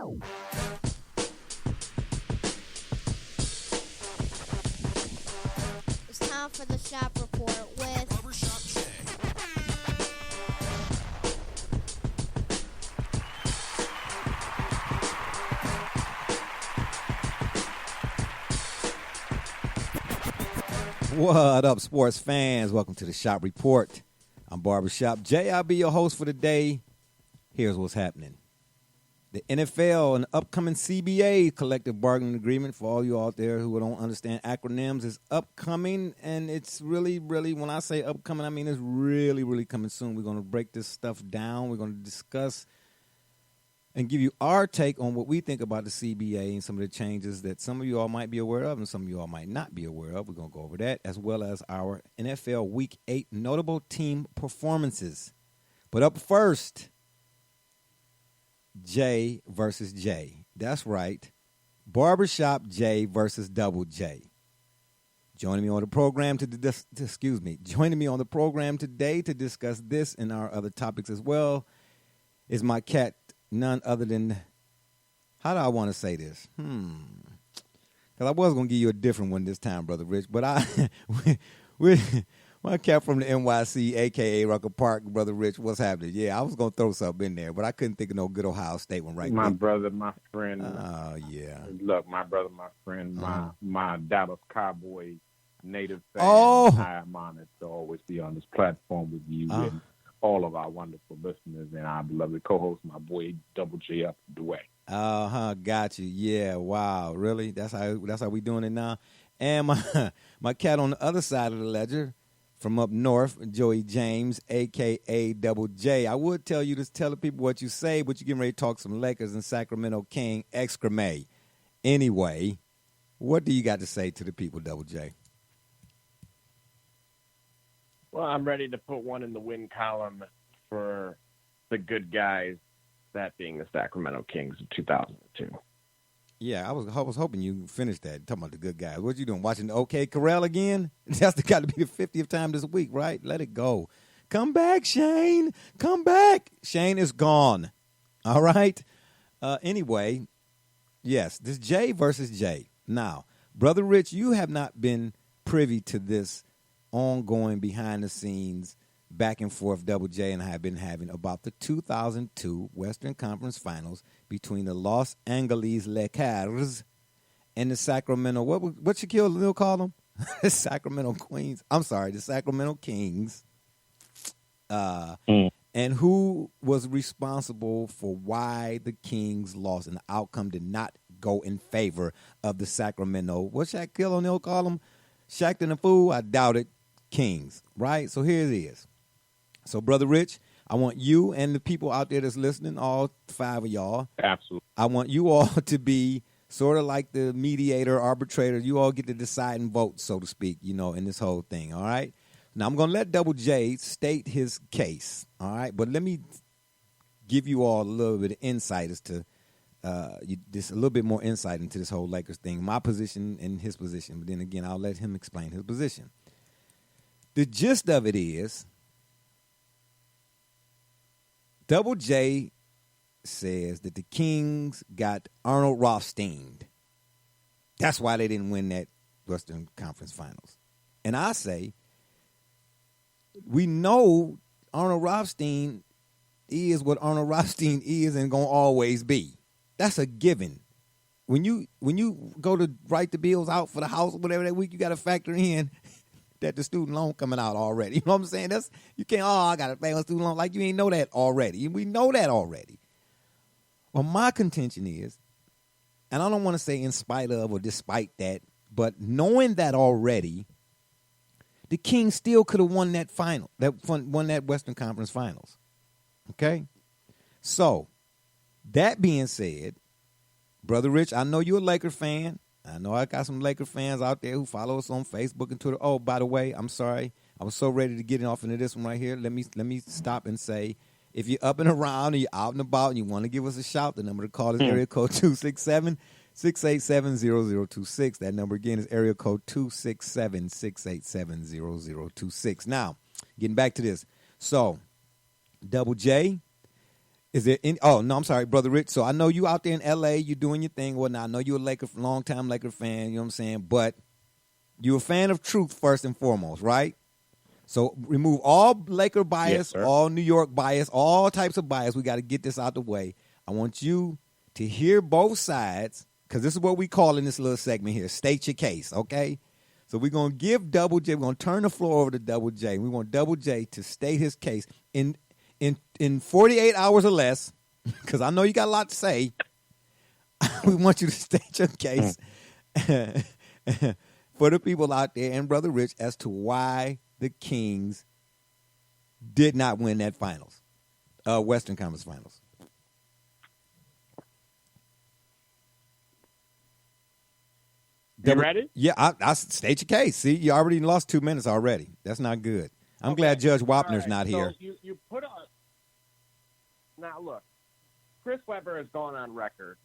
It's time for the Shop Report with Barbershop Jay. What up, sports fans? Welcome to the Shop Report. I'm Barbershop Jay. I'll be your host for the day. Here's what's happening. The NFL and upcoming CBA, collective bargaining agreement, for all you out there who don't understand acronyms, is upcoming. And it's really, when I say upcoming, I mean it's really coming soon. We're going to break this stuff down. We're going to discuss and give you our take on what we think about the CBA and some of the changes that some of you all might be aware of and some of you all might not be aware of. We're going to go over that, as well as our NFL Week 8 notable team performances. But up first, J versus J. That's right. Barbershop J versus Double J. Joining me on the program Joining me on the program today to discuss this and our other topics as well is my cat, none other than, how do I want to say this? Because I was going to give you a different one this time, Brother Rich, but my cat from the NYC, a.k.a. Rucker Park, Brother Rich, what's happening? Yeah, I was going to throw something in there, but I couldn't think of no good Ohio State one right now. My brother, my friend. Oh, yeah. Look, my brother, my friend, my Dallas Cowboy native fan. Oh. I'm honored to always be on this platform with you and all of our wonderful listeners and our beloved co-host, my boy Double J up the way. Got you. Yeah, wow, really? That's how we doing it now. And my cat on the other side of the ledger, from up north, Joey James, a.k.a. Double J. I would tell you to tell the people what you say, but you're getting ready to talk some Lakers and Sacramento King excreme. Anyway, what do you got to say to the people, Double J? Well, I'm ready to put one in the win column for the good guys, that being the Sacramento Kings of 2002. Yeah, I was hoping you finished that. Talking about the good guys. What you doing? Watching the OK Corral again? That's got to be the 50th time this week, right? Let it go. Come back, Shane. Come back. Shane is gone. All right. Anyway, yes, this J versus J. Now, Brother Rich, you have not been privy to this ongoing behind-the-scenes back and forth Double J and I have been having about the 2002 Western Conference Finals between the Los Angeles Lakers and the Sacramento, what Shaquille O'Neal call them? The Sacramento Queens. I'm sorry, the Sacramento Kings. And who was responsible for why the Kings lost and the outcome did not go in favor of the Sacramento, what Shaquille O'Neal call them? Shaq and the Fool? I doubt it. Kings, right? So here it is. So, Brother Rich, I want you and the people out there that's listening, all 5 of y'all. Absolutely. I want you all to be sort of like the mediator, arbitrator. You all get to decide and vote, so to speak, in this whole thing, all right? Now, I'm going to let Double J state his case, all right? But let me give you all a little bit of insight as to a little bit more insight into this whole Lakers thing, my position and his position. But then again, I'll let him explain his position. The gist of it is, Double J says that the Kings got Arnold Rothstein. That's why they didn't win that Western Conference Finals. And I say, we know Arnold Rothstein is what Arnold Rothstein is and going to always be. That's a given. When you go to write the bills out for the house or whatever that week, you got to factor in that the student loan coming out already. You know what I'm saying? You can't, I got to pay on student loan. Like, you ain't know that already. We know that already. Well, my contention is, and I don't want to say in spite of or despite that, but knowing that already, the Kings still could have won that final, won that Western Conference Finals. Okay? So, that being said, Brother Rich, I know you're a Laker fan. I know I got some Laker fans out there who follow us on Facebook and Twitter. Oh, by the way, I'm sorry. I was so ready to get off into this one right here. Let me stop and say, if you're up and around and you're out and about and you want to give us a shout, the number to call is area code 267-687-0026. That number again is area code 267-687-0026. Now, getting back to this. So, Double J, Is there any? Oh no, I'm sorry, Brother Rich. So I know you out there in L.A. You doing your thing, whatnot. I know you're a long-time Laker fan. You know what I'm saying? But you're a fan of truth first and foremost, right? So remove all Laker bias, Yes, all New York bias, all types of bias. We got to get this out the way. I want you to hear both sides, because this is what we call in this little segment here. State your case, okay? So we're going to give Double J, we're going to turn the floor over to Double J. We want Double J to state his case in 48 hours or less, because I know you got a lot to say. We want you to state your case for the people out there and Brother Rich as to why the Kings did not win that finals, Western Conference Finals. You ready? Yeah, I state your case. See, you already lost 2 minutes already. That's not good. I'm glad Judge Wapner's not here. So you put on. Now look, Chris Webber has gone on record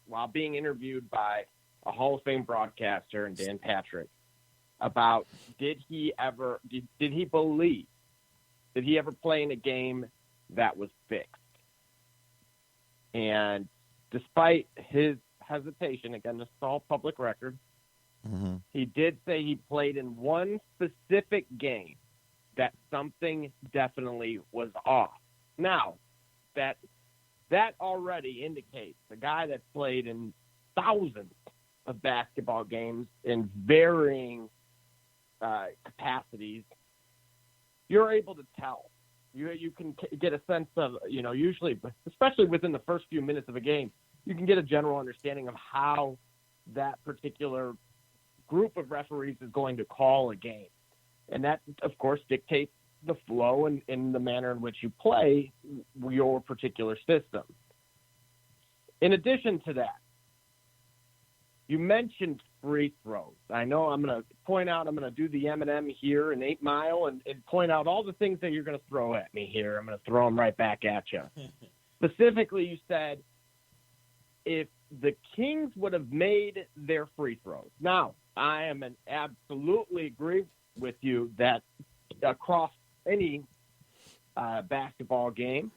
while being interviewed by a Hall of Fame broadcaster and Dan Patrick about did he ever believe, did he ever play in a game that was fixed? And despite his hesitation, again, this is all public record, he did say he played in one specific game that something definitely was off. Now, that already indicates a guy that played in thousands of basketball games in varying capacities, you're able to tell. You can get a sense of, usually, especially within the first few minutes of a game, you can get a general understanding of how that particular group of referees is going to call a game. And that, of course, dictates the flow and in the manner in which you play your particular system. In addition to that, you mentioned free throws. I know I'm going to do the M&M here in 8 Mile and point out all the things that you're going to throw at me here. I'm going to throw them right back at you. Specifically, you said if the Kings would have made their free throws. Now, I am absolutely agree with you that across any basketball game,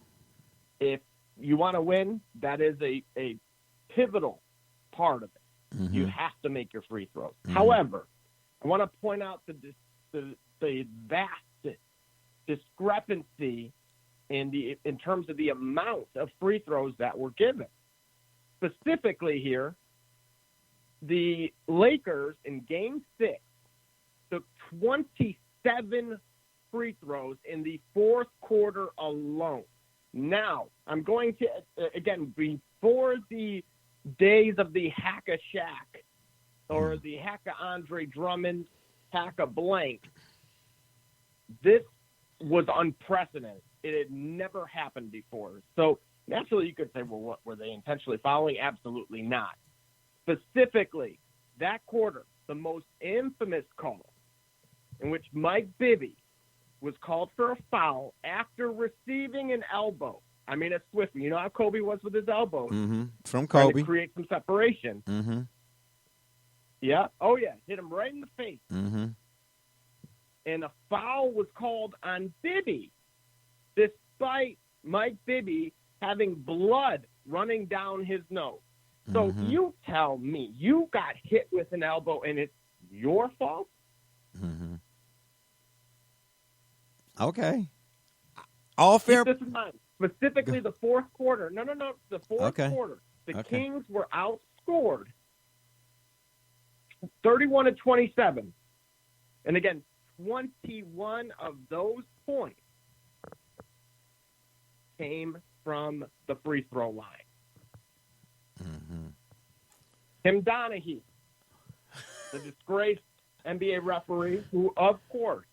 if you want to win, that is a pivotal part of it. Mm-hmm. You have to make your free throws. Mm-hmm. However, I want to point out the vast discrepancy in terms of the amount of free throws that were given. Specifically here, the Lakers in Game 6 took 27 free throws in the fourth quarter alone. Now, I'm going to, again, before the days of the Hack-a-Shaq or the Hack-a-Andre Drummond, Hack-a-blank, this was unprecedented. It had never happened before. So naturally you could say, well, what, were they intentionally fouling? Absolutely not. Specifically, that quarter, the most infamous call in which Mike Bibby was called for a foul after receiving an elbow. I mean, it's swift. You know how Kobe was with his elbow. Mm-hmm. From Kobe. To create some separation. Mm-hmm. Yeah. Oh, yeah. Hit him right in the face. Mm-hmm. And a foul was called on Bibby, despite Mike Bibby having blood running down his nose. So you tell me you got hit with an elbow and it's your fault? Mm-hmm. Okay. All fair. Keep this in mind. Specifically the fourth quarter. No. The fourth quarter. The Kings were outscored 31-27. And again, 21 of those points came from the free throw line. Mm-hmm. Tim Donaghy, the disgraced NBA referee, who, of course,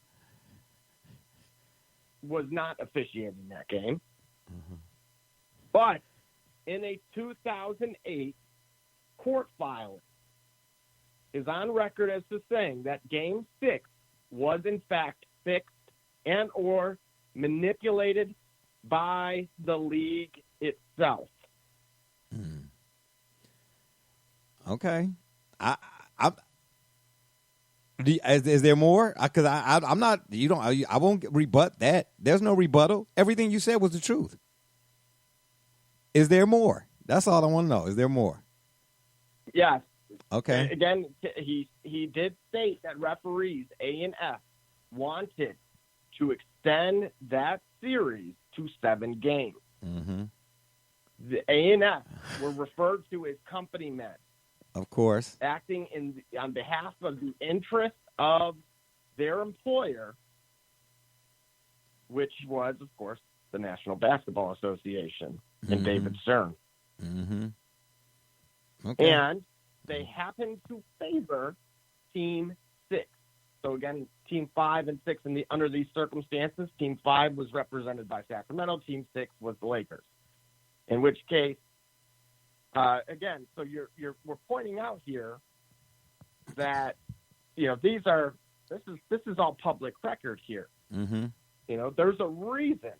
was not officiating that game. Mm-hmm. But in a 2008 court filing, is on record as to saying that Game 6 was, in fact, fixed and or manipulated by the league itself. Mm. Okay. Is there more? Because I'm not. You don't. I won't rebut that. There's no rebuttal. Everything you said was the truth. Is there more? That's all I want to know. Is there more? Yes. Okay. Again, he did state that referees A and F wanted to extend that series to 7 games. Mm-hmm. The A and F were referred to as company men, Of course. acting on behalf of the interest of their employer, which was, of course, the National Basketball Association and David Stern. Mm-hmm. Okay. And they happened to favor Team 6. So again, Team 5 and 6 under these circumstances, Team 5 was represented by Sacramento, Team 6 was the Lakers. In which case, again, so we're pointing out here that this is all public record here. Mm-hmm. There's a reason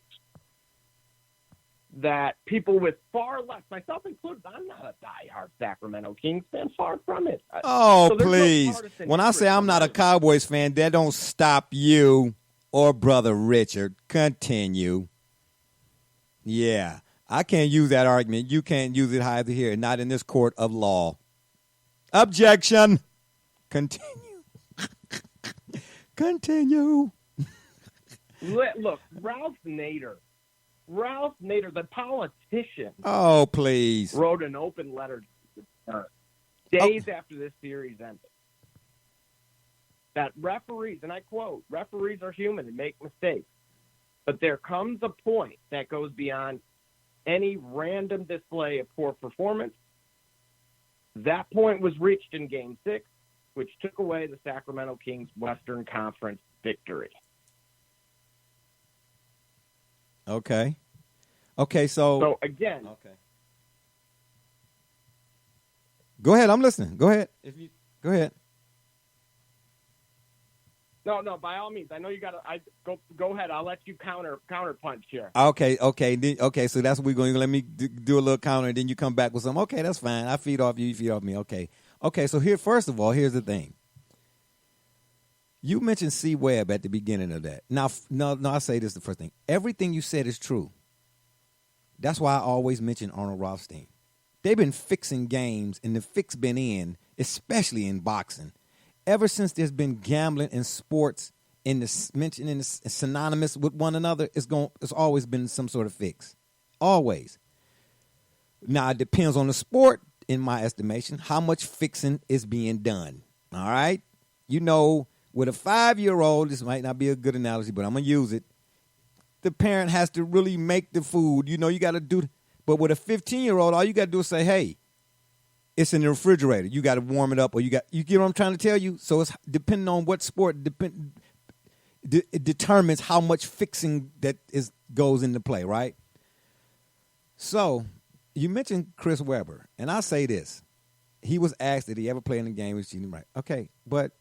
that people with far less, myself included, I'm not a diehard Sacramento Kings fan, far from it. Oh, So there's no please. partisan When I say interest I'm not a among- Cowboys fan, that don't stop you or Brother Richard. Continue. Yeah. I can't use that argument. You can't use it either here, not in this court of law. Objection. Continue. Continue. Look, Ralph Nader, the politician, Oh, please. wrote an open letter days after this series ended that referees, and I quote, referees are human and make mistakes, but there comes a point that goes beyond any random display of poor performance. That point was reached in Game 6, which took away the Sacramento Kings Western Conference victory. Okay. Okay, so again, okay. Go ahead, I'm listening. Go ahead. Go ahead. no, by all means. I know you got to. Go ahead. I'll let you counter punch here. Okay. So that's what we're going to let me do a little counter, and then you come back with something. Okay, that's fine. I feed off you. You feed off me. Okay. So here, first of all, here's the thing. You mentioned C. Webb at the beginning of that. Now, no, I say this the first thing. Everything you said is true. That's why I always mention Arnold Rothstein. They've been fixing games, and the fix been in, especially in boxing. Ever since there's been gambling in sports, mentioning synonymous with one another, it's always been some sort of fix. Always. Now, it depends on the sport, in my estimation, how much fixing is being done. All right? With a 5-year-old, this might not be a good analogy, but I'm going to use it. The parent has to really make the food. You got to do. But with a 15-year-old, all you got to do is say, hey, it's in the refrigerator. You got to warm it up, or you get what I'm trying to tell you? So it's depending on what sport, it determines how much fixing goes into play, right? So you mentioned Chris Webber, and I say this. He was asked, did he ever play in the game with cheating? Right. Okay, but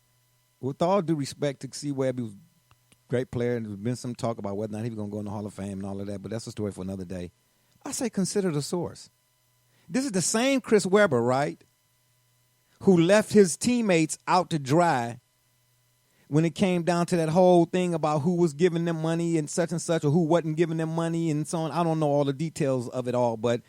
with all due respect to C. Webb, he was a great player, and there's been some talk about whether or not he was going to go in the Hall of Fame and all of that, but that's a story for another day. I say consider the source. This is the same Chris Webber, right, who left his teammates out to dry when it came down to that whole thing about who was giving them money and such, or who wasn't giving them money and so on. I don't know all the details of it all, but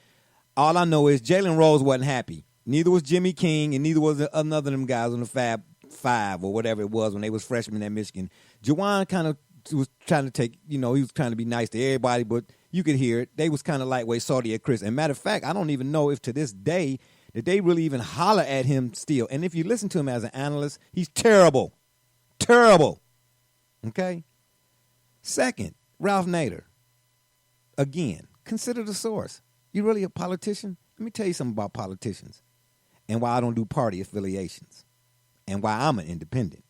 all I know is Jalen Rose wasn't happy. Neither was Jimmy King, and neither was another of them guys on the Fab Five or whatever it was when they was freshmen at Michigan. Juwan kind of was trying to he was trying to be nice to everybody, but you could hear it. They was kind of lightweight salty at Chris. And matter of fact, I don't even know if to this day that they really even holler at him still. And if you listen to him as an analyst, he's terrible. Terrible. Okay? Second, Ralph Nader. Again, consider the source. You really a politician? Let me tell you something about politicians and why I don't do party affiliations and why I'm an independent.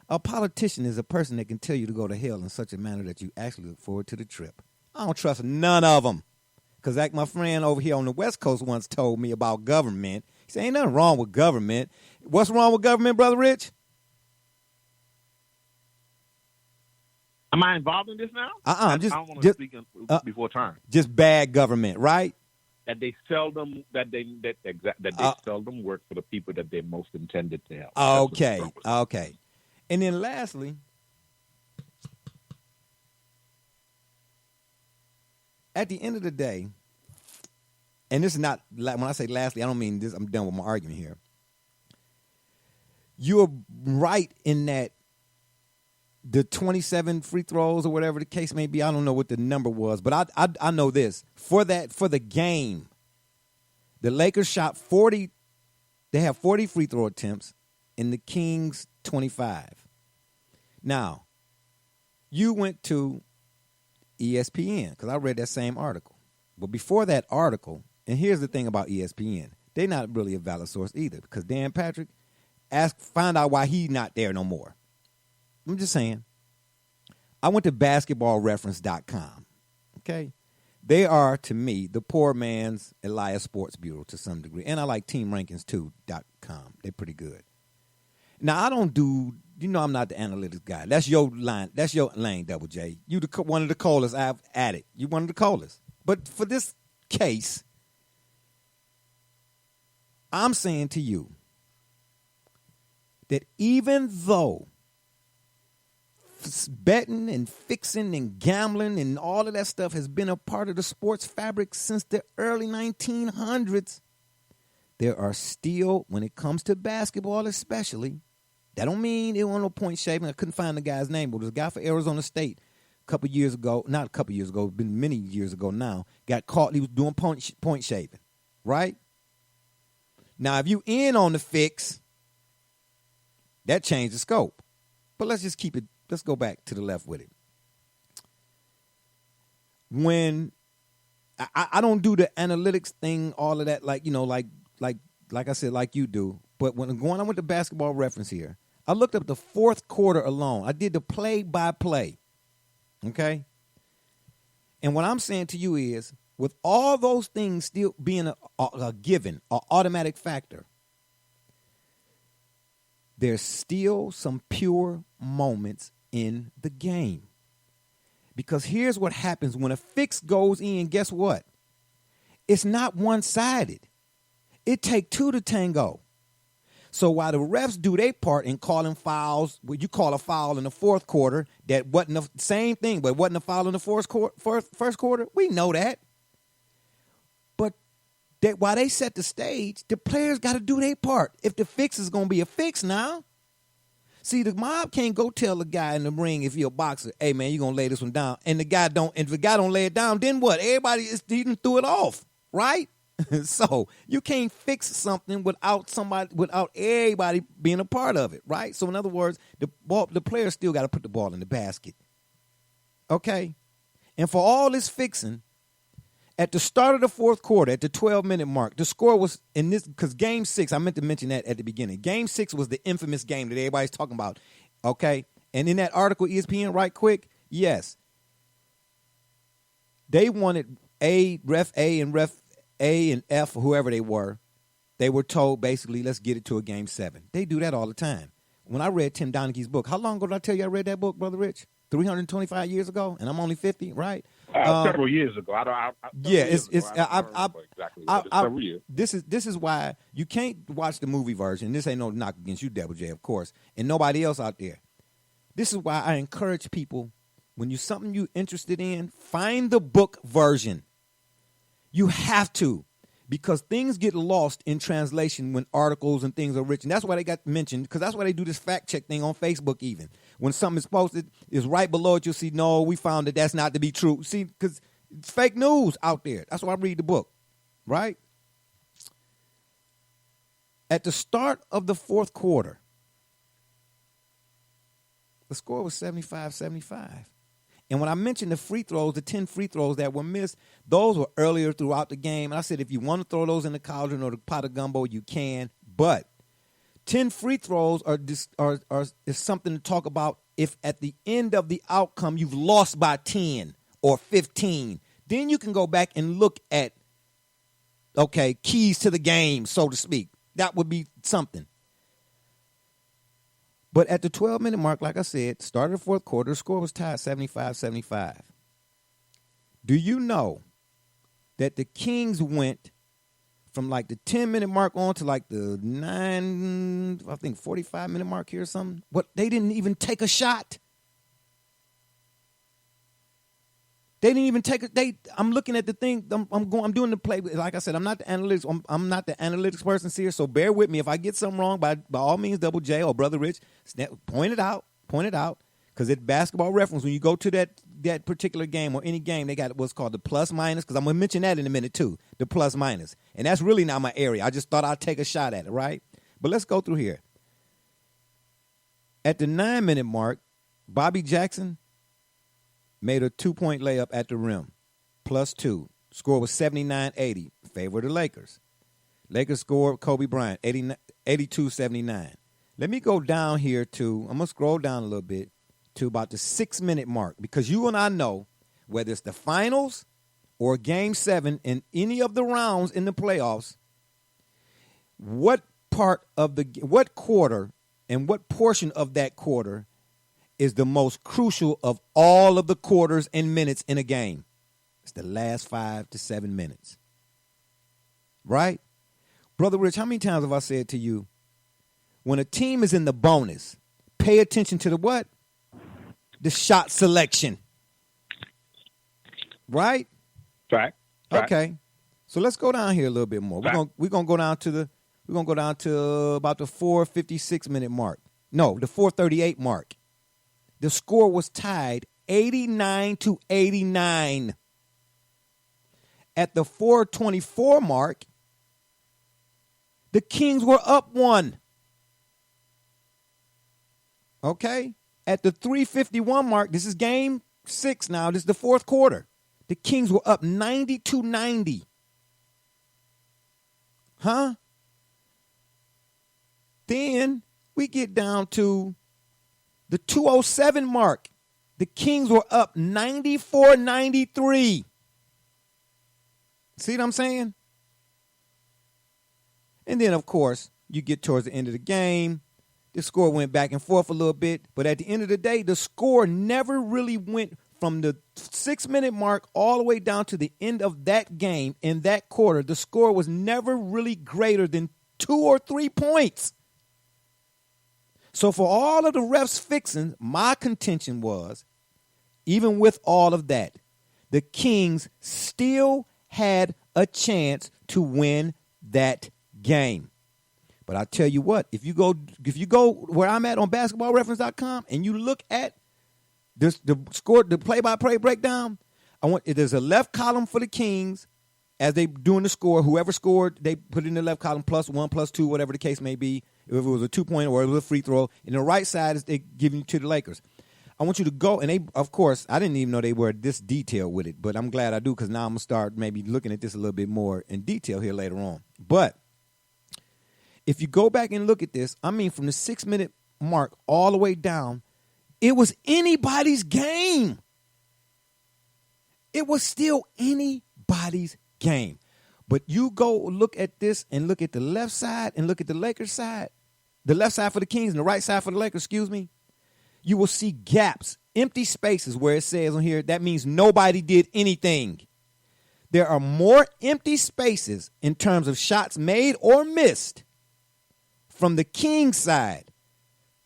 A politician is a person that can tell you to go to hell in such a manner that you actually look forward to the trip. I don't trust none of them. Because like my friend over here on the West Coast once told me about government. He said, ain't nothing wrong with government. What's wrong with government, Brother Rich? Am I involved in this now? I don't want to speak before time. Just bad government, right? That they seldom seldom work for the people that they most intended to help. Okay. And then lastly, at the end of the day, and this is not, when I say lastly, I don't mean this, I'm done with my argument here. You're right in that the 27 free throws or whatever the case may be, I don't know what the number was, but I know this. For the game, the Lakers shot 40, they have 40 free throw attempts, and the Kings 25. Now, you went to ESPN, because I read that same article. But before that article, and here's the thing about ESPN, they're not really a valid source either, because Dan Patrick find out why he's not there no more. I'm just saying. I went to basketballreference.com. Okay? They are, to me, the poor man's Elias Sports Bureau to some degree. And I like teamrankings2.com. They're pretty good. Now, I don't do, I'm not the analytics guy. That's your line. That's your lane, Double J. You one of the callers I've added. You one of the callers. But for this case, I'm saying to you that even though betting and fixing and gambling and all of that stuff has been a part of the sports fabric since the early 1900s, there are still, when it comes to basketball especially, that don't mean it wasn't no point shaving. I couldn't find the guy's name, but there's a guy for Arizona State a couple years ago, not a couple years ago, been many years ago now, got caught. He was doing point shaving, right? Now, if you in on the fix, that changed the scope. But let's just keep it, let's go back to the left with it. When I don't do the analytics thing, all of that, like I said, like you do. But when I went to Basketball Reference here, I looked up the fourth quarter alone. I did the play-by-play, okay? And what I'm saying to you is, with all those things still being a given, an automatic factor, there's still some pure moments in the game. Because here's what happens when a fix goes in, guess what? It's not one-sided. It take two to tango. So while the refs do their part in calling fouls, well, you call a foul in the fourth quarter that wasn't the same thing, but wasn't a foul in the first quarter, we know that. But while they set the stage, the players got to do their part. If the fix is going to be a fix now. See, the mob can't go tell the guy in the ring, if you're a boxer, hey, man, you're going to lay this one down. And if the guy don't lay it down, then what? Everybody even threw it off, right? So you can't fix something without everybody being a part of it, right? So in other words, the player still got to put the ball in the basket, okay? And for all this fixing, at the start of the fourth quarter, at the 12-minute mark, the score was in this, because Game 6, I meant to mention that at the beginning. Game 6 was the infamous game that everybody's talking about, okay? And in that article, ESPN, right quick, yes, they wanted ref A and ref A and F, or whoever they were told basically, let's get it to a Game 7. They do that all the time. When I read Tim Donaghy's book, how long ago did I tell you I read that book, Brother Rich? 325 years ago, and I'm only 50, right? Several years ago. This is why you can't watch the movie version. This ain't no knock against you, Double J, of course, and nobody else out there. This is why I encourage people, when you something you're interested in, find the book version. You have to, because things get lost in translation when articles and things are written. That's why they got mentioned, because that's why they do this fact check thing on Facebook even. When something is posted, is right below it, you'll see, no, we found that that's not to be true. See, because it's fake news out there. That's why I read the book, right? At the start of the fourth quarter, the score was 75-75. And when I mentioned the free throws, the 10 free throws that were missed, those were earlier throughout the game. And I said, if you want to throw those in the cauldron or the pot of gumbo, you can. But 10 free throws is something to talk about if at the end of the outcome you've lost by 10 or 15. Then you can go back and look at, okay, keys to the game, so to speak. That would be something. But at the 12-minute mark, like I said, started the fourth quarter, the score was tied 75-75. Do you know that the Kings went from like the 10-minute mark on to like the 45-minute mark here or something? What, they didn't even take a shot. They didn't even take it. I'm looking at the thing. I'm doing the play. Like I said, I'm not the analytics. I'm not the analytics person here. So bear with me if I get something wrong. By all means, Double J or Brother Rich, point it out. Because at Basketball Reference, when you go to that particular game or any game, they got what's called the plus minus. Because I'm gonna mention that in a minute too. The plus minus, and that's really not my area. I just thought I'd take a shot at it, right? But let's go through here. At the 9-minute mark, Bobby Jackson made a 2-point layup at the rim, +2. Score was 79-80, favor of the Lakers. Lakers scored Kobe Bryant, 82-79. Let me go down here I'm going to scroll down a little bit to about the 6-minute mark, because you and I know whether it's the finals or Game 7 in any of the rounds in the playoffs, what quarter and what portion of that quarter is the most crucial of all of the quarters and minutes in a game. It's the last 5 to 7 minutes. Right? Brother Rich, how many times have I said to you, when a team is in the bonus, pay attention to the what? The shot selection. Right? Right. Okay. So let's go down here a little bit more. We're gonna go down to about the 4:56-minute mark. No, the 4:38 mark. The score was tied 89-89. At the 4:24 mark, the Kings were up 1. Okay? At the 3:51 mark, this is game 6 now. This is the fourth quarter. The Kings were up 92-90. Huh? Then we get down to the 2:07 mark. The Kings were up 94-93. See what I'm saying? And then, of course, you get towards the end of the game. The score went back and forth a little bit. But at the end of the day, the score never really went from the 6-minute mark all the way down to the end of that game in that quarter. The score was never really greater than 2 or 3 points. So for all of the refs fixing, my contention was, even with all of that, the Kings still had a chance to win that game. But I tell you what, if you go where I'm at on basketballreference.com and you look at the play-by-play breakdown, there's a left column for the Kings as they doing the score. Whoever scored, they put it in the left column, +1, +2, whatever the case may be. If it was a 2-point or it was a free throw. And the right side is they giving you to the Lakers. I want you to go, and they, of course, I didn't even know they were this detailed with it, but I'm glad I do, because now I'm going to start maybe looking at this a little bit more in detail here later on. But if you go back and look at this, I mean, from the 6-minute mark all the way down, it was anybody's game. It was still anybody's game. But you go look at this and look at the left side and look at the Lakers side, the left side for the Kings and the right side for the Lakers, you will see gaps, empty spaces where it says on here, that means nobody did anything. There are more empty spaces in terms of shots made or missed from the Kings side,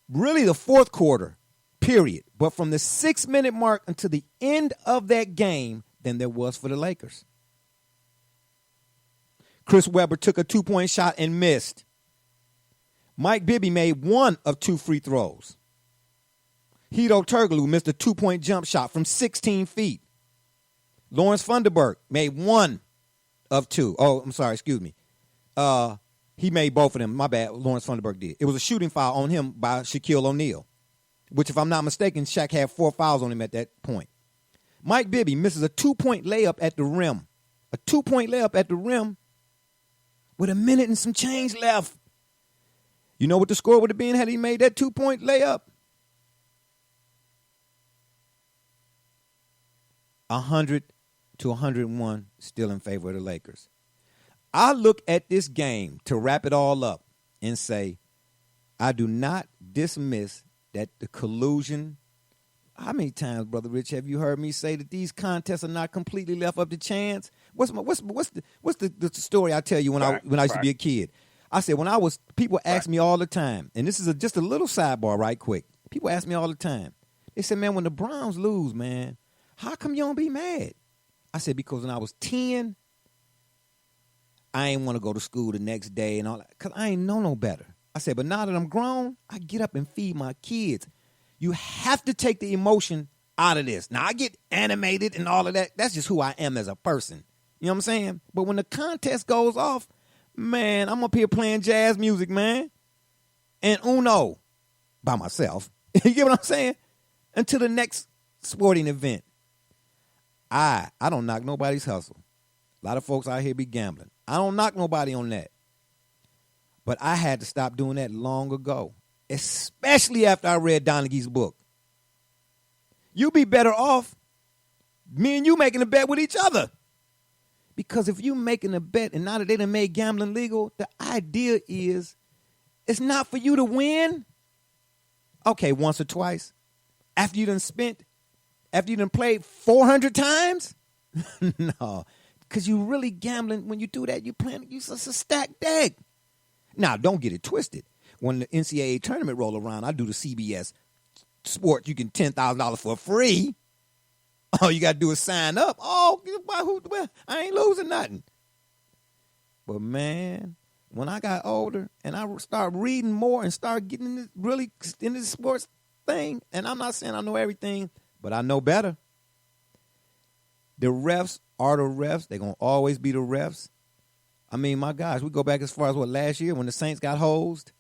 really the fourth quarter, period. But from the 6-minute mark until the end of that game than there was for the Lakers. Chris Webber took a 2-point shot and missed. Mike Bibby made 1 of 2 free throws. Hedo Turkoglu missed a 2-point jump shot from 16 feet. Lawrence Funderburk made 1 of 2. Oh, I'm sorry, excuse me. He made both of them. My bad, Lawrence Funderburk did. It was a shooting foul on him by Shaquille O'Neal, which, if I'm not mistaken, Shaq had 4 fouls on him at that point. Mike Bibby misses a 2-point layup at the rim. A 2-point layup at the rim with a minute and some change left. You know what the score would have been had he made that 2-point layup? 100-101, still in favor of the Lakers. I look at this game to wrap it all up and say, I do not dismiss that the collusion. How many times, Brother Rich, have you heard me say that these contests are not completely left up to chance? What's the story I tell you when I used to be a kid? I said, people ask me all the time, and this is just a little sidebar right quick. People ask me all the time. They said, man, when the Browns lose, man, How come you don't be mad? I said, because when I was 10, I ain't want to go to school the next day and all that because I ain't know no better. I said, but now that I'm grown, I get up and feed my kids. You have to take the emotion out of this. Now, I get animated and all of that. That's just who I am as a person. You know what I'm saying? But when the contest goes off, man, I'm up here playing jazz music, man. And Uno by myself. You get what I'm saying? Until the next sporting event. I don't knock nobody's hustle. A lot of folks out here be gambling. I don't knock nobody on that. But I had to stop doing that long ago, especially after I read Donaghy's book. You'd be better off me and you making a bet with each other. Because if you making a bet and now that they done made gambling legal, the idea is it's not for you to win. Okay, once or twice. After you done played 400 times? No. Because you really gambling. When you do that, it's a stacked deck. Now, don't get it twisted. When the NCAA tournament roll around, I do the CBS Sports. You can $10,000 for free. All you got to do is sign up. Oh, I ain't losing nothing. But, man, when I got older and I started reading more and started getting really into the sports thing, and I'm not saying I know everything, but I know better. The refs are the refs. They're going to always be the refs. I mean, my gosh, we go back as far as last year when the Saints got hosed?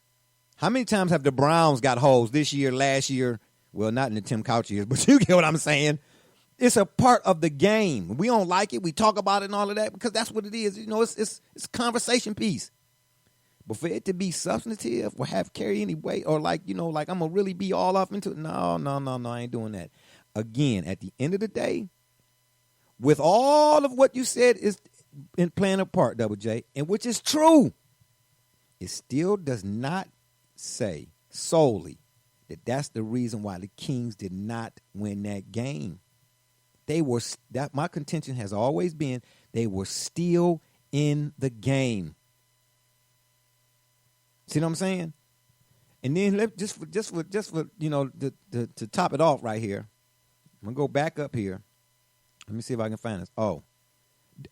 How many times have the Browns got hosed this year, last year? Well, not in the Tim Couch years, but you get what I'm saying. It's a part of the game. We don't like it. We talk about it and all of that because that's what it is. You know, it's a conversation piece. But for it to be substantive or carry any weight or like I'm going to really be all off into it. No, I ain't doing that. Again, at the end of the day, with all of what you said is in playing a part, Double J, and which is true, it still does not say solely that that's the reason why the Kings did not win that game. My contention has always been they were still in the game. See what I'm saying? And then just for to top it off right here, I'm gonna go back up here. Let me see if I can find this. Oh,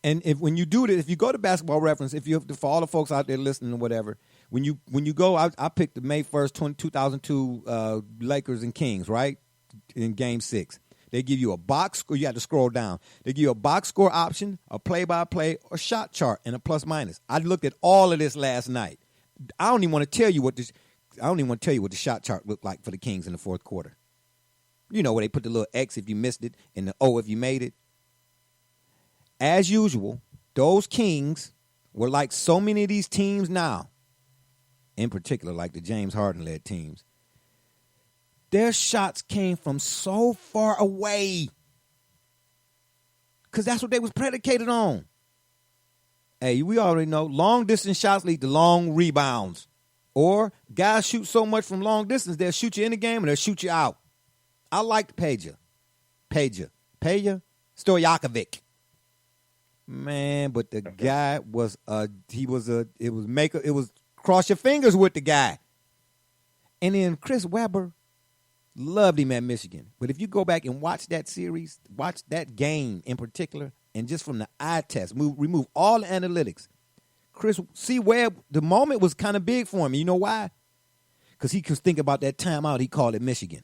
and when you do this, if you go to Basketball Reference, for all the folks out there listening or whatever, when you go, I picked the May 1st, 2002 Lakers and Kings, right, in Game 6. They give you a box score. You have to scroll down. They give you a box score option, a play-by-play, or shot chart, and a plus-minus. I looked at all of this last night. I don't even want to tell you what the shot chart looked like for the Kings in the fourth quarter. You know where they put the little X if you missed it and the O if you made it. As usual, those Kings were like so many of these teams now, in particular like the James Harden-led teams. Their shots came from so far away because that's what they was predicated on. Hey, we already know long-distance shots lead to long rebounds. Or guys shoot so much from long distance, they'll shoot you in the game and they'll shoot you out. I liked Peja Stojakovic. Man, but the guy was cross your fingers with the guy. And then Chris Webber, loved him at Michigan. But if you go back and watch that series, watch that game in particular, and just from the eye test, remove all the analytics, C. Webb, the moment was kind of big for him. You know why? Because he could think about that timeout he called at Michigan.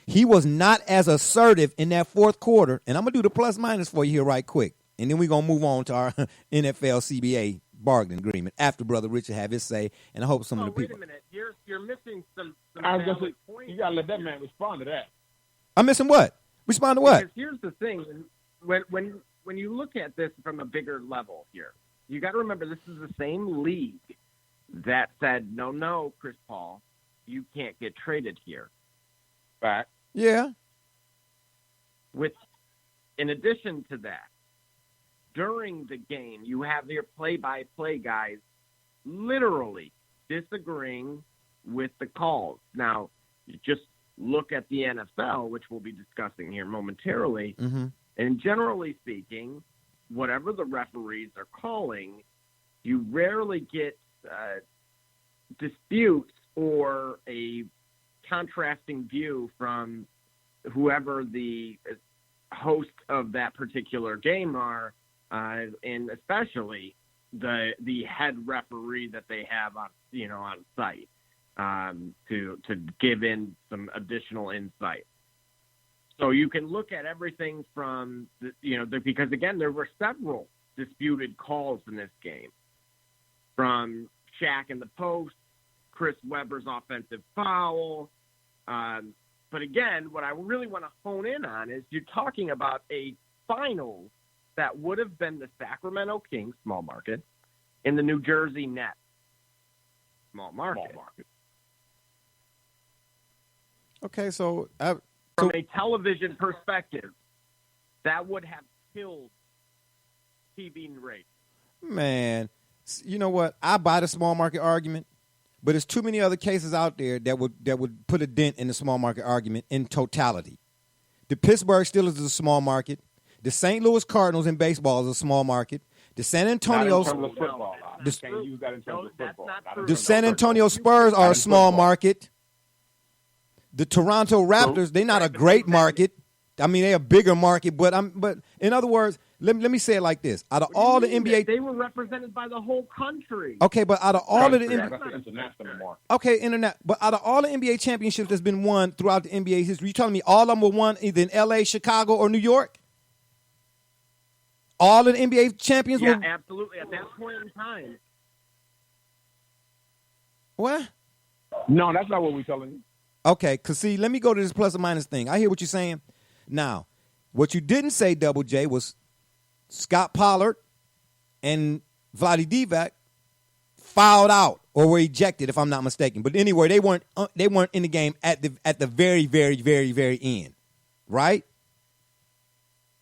He was not as assertive in that fourth quarter. And I'm going to do the plus minus for you here right quick. And then we're going to move on to our NFL CBA bargaining agreement after Brother Richard have his say. And I hope some of the people. Wait a minute. You're missing some I was valid gonna say, points. you got to let that man respond to that. I'm missing what? Respond to what? Because here's the thing. When you look at this from a bigger level here, you got to remember this is the same league that said, no, Chris Paul, you can't get traded here. Fact. Yeah. In addition to that, during the game, you have your play-by-play guys literally disagreeing with the calls. Now, you just look at the NFL, which we'll be discussing here momentarily, and generally speaking, whatever the referees are calling, you rarely get disputes or a contrasting view from whoever the host of that particular game are, and especially the head referee that they have on site to give in some additional insight. So you can look at everything from because again there were several disputed calls in this game, from Shaq in the post, Chris Webber's offensive foul. But again, what I really want to hone in on is you're talking about a finals that would have been the Sacramento Kings, small market, and the New Jersey Nets, small market. Okay, so from a television perspective, that would have killed TV rates. Man, you know what? I buy the small market argument, but there's too many other cases out there that would put a dent in the small market argument in totality. The Pittsburgh Steelers is a small market. The St. Louis Cardinals in baseball is a small market. The San Antonio the San Antonio Spurs are a small market. The Toronto Raptors, they're not a great market. I mean, they're a bigger market, but in other words, let me say it like this: out of all the NBA, they were represented by the whole country. Okay, but out of all of the international market. Okay, but out of all the NBA championships that's been won throughout the NBA history, you telling me all of them were won either in LA, Chicago, or New York? All of the NBA champions were absolutely at that point in time. What? No, that's not what we're telling you. Okay, because see, let me go to this plus or minus thing. I hear what you're saying. Now, what you didn't say, Double J, was Scott Pollard and Vlade Divac fouled out or were ejected, if I'm not mistaken. But anyway, they weren't in the game at the very, very, very, very end, right?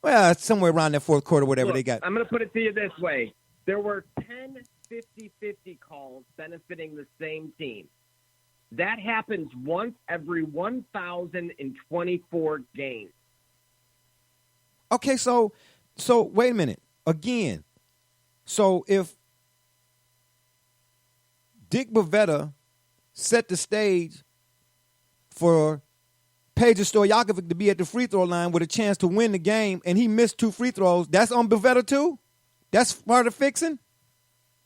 Well, somewhere around that fourth quarter, whatever they got. I'm going to put it to you this way. There were 10 50-50 calls benefiting the same team. That happens once every 1,024 games. Okay, so wait a minute. Again, so if Dick Bavetta set the stage for Peja Stojakovic to be at the free throw line with a chance to win the game, and he missed 2 free throws, that's on Bavetta too? That's part of fixing?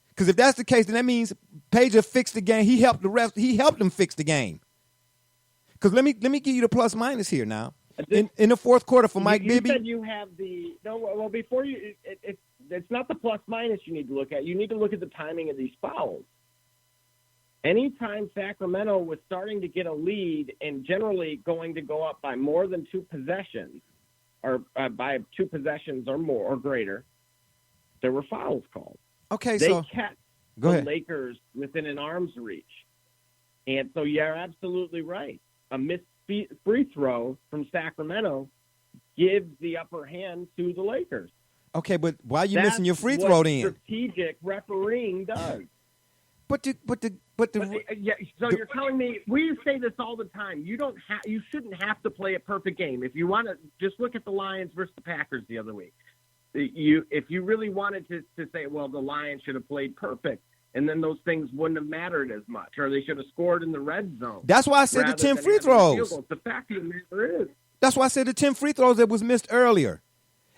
Because if that's the case, then that means Peja fixed the game. He helped the rest. He helped them fix the game. Because let me give you the plus minus here now. In the fourth quarter for Mike Bibby. You said you have before you, it's not the plus minus you need to look at. You need to look at the timing of these fouls. Anytime Sacramento was starting to get a lead and generally going to go up by more than 2 possessions, or by 2 possessions or more or greater, there were fouls called. Okay, they so kept go the ahead. Lakers within an arm's reach. And so you're absolutely right. A missed free throw from Sacramento gives the upper hand to the Lakers. Okay, but why are you missing your free throw then? Strategic refereeing does. So you're telling me, we say this all the time. You shouldn't have to play a perfect game. If you want to, just look at the Lions versus the Packers the other week. If you really wanted to say, well, the Lions should have played perfect, and then those things wouldn't have mattered as much, or they should have scored in the red zone. That's why I said the 10 free throws. The fact of the matter is, that's why I said the 10 free throws that was missed earlier.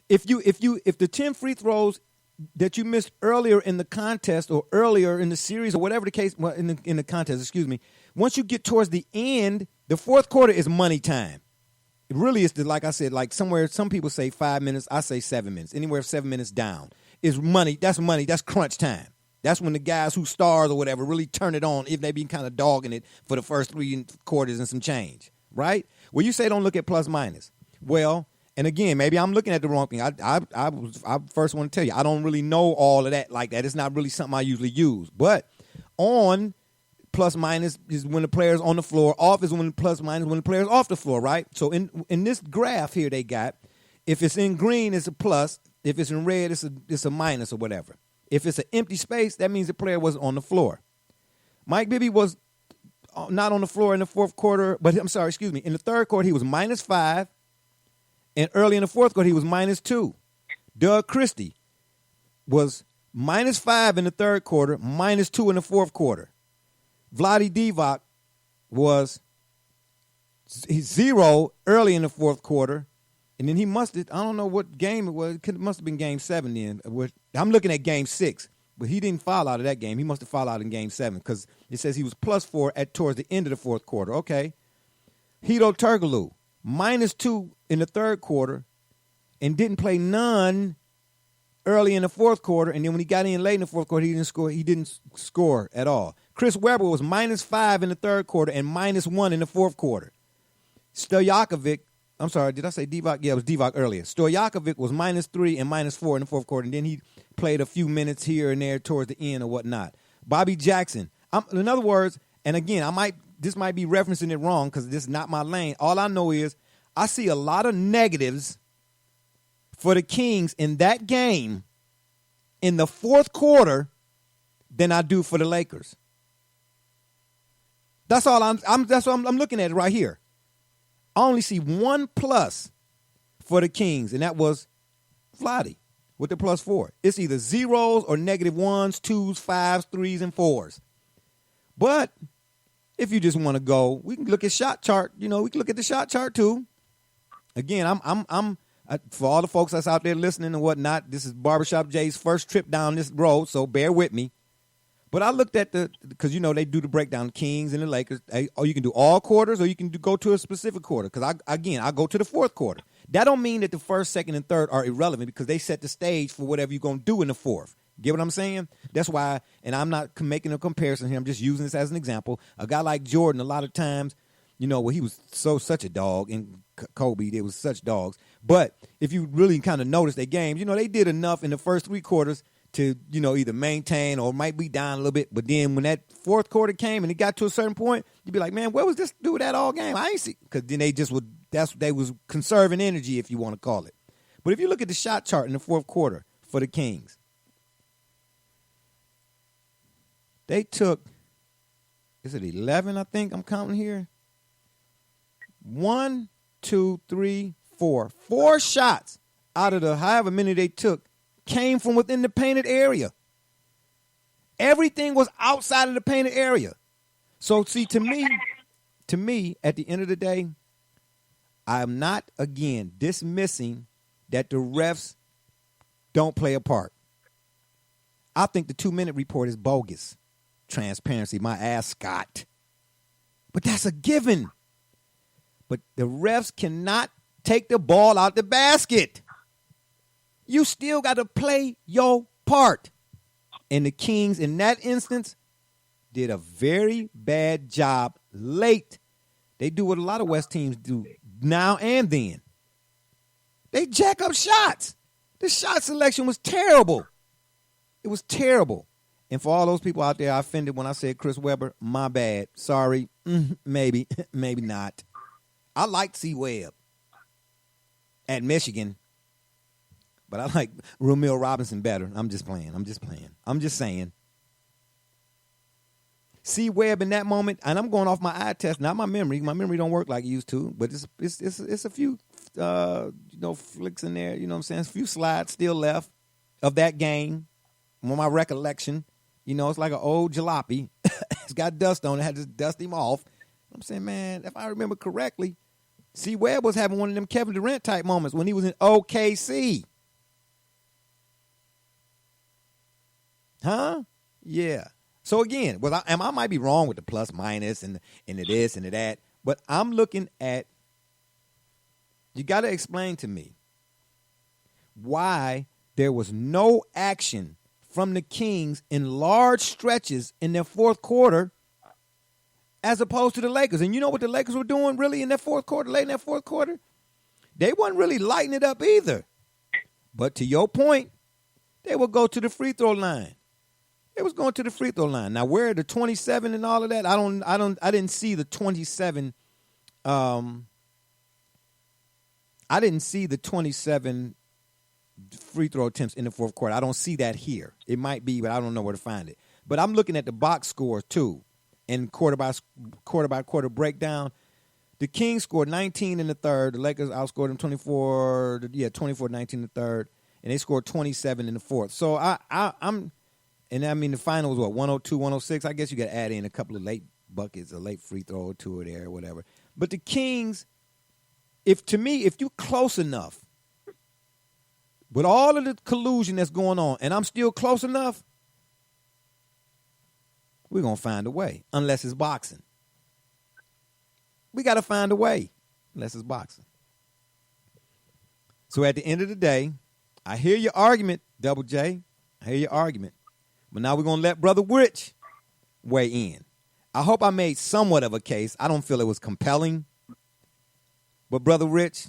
If the 10 free throws that you missed earlier in the contest or earlier in the series or whatever the case, well, in the contest, excuse me, once you get towards the end, the fourth quarter is money time. It really is, like I said, like somewhere, some people say 5 minutes, I say 7 minutes. Anywhere 7 minutes down is money. That's money. That's crunch time. That's when the guys who stars or whatever really turn it on if they been kind of dogging it for the first 3 quarters and some change, right? Well, you say don't look at plus minus. Well, and again, maybe I'm looking at the wrong thing. I first want to tell you, I don't really know all of that like that. It's not really something I usually use. But on plus minus is when the player's on the floor. Off is when the plus minus when the player's off the floor, right? So in this graph here they got, if it's in green, it's a plus. If it's in red, it's a minus or whatever. If it's an empty space, that means the player wasn't on the floor. Mike Bibby was not on the floor in the fourth quarter, but in the third quarter he was -5, and early in the fourth quarter he was -2. Doug Christie was -5 in the third quarter, -2 in the fourth quarter. Vlade Divac was 0 early in the fourth quarter, And then he must have, I don't know what game it was. It must have been game 7 then. I'm looking at game 6, but he didn't foul out of that game. He must have fouled out in game 7 because it says he was +4 towards the end of the fourth quarter. Okay. Hedo Turkoglu, -2 in the third quarter and didn't play none early in the fourth quarter. And then when he got in late in the fourth quarter, he didn't score at all. Chris Webber was -5 in the third quarter and -1 in the fourth quarter. Stojakovic, I'm sorry, did I say Divac? Yeah, it was Divac earlier. Stojakovic was -3 and -4 in the fourth quarter, and then he played a few minutes here and there towards the end or whatnot. Bobby Jackson, in other words, and again, this might be referencing it wrong because this is not my lane. All I know is I see a lot of negatives for the Kings in that game in the fourth quarter than I do for the Lakers. That's all that's what I'm looking at it right here. I only see one plus for the Kings, and that was Vlade with the +4. It's either zeros or -1s, 2s, 5s, 3s, and 4s. But if you just want to go, we can look at shot chart. We can look at the shot chart too. Again, I'm for all the folks that's out there listening and whatnot, this is Barbershop Jay's first trip down this road, so bear with me. But I looked at because they do the breakdown, Kings and the Lakers. Or you can do all quarters, or you can go to a specific quarter. Because I go to the fourth quarter. That don't mean that the first, second, and third are irrelevant because they set the stage for whatever you're going to do in the fourth. Get what I'm saying? That's why, and I'm not making a comparison here. I'm just using this as an example. A guy like Jordan, a lot of times, he was such a dog, and Kobe, they was such dogs. But if you really kind of notice their games, they did enough in the first 3 quarters to, either maintain or might be down a little bit. But then when that fourth quarter came and it got to a certain point, you'd be like, man, where was this dude at all game? I ain't see. Because then they was conserving energy, if you want to call it. But if you look at the shot chart in the fourth quarter for the Kings, they took, is it 11, I think I'm counting here? 1, 2, 3, 4. 4 shots out of the however many they took came from within the painted area. Everything was outside of the painted area. So, see, to me, at the end of the day, I'm not, again, dismissing that the refs don't play a part. I think the 2-minute report is bogus. Transparency, my ass, Scott. But that's a given. But the refs cannot take the ball out the basket. You still got to play your part. And the Kings, in that instance, did a very bad job late. They do what a lot of West teams do now and then. They jack up shots. The shot selection was terrible. It was terrible. And for all those people out there I offended when I said Chris Webber, my bad. Sorry. Maybe, maybe not. I liked C. Webb at Michigan, but I like Ramil Robinson better. I'm just playing. I'm just saying. C. Webb in that moment, and I'm going off my eye test, not my memory. My memory don't work like it used to, but it's a few flicks in there. You know what I'm saying? A few slides still left of that game. On my recollection, it's like an old jalopy. It's got dust on it. I had to dust him off. I'm saying, man, if I remember correctly, C. Webb was having one of them Kevin Durant type moments when he was in OKC. Huh? Yeah. So again, I might be wrong with the plus minus and the this and the that, but I'm looking at, you got to explain to me why there was no action from the Kings in large stretches in their fourth quarter as opposed to the Lakers. And you know what the Lakers were doing really in their fourth quarter, late in their fourth quarter? They wasn't really lighting it up either. But to your point, they would go to the free throw line. They was going to the free throw line. Now, where the 27 and all of that, I didn't see the 27. I didn't see the 27 free throw attempts in the fourth quarter. I don't see that here. It might be, but I don't know where to find it. But I'm looking at the box score too, and quarter by quarter breakdown. The Kings scored 19 in the third. The Lakers outscored them 24-19 in the third, and they scored 27 in the fourth. So I'm. And I mean, the final was what, 102, 106? I guess you got to add in a couple of late buckets, a late free throw or two or there or whatever. But the Kings if you're close enough with all of the collusion that's going on, and I'm still close enough, we're going to find a way, unless it's boxing. We got to find a way, unless it's boxing. So at the end of the day, I hear your argument, Double J. I hear your argument. But now we're going to let Brother Rich weigh in. I hope I made somewhat of a case. I don't feel it was compelling. But Brother Rich,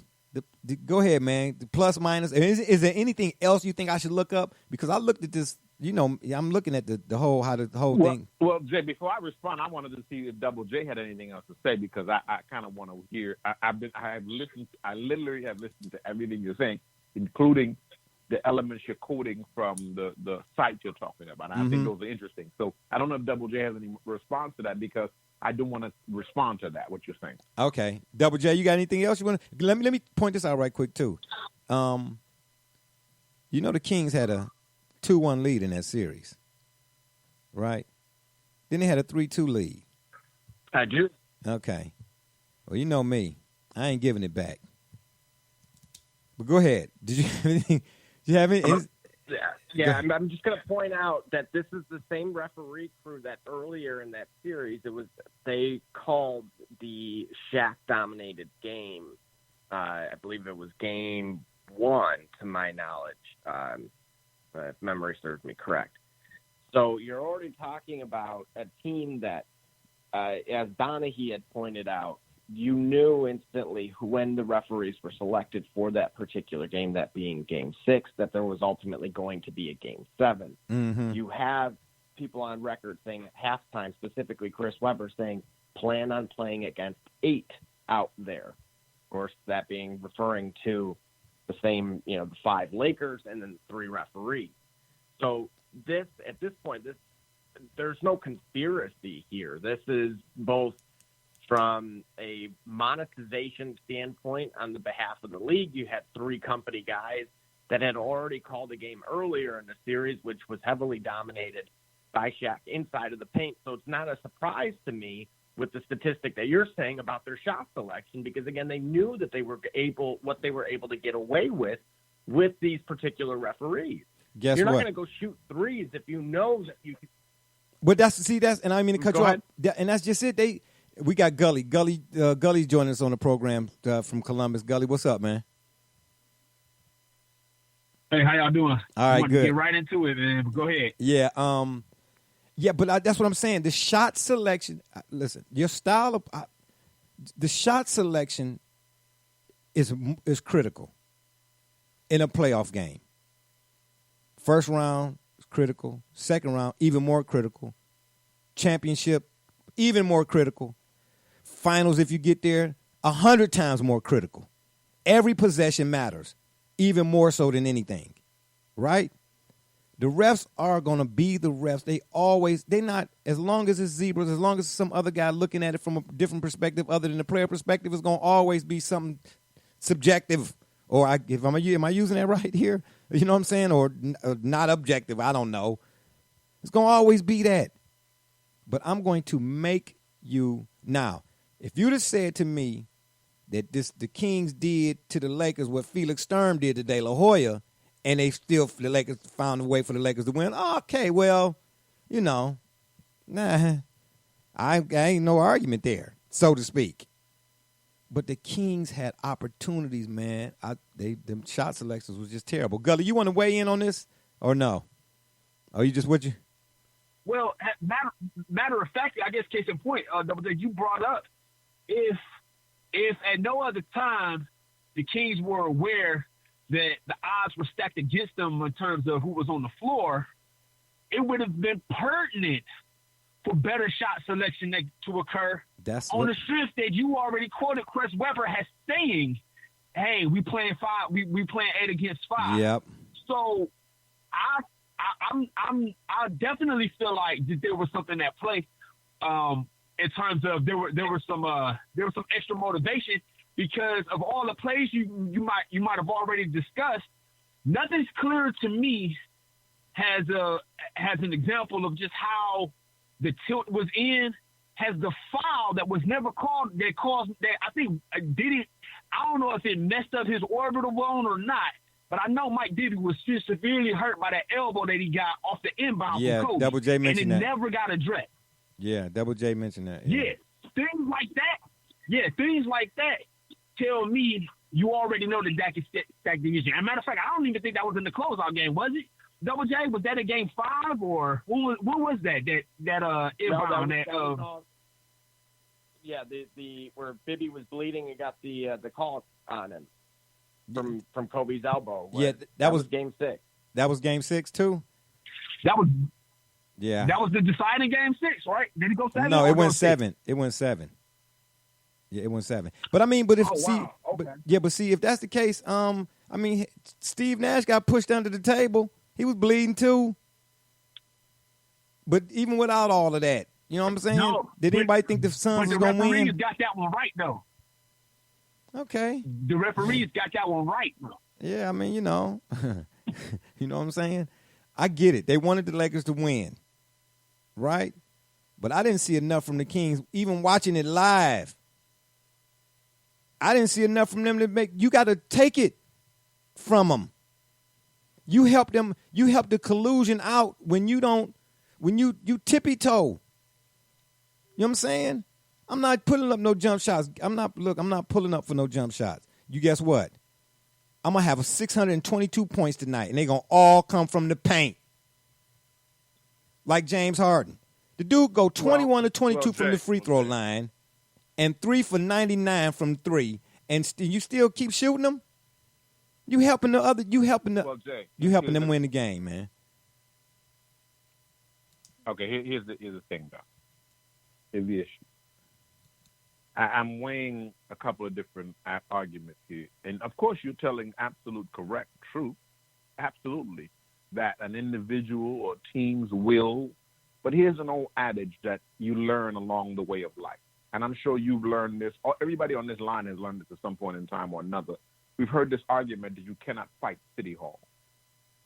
go ahead, man. The plus, minus. Is there anything else you think I should look up? Because I looked at this, I'm looking at the whole thing. Well, Jay, before I respond, I wanted to see if Double J had anything else to say, because I kind of want to hear. I literally have listened to everything you're saying, including the elements you're quoting from the site you're talking about. I think those are interesting. So I don't know if Double J has any response to that, because I do want to respond to that, what you're saying. Okay. Double J, you got anything else you want to? Let me point this out right quick, too. The Kings had a 2-1 lead in that series, right? Then they had a 3-2 lead. I do. Okay. Well, you know me. I ain't giving it back. But go ahead. Did you have anything? Do you have any? Yeah. I'm just going to point out that this is the same referee crew that earlier in that series, they called the Shaq-dominated game. I believe it was game 1, to my knowledge, if memory serves me correct. So you're already talking about a team that, as Donahue had pointed out, you knew instantly when the referees were selected for that particular game, that being Game 6, that there was ultimately going to be a Game 7. Mm-hmm. You have people on record saying at halftime, specifically Chris Webber, saying plan on playing against 8 out there. Of course, that being referring to the same, the 5 Lakers and then 3 referees. So at this point, there's no conspiracy here. This is both from a monetization standpoint on the behalf of the league. You had 3 company guys that had already called a game earlier in the series, which was heavily dominated by Shaq inside of the paint. So it's not a surprise to me with the statistic that you're saying about their shot selection, because again, they knew that they were able to get away with these particular referees. Guess you're not what? going to go shoot threes if you know that you can. But and I mean to cut you off, and that's just it. We got Gully's joining us on the program from Columbus. Gully, what's up, man? Hey, how y'all doing? All right, good. Get right into it, man. Go ahead. Yeah, but that's what I'm saying. The shot selection. Listen, your style of the shot selection is critical in a playoff game. First round is critical. Second round, even more critical. Championship, even more critical. Finals, if you get there, 100 times more critical. Every possession matters, even more so than anything, right? The refs are going to be the refs. They're not, as long as it's zebras, as long as some other guy looking at it from a different perspective other than the player perspective, it's going to always be something subjective. Or am I using that right here? You know what I'm saying? Or not objective, I don't know. It's going to always be that. But I'm going to make you now. If you'd have said to me that the Kings did to the Lakers what Felix Sturm did to De La Hoya, and the Lakers found a way for the Lakers to win, okay, well, nah, I ain't no argument there, so to speak. But the Kings had opportunities, man. Them shot selections was just terrible. Gully, you want to weigh in on this or no? Or you just what you? Well, matter of fact, I guess case in point, Double J, you brought up if at no other time the Kings were aware that the odds were stacked against them in terms of who was on the floor, it would have been pertinent for better shot selection to occur. On the strength that you already quoted Chris Webber as saying, "Hey, we playing 5, we playing 8 against 5." Yep. So I definitely feel like that there was something at play in terms of there was some extra motivation because of all the plays you might have already discussed. Nothing's clear to me as an example of just how the tilt was in. Has the foul that was never called that caused that I think I don't know if it messed up his orbital bone or not, but I know Mike Bibby was severely hurt by that elbow that he got off the inbound from Kobe. Double J mentioned and it that. never got addressed. Yeah, Double J mentioned that. Yeah, things like that tell me you already know that Dak is stacked division. As a matter of fact, I don't even think that was in the closeout game, was it? Double J, was that a game 5 or what was that? That inbound the where Bibby was bleeding and got the call on him from Kobe's elbow. Yeah, that was game 6. That was game 6 too. That was the deciding game 6, right? Did he go 7? No, it went 7. It went 7. Yeah, it went 7. But I mean, but if see, if that's the case, I mean, Steve Nash got pushed under the table. He was bleeding too. But even without all of that, you know what I'm saying? Did anybody think the Suns was going to win? The referees got that one right, though. Okay. The referees got that one right, though. Yeah, I mean, you know. You know what I'm saying? I get it. They wanted the Lakers to win, right? But I didn't see enough from the Kings, even watching it live. I didn't see enough from them to make – you got to take it from them. You help them. You help the collusion out when you don't – when you tippy-toe. You know what I'm saying? I'm not pulling up no jump shots. I'm not pulling up for no jump shots. You guess what? I'm going to have 622 points tonight, and they're going to all come from the paint. Like James Harden. The dude go 21 to 22 from the free throw line and 3 for 99 from 3, and you still keep shooting them? You helping them win the game, man. Okay, here's the thing, though. Here's the issue. I'm weighing a couple of different arguments here. And, of course, you're telling absolute correct truth, absolutely, that an individual or teams will. But here's an old adage that you learn along the way of life. And I'm sure you've learned this. Everybody on this line has learned this at some point in time or another. We've heard this argument that you cannot fight City Hall.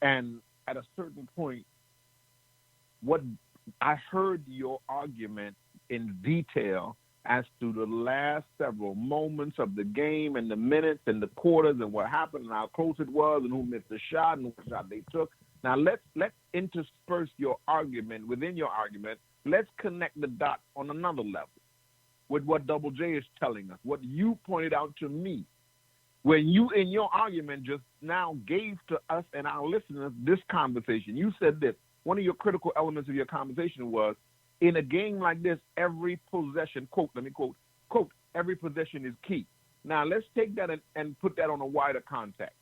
And at a certain point, what I heard your argument in detail as to the last several moments of the game and the minutes and the quarters and what happened and how close it was and who missed the shot and what shot they took. Now, let's intersperse your argument within your argument. Let's connect the dots on another level with what Double J is telling us, what you pointed out to me. When you, in your argument, just now gave to us and our listeners this conversation, you said this. One of your critical elements of your conversation was, in a game like this, every possession, quote, let me quote, every possession is key. Now, let's take that and put that on a wider context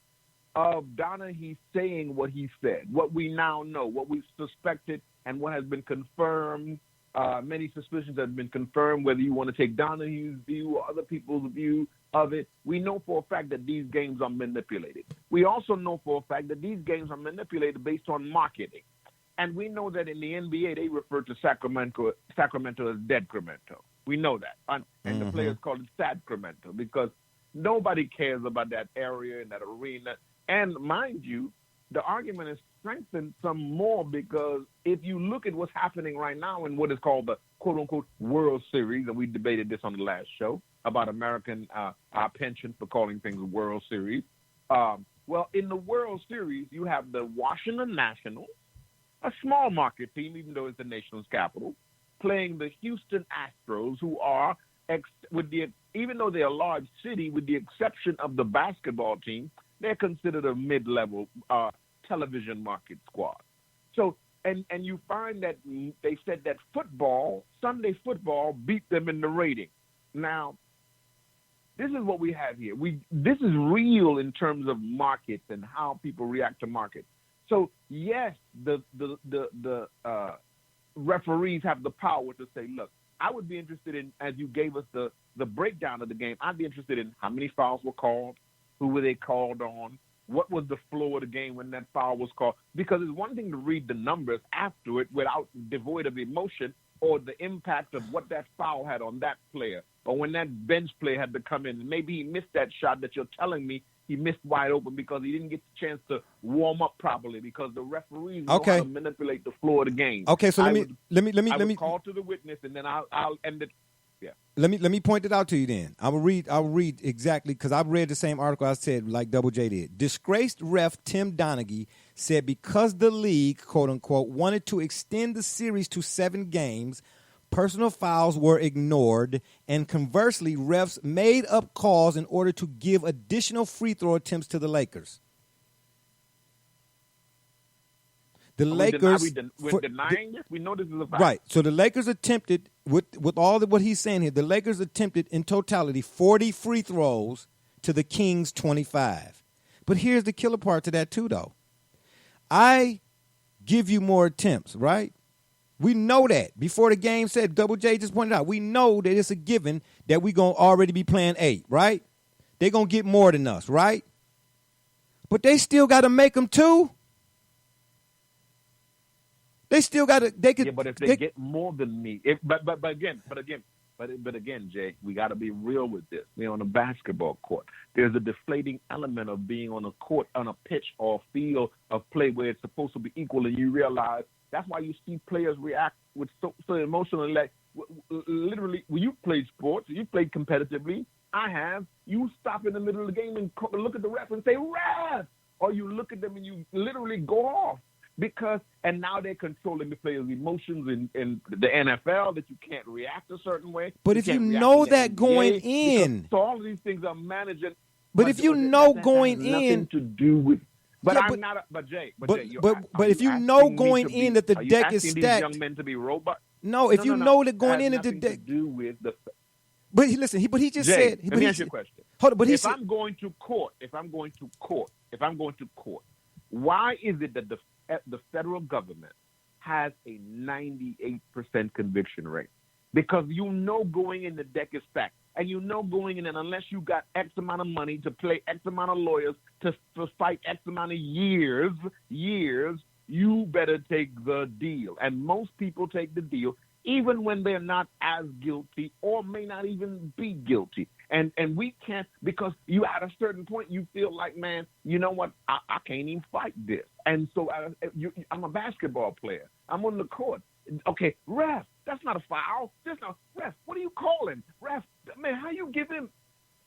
of Donaghy saying what he said, what we now know, what we suspected, and what has been confirmed. Many suspicions have been confirmed, whether you want to take Donaghy's view or other people's view of it. We know for a fact that these games are manipulated. We also know for a fact that these games are manipulated based on marketing. And we know that in the NBA, they refer to Sacramento as Deadcramento. We know that. And the players call it Sadcramento because nobody cares about that area and that arena. And mind you, the argument is strengthened some more because if you look at what's happening right now in what is called the quote-unquote World Series, and we debated this on the last show about American our penchant for calling things World Series. Well, in the World Series, you have the Washington Nationals, a small market team, even though it's the nation's capital, playing the Houston Astros, who are, even though they're a large city, with the exception of the basketball team, they're considered a mid-level television market squad. So, and you find that they said that Sunday football, beat them in the rating. Now, this is what we have here. This is real in terms of markets and how people react to markets. So yes, the referees have the power to say, look, I would be interested in, as you gave us the breakdown of the game, I'd be interested in how many fouls were called, who were they called on, what was the flow of the game when that foul was called. Because it's one thing to read the numbers after it without devoid of emotion or the impact of what that foul had on that player, or when that bench player had to come in. Maybe he missed that shot that you're telling me he missed wide open because he didn't get the chance to warm up properly because the referees know how to manipulate the flow of the game. Okay, so let me call to the witness and then I'll end it. Let me point it out to you then. I will read exactly because I've read the same article I said like Double J did. Disgraced ref Tim Donaghy said because the league, quote unquote, wanted to extend the series to 7 games, personal fouls were ignored, and conversely, refs made up calls in order to give additional free throw attempts to the Lakers. We're denying this? We know this is a fact. Right. So the Lakers attempted, with all of what he's saying here, the Lakers attempted in totality 40 free throws to the Kings 25. But here's the killer part to that too, though. I give you more attempts, right? We know that. Before the game said, Double J just pointed out, we know that it's a given that we're going to already be playing 8, right? They're going to get more than us, right? But they still got to make them too. They still got to. They could. Yeah, but if they get more than me, but again, Jay, we got to be real with this. We're on a basketball court. There's a deflating element of being on a court, on a pitch or field of play where it's supposed to be equal, and you realize that's why you see players react with so emotionally. Like literally, when you played sports, you played competitively. I have. You stop in the middle of the game and look at the ref and say ref, or you look at them and you literally go off. And now they're controlling the players' emotions in the NFL that you can't react a certain way. But if you know that going in. So all of these things are managed. But if you know going in. Nothing to do with. But yeah, I'm not. But Jay. But if you know going in that the deck is stacked. These young men to be robots? No, if you know that going in that the deck. To do with the. But listen, he just Jay, said. Let me ask you a question. Hold on, but if I'm going to court, why is it that the federal government has a 98% conviction rate? Because you know going in the deck is stacked. And you know going in, and unless you got X amount of money to play X amount of lawyers to fight X amount of years, you better take the deal. And most people take the deal, even when they're not as guilty or may not even be guilty. And we can't, because you at a certain point, you feel like, man, you know what, I can't even fight this. And so I'm a basketball player. I'm on the court. Okay, ref, that's not a foul. That's not, ref, what are you calling? Ref, man, how you give him?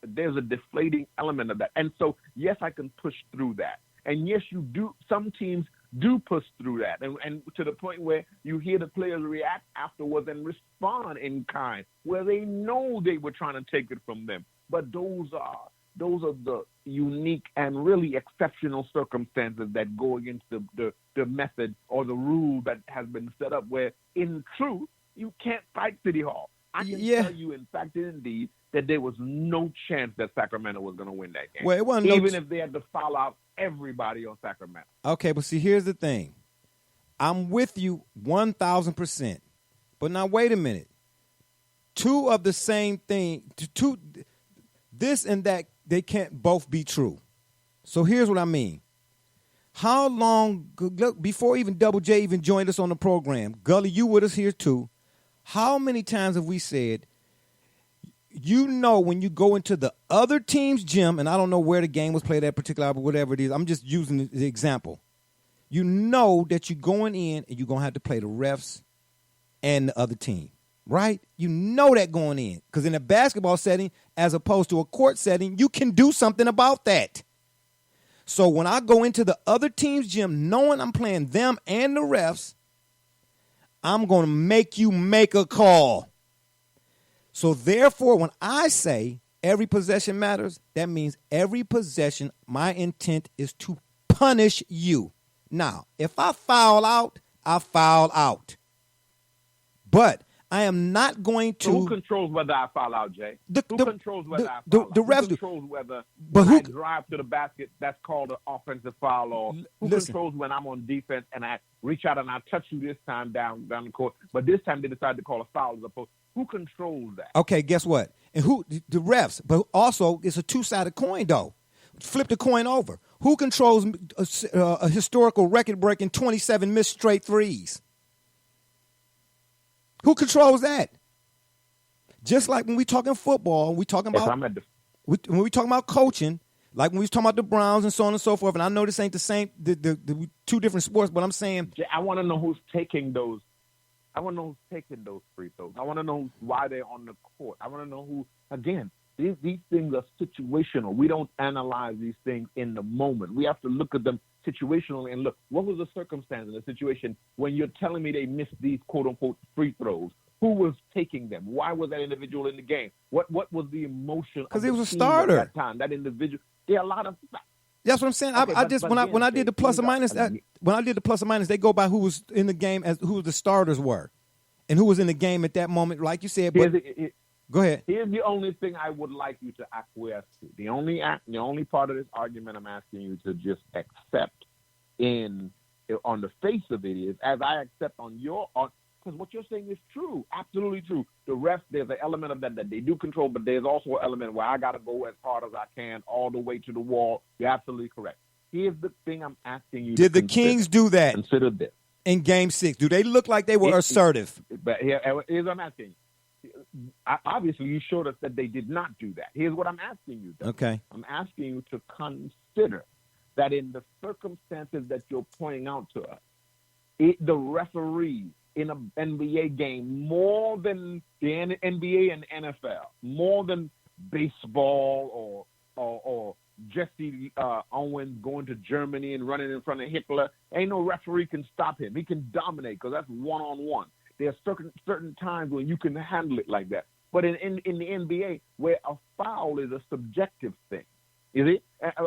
There's a deflating element of that. And so, yes, I can push through that. And yes, you do. Some teams do push through that, and to the point where you hear the players react afterwards and respond in kind, where they know they were trying to take it from them. But those are the unique and really exceptional circumstances that go against the method or the rule that has been set up, where in truth you can't fight City Hall. I can tell you, in fact and indeed, that there was no chance that Sacramento was going to win that game. Well, it wasn't even if they had to foul out everybody on Sacramento. Okay, but see, here's the thing. I'm with you 1,000%. But now, wait a minute. Two of the same thing, this and that, they can't both be true. So here's what I mean. How long, before even Double J even joined us on the program, Gully, you with us here too, how many times have we said, you know, when you go into the other team's gym, and I don't know where the game was played at particular, but whatever it is, I'm just using the example. You know that you're going in and you're going to have to play the refs and the other team, right? You know that going in. Because in a basketball setting, as opposed to a court setting, you can do something about that. So when I go into the other team's gym, knowing I'm playing them and the refs, I'm going to make you make a call. So therefore, when I say every possession matters, that means every possession, my intent is to punish you. Now, if I foul out, I foul out. But I am not going to. So who controls whether I foul out, Jay? Who controls whether I foul out? The refs who controls whether but when I drive to the basket, that's called an offensive foul, or who listen, controls when I'm on defense and I reach out and I touch you this time down the court, but this time they decide to call a foul as opposed. Who controls that? Okay, guess what? And who? The refs. But also, it's a two-sided coin, though. Flip the coin over. Who controls a historical record-breaking 27 missed straight threes? Who controls that? Just like when we talking football, we talking about when we talking about coaching, like when we talking about the Browns and so on and so forth. And I know this ain't the same, the two different sports, but I'm saying I want to know who's taking those I want to know who's taking those free throws. I want to know why they're on the court. I want to know who, again, these things are situational. We don't analyze these things in the moment. We have to look at them situationally and look, what was the circumstance in the situation when you're telling me they missed these quote-unquote free throws? Who was taking them? Why was that individual in the game? What was the emotion? Because he was a starter at that time. That individual. There are a lot of. That's what I'm saying. Okay, When I did the plus or minus, they go by who was in the game as who the starters were, and who was in the game at that moment. Like you said, but go ahead. Here's the only thing I would like you to acquiesce to. The only part of this argument I'm asking you to just accept on the face of it is, as I accept because what you're saying is true, absolutely true. The rest, there's an element of that they do control, but there's also an element where I got to go as hard as I can all the way to the wall. You're absolutely correct. Here's the thing I'm asking you. Did the Kings do that? Consider this. In Game 6? Do they look like they were assertive? But here's what I'm asking you. Obviously, you showed us that they did not do that. Here's what I'm asking you, though. Okay. I'm asking you to consider that in the circumstances that you're pointing out to us, the referees in an NBA game, more than the NBA and NFL, more than baseball or Jesse Owens going to Germany and running in front of Hitler, ain't no referee can stop him. He can dominate because that's one-on-one. There are certain times when you can handle it like that. But in the NBA, where a foul is a subjective thing, is it?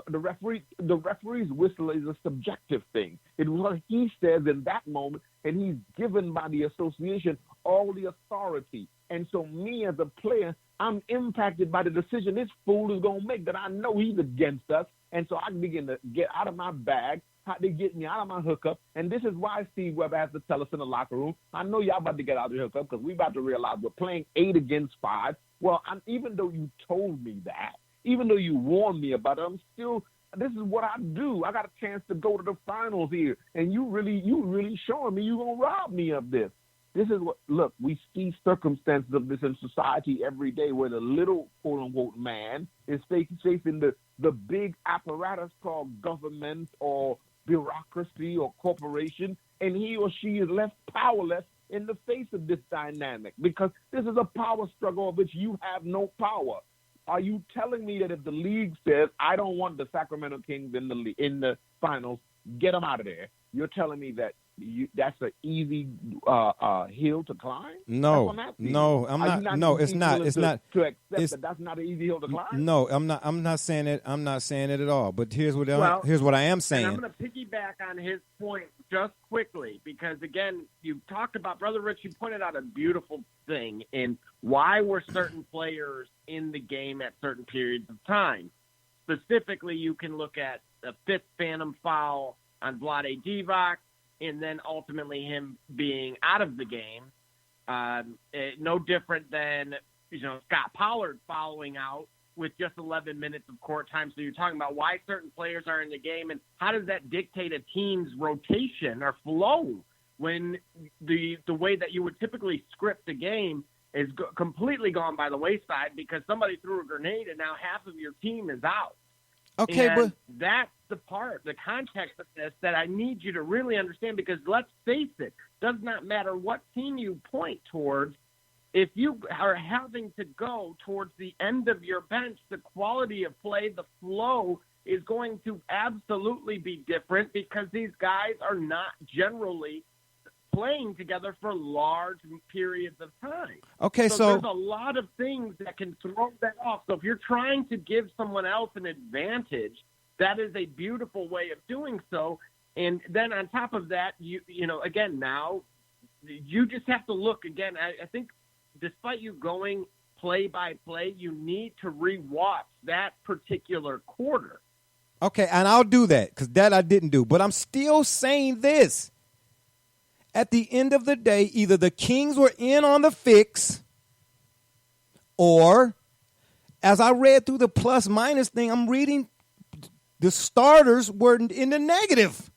The referee's whistle is a subjective thing. It's what he says in that moment, and he's given by the association all the authority. And so me as a player, I'm impacted by the decision this fool is going to make that I know he's against us. And so I begin to get out of my bag, how they get me out of my hookup. And this is why Steve Webb has to tell us in the locker room, I know y'all about to get out of the hookup because we about to realize we're playing 8 against 5. Well, even though you told me that, even though you warned me about it, I'm still, this is what I do. I got a chance to go to the finals here. And you really showing me you're going to rob me of this. This is what, look, we see circumstances of this in society every day where the little quote-unquote man is facing the big apparatus called government or bureaucracy or corporation, and he or she is left powerless in the face of this dynamic because this is a power struggle of which you have no power. Are you telling me that if the league says, I don't want the Sacramento Kings in the finals, get them out of there, you're telling me that that's an easy hill to climb? No, I'm not. No, it's not. It's not. To accept that's not an easy hill to climb? No, I'm not. I'm not saying it. I'm not saying it at all. But here's what I am saying. And I'm going to piggyback on his point just quickly because, again, you talked about, Brother Rich, you pointed out a beautiful thing in why were certain players in the game at certain periods of time. Specifically, you can look at the 5th phantom foul on Vlade Divac, and then ultimately him being out of the game. No different than Scott Pollard following out with just 11 minutes of court time. So you're talking about why certain players are in the game, and how does that dictate a team's rotation or flow when the way that you would typically script a game is completely gone by the wayside because somebody threw a grenade and now half of your team is out. Okay, and but that's the context of this that I need you to really understand because let's face it, does not matter what team you point towards. If you are having to go towards the end of your bench, the quality of play, the flow is going to absolutely be different because these guys are not generally playing together for large periods of time. Okay, so there's a lot of things that can throw that off. So if you're trying to give someone else an advantage, that is a beautiful way of doing so. And then on top of that, you again, now you just have to look again. I think despite you going play by play, you need to rewatch that particular quarter. Okay, and I'll do that because that I didn't do. But I'm still saying this. At the end of the day, either the Kings were in on the fix or, as I read through the plus-minus thing, I'm reading the starters were in the negative.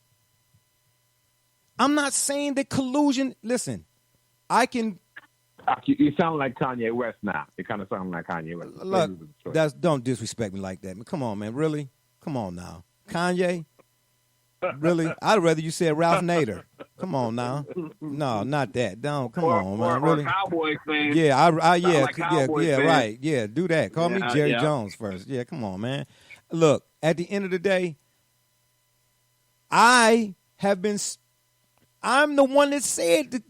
I'm not saying that collusion. Listen, I can. You sound like Kanye West now. You kind of sound like Kanye West. Look, don't disrespect me like that. Come on, man. Really? Come on now. Kanye? Really? I'd rather you said Ralph Nader. Come on now. No, not that. Don't. Come on, man. Or Really? Cowboys fan. Yeah, yeah, like Cowboys yeah, fans. right. Yeah, do that. Call me Yeah, Jerry yeah. Jones first. Yeah, come on, man. Look, at the end of the day, I'm the one that said the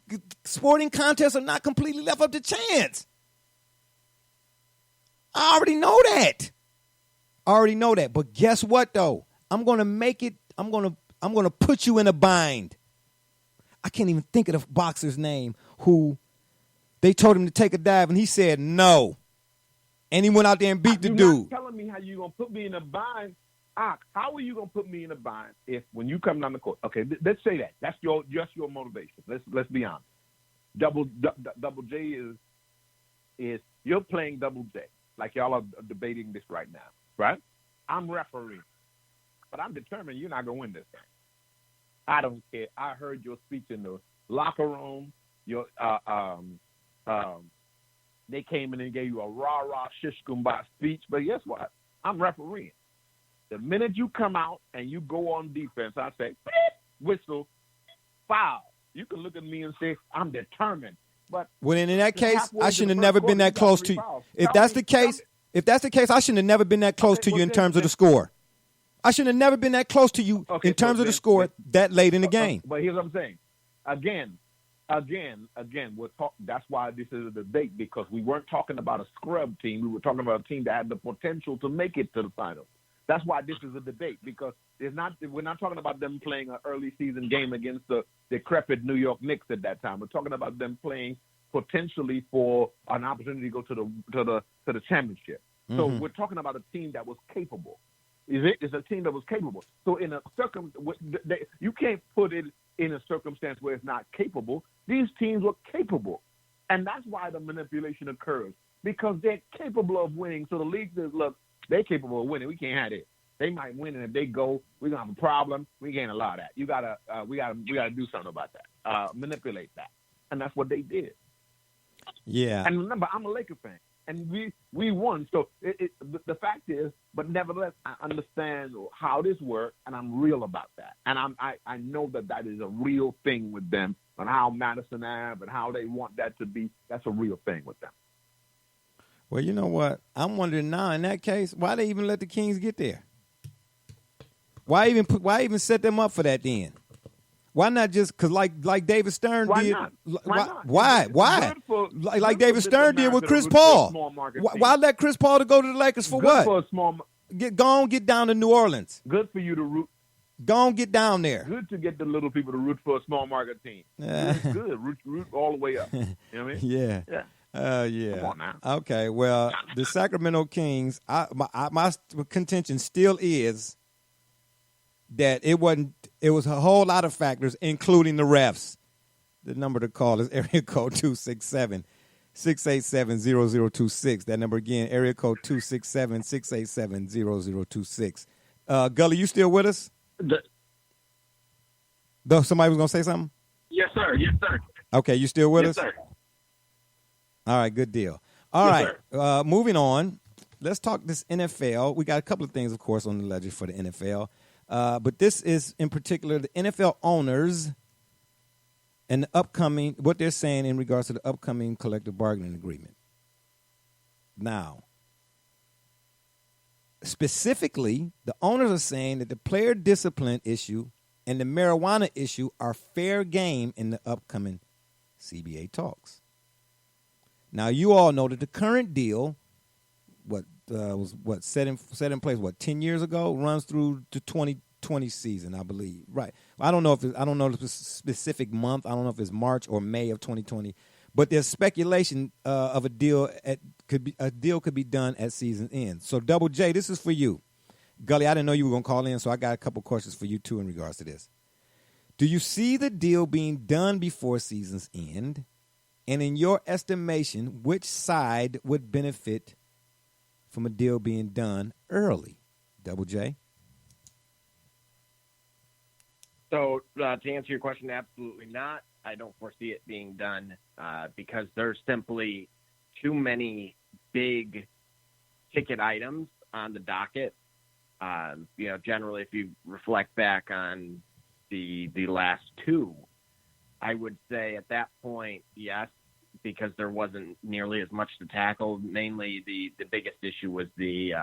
sporting contests are not completely left up to chance. I already know that. But guess what though? I'm gonna make it. I'm gonna put you in a bind. I can't even think of the boxer's name who they told him to take a dive and he said no. And he went out there and beat the You're dude. not telling me how you gonna put me in a bind. How are you gonna put me in a bind if when you come down the court? Okay, let's say that. That's just your motivation. Let's be honest. Double J is you're playing Double J. Like y'all are debating this right now, right? I'm refereeing. But I'm determined you're not going to win this thing. I don't care. I heard your speech in the locker room. They came in and gave you a rah-rah shish kumbah speech. But guess what? I'm refereeing. The minute you come out and you go on defense, I say, beep, whistle, foul. You can look at me and say, I'm determined. But Well, in that case, halfway I to shouldn't the have never first been quarter, that you got close 3 to you. fouls. If Tell that's me- the case, I shouldn't have never been that close to well, you in then- terms of the then- score. I shouldn't have never been that close to you Okay, in terms so of the then- score that late in the game. But here's what I'm saying. Again, that's why this is a debate, because we weren't talking about a scrub team. We were talking about a team that had the potential to make it to the finals. That's why this is a debate, because we're not talking about them playing an early season game against the decrepit New York Knicks at that time. We're talking about them playing potentially for an opportunity to go to the championship. So we're talking about a team that was capable. It's a team that was capable. So you can't put it in a circumstance where it's not capable. These teams were capable, and that's why the manipulation occurs, because they're capable of winning. So the league says, look, they're capable of winning. We can't have it. They might win, and if they go, we're gonna have a problem. We can't allow that. We gotta do something about that. Manipulate that, and that's what they did. Yeah. And remember, I'm a Laker fan, and we won. So the fact is, but nevertheless, I understand how this works, and I'm real about that. And I know that is a real thing with them, and how Madison Ave and how they want that to be. That's a real thing with them. Well, you know what? I'm wondering now, in that case, why they even let the Kings get there? Why even set them up for that then? Why not just because like David Stern Why did? not? Why? Like David Stern did with Chris Paul. Why let Chris Paul to go to the Lakers for what? For a small, Get down to New Orleans. good for you to root. Go on, get down there. Good to get the little people to root for a small market team. Good. Root all the way up. You know what I mean? Yeah. Yeah. Come on now. Okay. Well, the Sacramento Kings. My contention still is that it wasn't. It was a whole lot of factors, including the refs. The number to call is area code 267-687-0026. That number again, area code 267-687-0026. Gully, you still with us? Though somebody was gonna say something. Yes, sir. Yes, sir. Okay, you still with Yes, us? sir. All right, good deal. All Yes, right, moving on. Let's talk this NFL. We got a couple of things, of course, on the ledger for the NFL. But this is, in particular, the NFL owners and the upcoming, what they're saying in regards to the upcoming collective bargaining agreement. Now, specifically, the owners are saying that the player discipline issue and the marijuana issue are fair game in the upcoming CBA talks. Now, you all know that the current deal, was set in place 10 years ago, runs through the 2020 season, I believe. Right. I don't know the specific month. I don't know if it's March or May of 2020, but there's speculation of a deal could be done at season end. So Double J, this is for you. Gully, I didn't know you were going to call in, so I got a couple questions for you too in regards to this. Do you see the deal being done before season's end? And in your estimation, which side would benefit from a deal being done early? Double J? So to answer your question, absolutely not. I don't foresee it being done because there's simply too many big ticket items on the docket Generally, if you reflect back on the last two, I would say at that point, yes, because there wasn't nearly as much to tackle. Mainly, the biggest issue was the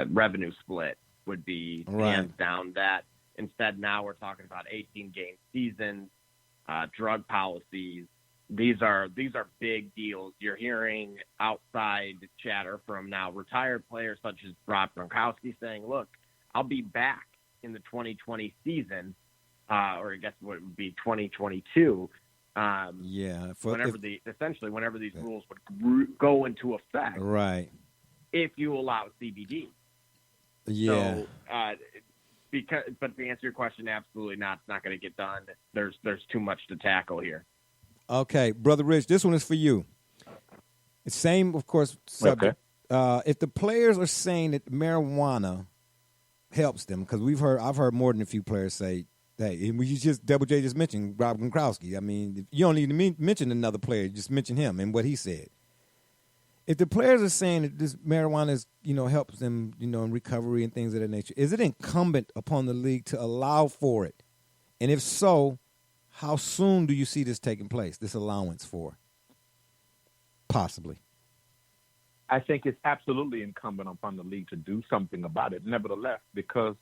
revenue split would be hands down that. Instead, now we're talking about 18-game seasons, drug policies. These are big deals. You're hearing outside chatter from now retired players such as Rob Gronkowski saying, "Look, I'll be back in the 2020 season, or I guess what would be 2022." Whenever these rules would go into effect, right? If you allow CBD, yeah. But to answer your question, absolutely not. It's not going to get done. There's too much to tackle here. Okay, Brother Rich, this one is for you. Same, of course, subject. Okay. If the players are saying that marijuana helps them, because I've heard more than a few players say, "Hey," and Double J just mentioned Rob Gronkowski. I mean, you don't need to mention another player; just mention him and what he said. If the players are saying that this marijuana is, helps them, in recovery and things of that nature, is it incumbent upon the league to allow for it? And if so, how soon do you see this taking place, this allowance for? Possibly. I think it's absolutely incumbent upon the league to do something about it. Nevertheless, because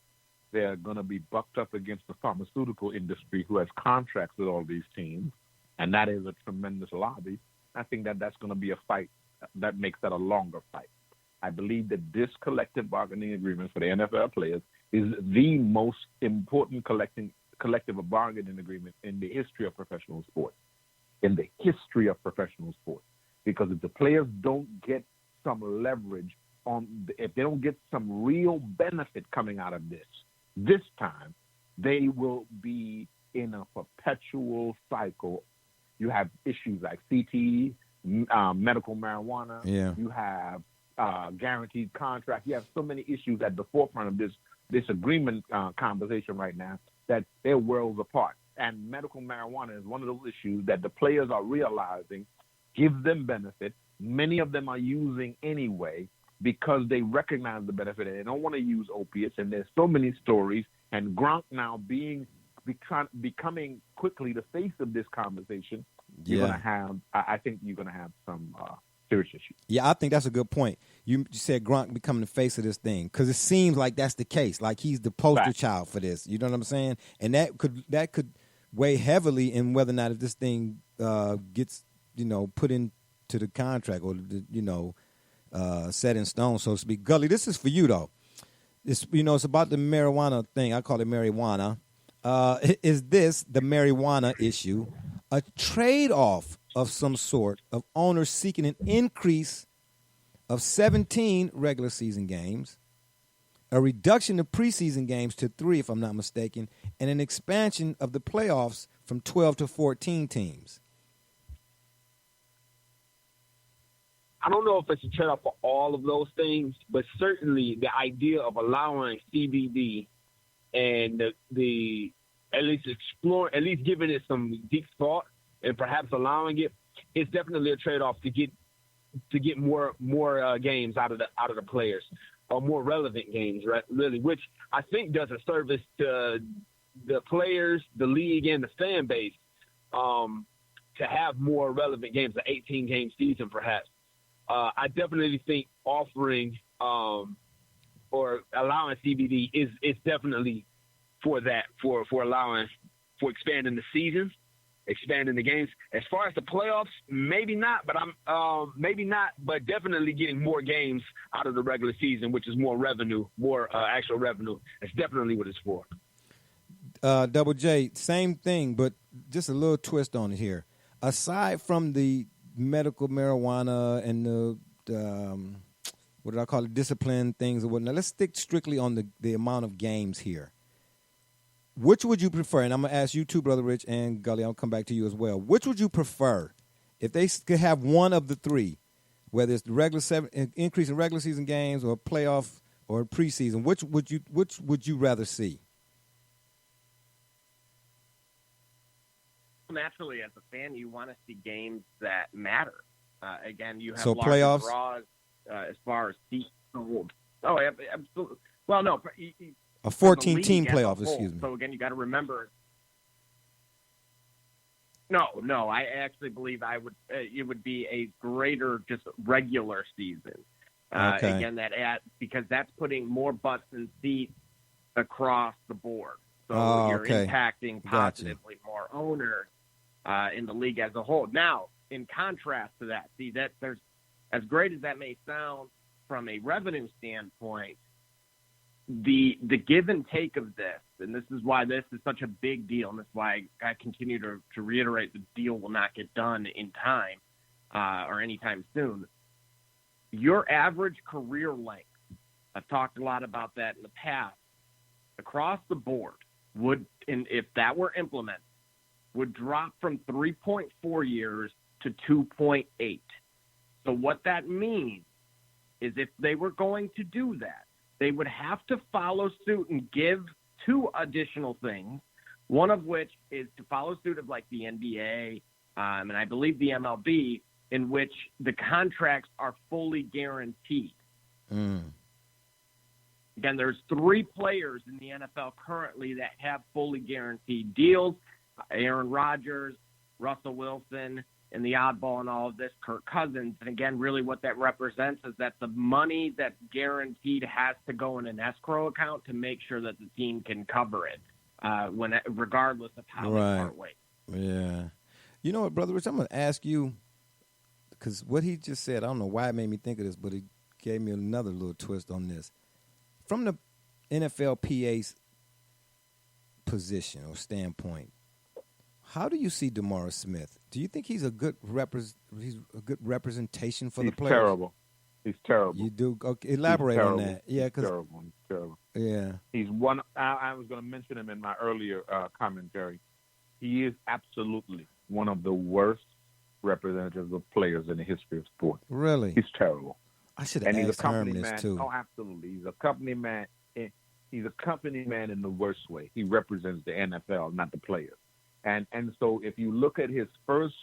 they're going to be bucked up against the pharmaceutical industry who has contracts with all these teams, and that is a tremendous lobby, I think that's going to be a fight that makes that a longer fight. I believe that this collective bargaining agreement for the NFL players is the most important collective bargaining agreement in the history of professional sports. Because if the players don't get some leverage if they don't get some real benefit coming out of this time, they will be in a perpetual cycle. You have issues like CTE, medical marijuana. Yeah. You have guaranteed contract. You have so many issues at the forefront of this agreement conversation right now that they're worlds apart. And medical marijuana is one of those issues that the players are realizing gives them benefit. Many of them are using anyway because they recognize the benefit and they don't want to use opiates. And there's so many stories. And Gronk now becoming quickly the face of this conversation. I think you're going to have some serious issues. Yeah, I think that's a good point. You said Gronk becoming the face of this thing because it seems like that's the case. Like he's the poster child for this. You know what I'm saying? And that could weigh heavily in whether or not if this thing gets put into the contract or set in stone, so to speak. Gully, this is for you though. It's it's about the marijuana thing. I call it marijuana. Is this the marijuana issue a trade-off of some sort of owners seeking an increase of 17 regular season games, a reduction of preseason games to 3, if I'm not mistaken, and an expansion of the playoffs from 12 to 14 teams? I don't know if it's a trade-off for all of those things, but certainly the idea of allowing CBD and at least giving it some deep thought and perhaps allowing it, it's definitely a trade-off to get more games out of the players, or more relevant games, right? Really, which I think does a service to the players, the league, and the fan base to have more relevant games, an 18-game season perhaps. I definitely think offering or allowing CBD is definitely for that, for expanding the seasons, expanding the games. As far as the playoffs, maybe not, but definitely getting more games out of the regular season, which is more revenue, more actual revenue. That's definitely what it's for. Double J, same thing, but just a little twist on it here. Aside from the medical marijuana and the what did I call it, discipline things or whatnot, let's stick strictly on the amount of games here. Which would you prefer? And I'm going to ask you too, Brother Rich and Gully. I'll come back to you as well. Which would you prefer if they could have one of the three, whether it's the increase in regular season games or playoff or preseason? Which would you rather see? Naturally, as a fan, you want to see games that matter. Again, you have so larger playoffs draws as far as seats sold. Oh, absolutely. Well, no, A for the 14-team league as a playoff, whole. excuse me. So again, you got to remember. No, I actually believe it would be a greater just regular season. Okay. Again, because that's putting more butts in seats across the board. So you're impacting positively more owners in the league as a whole. Now, in contrast to that, see that there's, as great as that may sound from a revenue standpoint, the give and take of this, and this is why this is such a big deal, and this is why I continue to reiterate the deal will not get done in time or anytime soon. Your average career length, I've talked a lot about that in the past, across the board would, and if that were implemented, would drop from 3.4 years to 2.8. So what that means is if they were going to do that, they would have to follow suit and give two additional things, one of which is to follow suit of like the NBA and I believe the MLB, in which the contracts are fully guaranteed. Again, there's 3 players in the NFL currently that have fully guaranteed deals: Aaron Rodgers, Russell Wilson, and the oddball in all of this, Kirk Cousins. And again, really what that represents is that the money that's guaranteed has to go in an escrow account to make sure that the team can cover it, regardless of how they part ways. Yeah. You know what, Brother Rich, I'm going to ask you, because what he just said, I don't know why it made me think of this, but it gave me another little twist on this. From the NFLPA's position or standpoint, how do you see DeMaurice Smith? Do you think he's a good representation for the players? He's terrible. You do? Okay, elaborate on that. Yeah, He's terrible. Yeah. He's one. I was going to mention him in my earlier commentary. He is absolutely one of the worst representatives of players in the history of sport. Really? He's terrible. I should have asked Herm this too. Oh, absolutely. He's a company man. He's a company man in the worst way. He represents the NFL, not the players. And so if you look at his first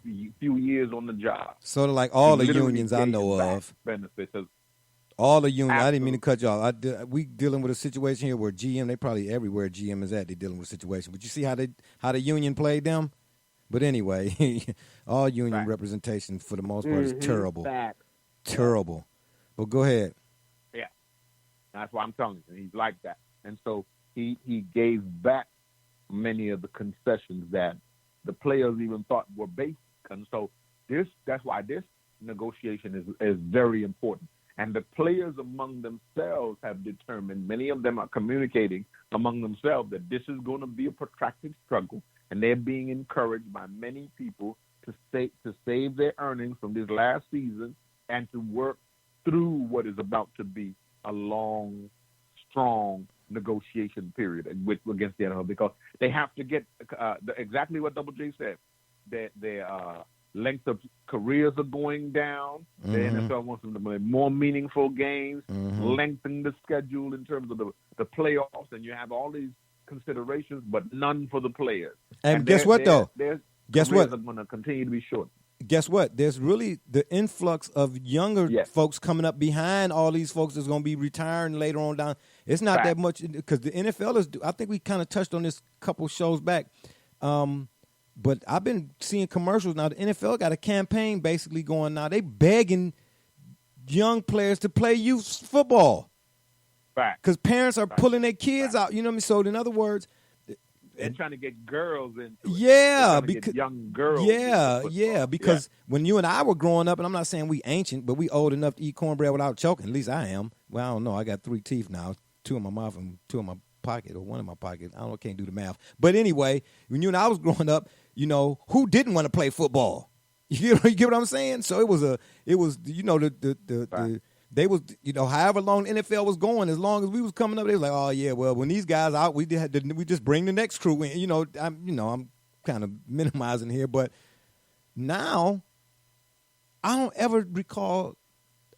few years on the job, sort of like all the unions I know of, benefits. All the unions. I didn't mean to cut you off. We dealing with a situation here where GM, they probably everywhere GM is at, they dealing with a situation. But you see how the union played them? But anyway, all union representation for the most part is terrible. Terrible. But go ahead. Yeah. That's why I'm telling you. He's like that. And so he gave back many of the concessions that the players even thought were basic. And so that's why this negotiation is very important. And the players among themselves have determined, many of them are communicating among themselves, that this is going to be a protracted struggle. And they're being encouraged by many people to save their earnings from this last season and to work through what is about to be a long, strong negotiation period against the NFL, because they have to get exactly what Double J said. Their length of careers are going down. The NFL wants them to play more meaningful games, lengthen the schedule in terms of the playoffs, and you have all these considerations, but none for the players. And guess what, though? Guess what? Are going to continue to be short. Guess what? There's really the influx of younger folks coming up behind all these folks that's going to be retiring later on down. It's not that much, because the NFL is, I think we kind of touched on this a couple shows back, but I've been seeing commercials now. The NFL got a campaign basically going now. They begging young players to play youth football. Because parents are pulling their kids out. You know what I mean? So in other words, they're trying to get girls into it. Yeah, because young girls. Yeah, because when you and I were growing up, and I'm not saying we ancient, but we old enough to eat cornbread without choking. At least I am. Well, I don't know. I got 3 teeth now, 2 in my mouth and 2 in my pocket, or 1 in my pocket. I don't know. Can't do the math. But anyway, when you and I was growing up, you know, who didn't want to play football? You get what I'm saying? So it was they was, however long the NFL was going, as long as we was coming up, they was like, oh yeah, well, when these guys out, we just bring the next crew in. I'm kind of minimizing here, but now I don't ever recall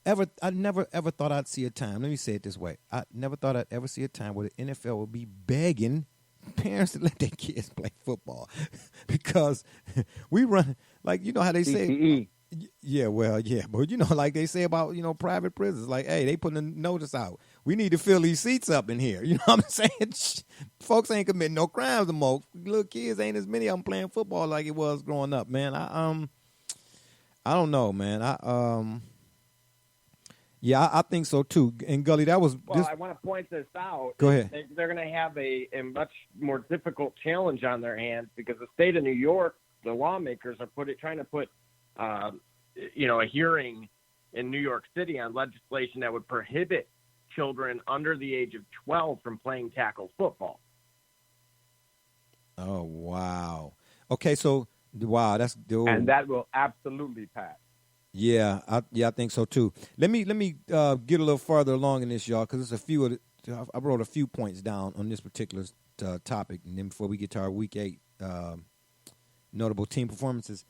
I never ever thought I'd see a time. Let me say it this way: I never thought I'd ever see a time where the NFL would be begging parents to let their kids play football because we run, like, you know how they say. Yeah, well, yeah, but like they say about private prisons, like, hey, they putting a notice out. We need to fill these seats up in here. You know what I'm saying? Folks ain't committing no crimes no more. Little kids ain't as many of them playing football like it was growing up, man. I don't know, man. I think so too. And Gully, that was. Well, I want to point this out. Go ahead. They're going to have a much more difficult challenge on their hands because the state of New York, the lawmakers are trying to put a hearing in New York City on legislation that would prohibit children under the age of 12 from playing tackle football. Oh, wow. Okay, so wow, that's and that will absolutely pass. Yeah, I think so too. Let me get a little further along in this, y'all, because there's a few I wrote a few points down on this particular topic, and then before we get to our Week 8 notable team performances,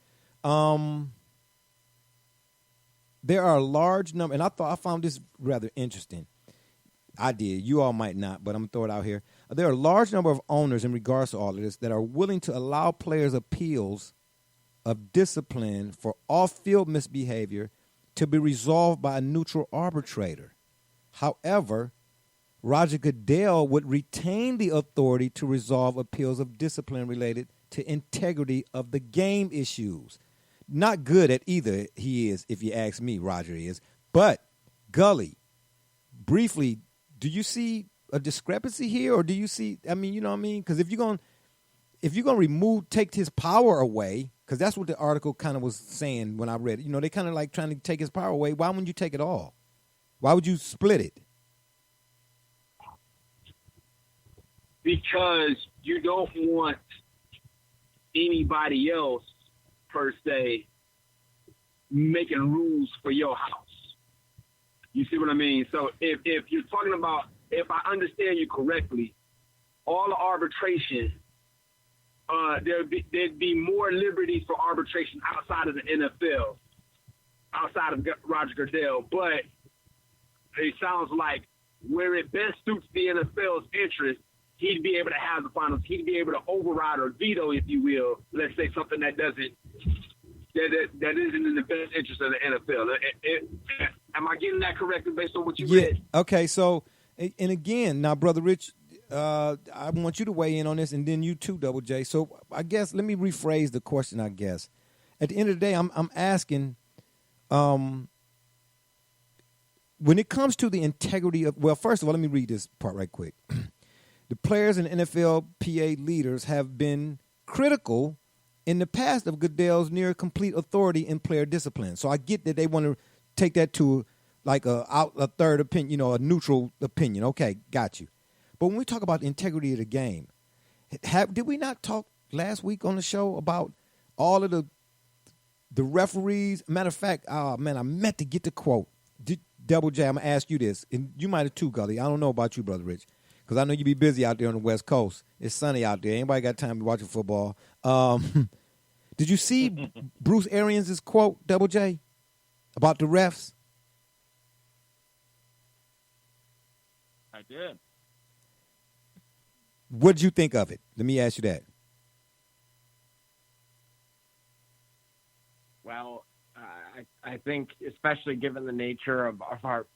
there are a large number, and I found this rather interesting. I did. You all might not, but I'm going to throw it out here. There are a large number of owners in regards to all of this that are willing to allow players' appeals of discipline for off-field misbehavior to be resolved by a neutral arbitrator. However, Roger Goodell would retain the authority to resolve appeals of discipline related to integrity of the game issues. Not good at either he is, if you ask me, Roger is. But, Gully, briefly, do you see a discrepancy here, or do you see, you know what I mean? Because if you're going to take his power away, because that's what the article kind of was saying when I read it. They kind of like trying to take his power away. Why wouldn't you take it all? Why would you split it? Because you don't want anybody else, per se, making rules for your house. You see what I mean? So if you're talking about, if I understand you correctly, all the arbitration, there'd be more liberties for arbitration outside of the NFL, outside of Roger Goodell. But it sounds like where it best suits the NFL's interest, he'd be able to have the finals. He'd be able to override or veto, if you will, let's say something that isn't in the best interest of the NFL. Am I getting that correctly based on what you read? Okay, so, and again, now, Brother Rich, I want you to weigh in on this, and then you too, Double J. So I guess let me rephrase the question, I guess. At the end of the day, I'm asking, when it comes to the integrity of, well, first of all, let me read this part right quick. The players and NFLPA leaders have been critical in the past of Goodell's near complete authority in player discipline. So I get that they want to take that to like a third opinion, a neutral opinion. Okay, got you. But when we talk about the integrity of the game, did we not talk last week on the show about all of the referees? Matter of fact, I meant to get the quote. Double J, I'm going to ask you this, and you might have too, Gully. I don't know about you, Brother Rich, because I know you be busy out there on the West Coast. It's sunny out there. Anybody got time to watch football? Did you see Bruce Arians' quote, Double J, about the refs? I did. What did you think of it? Let me ask you that. Well, I think, especially given the nature of our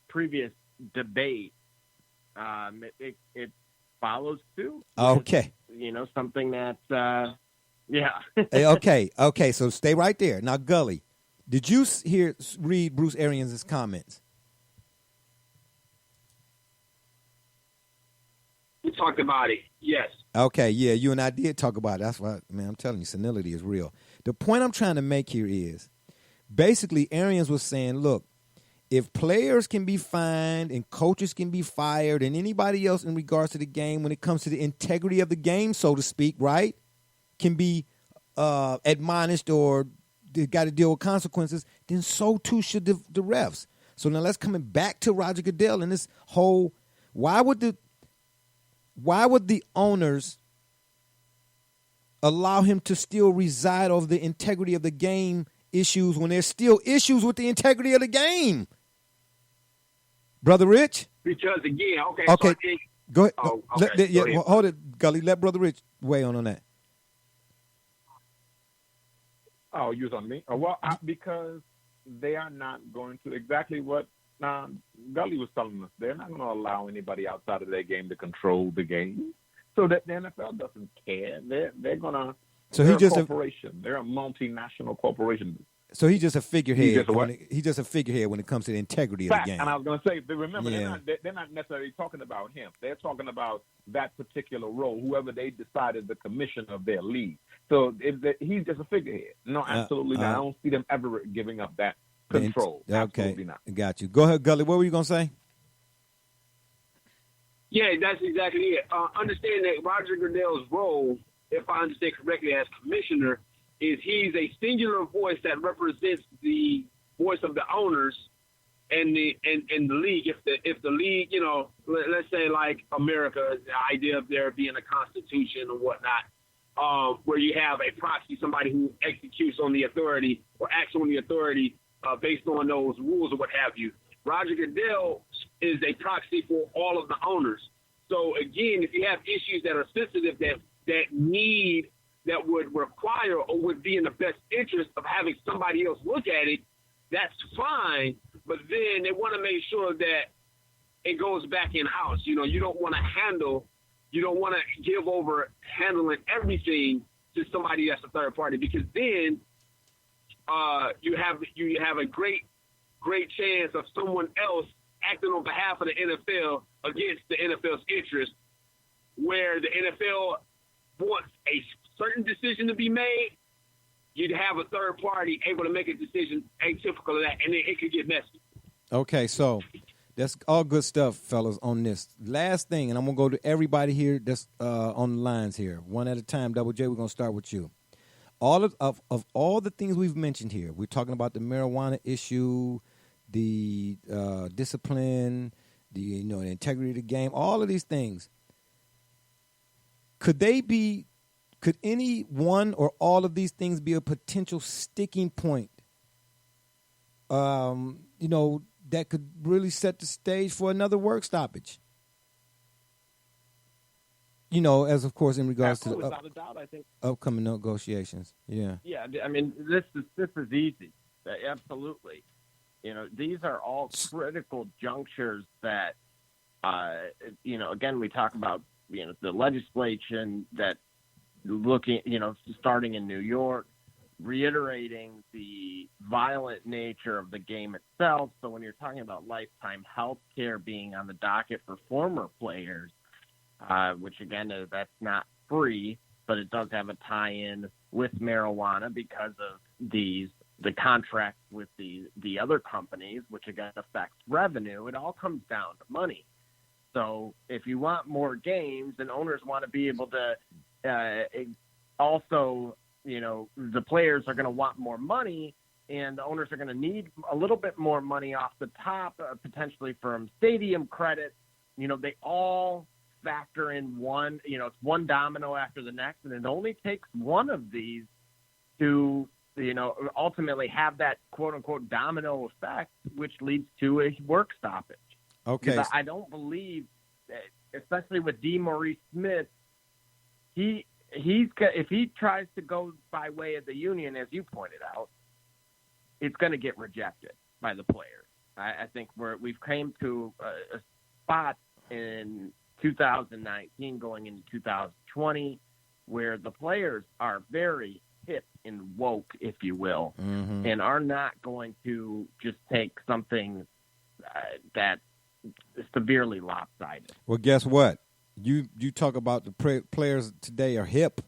previous debate, it follows suit. Okay. Something that, yeah. Okay. So stay right there. Now, Gully, did you read Bruce Arians' comments? We talked about it, yes. Okay, yeah, you and I did talk about it. That's why, man, I'm telling you, senility is real. The point I'm trying to make here is, basically, Arians was saying, look, if players can be fined and coaches can be fired and anybody else in regards to the game when it comes to the integrity of the game, so to speak, right, can be admonished or they got to deal with consequences, then so too should the refs. So now let's come back to Roger Goodell and this whole, why would the owners allow him to still reside over the integrity of the game issues when there's still issues with the integrity of the game? Brother Rich? Because, again, okay. Okay, So go ahead. Oh, okay. Go ahead. Hold it, Gully. Let Brother Rich weigh on that. Oh, you was on me? Well, because they are not going to exactly what Gully was telling us. They're not going to allow anybody outside of their game to control the game, so that the NFL doesn't care. They're going to. So they're he just a corporation. They're a multinational corporation. So he's just a figurehead. He's just a figurehead when it comes to the integrity Fact. of the game. And I was going to say, but remember, Yeah. they're not necessarily talking about him. They're talking about that particular role, whoever they decide is the commissioner of their league. So he's just a figurehead. No, absolutely not. I don't see them ever giving up that control. Okay, absolutely not. Got you. Go ahead, Gully. What were you going to say? Yeah, that's exactly it. Understand that Roger Goodell's role, if I understand correctly, as commissioner, is he's a singular voice that represents the voice of the owners and the league. If the league, let's say like America, the idea of there being a constitution or whatnot, where you have a proxy, somebody who executes on the authority or acts on the authority based on those rules or what have you. Roger Goodell is a proxy for all of the owners. So again, if you have issues that are sensitive that would require or would be in the best interest of having somebody else look at it, that's fine. But then they want to make sure that it goes back in house. You don't want to give over handling everything to somebody that's a third party, because then you have a great chance of someone else acting on behalf of the NFL against the NFL's interest, where the NFL wants a certain decision to be made. You'd have a third party able to make a decision atypical of that, and then it could get messy. Okay, so that's all good stuff, fellas, on this. Last thing, and I'm going to go to everybody here that's on the lines here. One at a time. Double J, we're going to start with you. All of all the things we've mentioned here, we're talking about the marijuana issue, the discipline, the integrity of the game, all of these things. Could any one or all of these things be a potential sticking point? That could really set the stage for another work stoppage. As of course in regards to without a doubt, I think upcoming negotiations. Yeah. Yeah, I mean this is easy. Absolutely. These are all critical junctures that again we talk about the legislation that looking starting in New York, reiterating the violent nature of the game itself. So when you're talking about lifetime health care being on the docket for former players, which again, that's not free, but it does have a tie-in with marijuana because of the contract with the other companies, which again affects revenue. It all comes down to money. So if you want more games, and owners want to be able to also, the players are going to want more money, and the owners are going to need a little bit more money off the top, potentially from stadium credit. They all factor in one, it's one domino after the next, and it only takes one of these to, ultimately have that quote unquote domino effect, which leads to a work stoppage. Okay. Because I don't believe, especially with D. Maurice Smith, if he tries to go by way of the union, as you pointed out, it's going to get rejected by the players. I think we've came to a spot in 2019 going into 2020 where the players are very hip and woke, if you will, and are not going to just take something that is severely lopsided. Well, guess what? You talk about the players today are hip.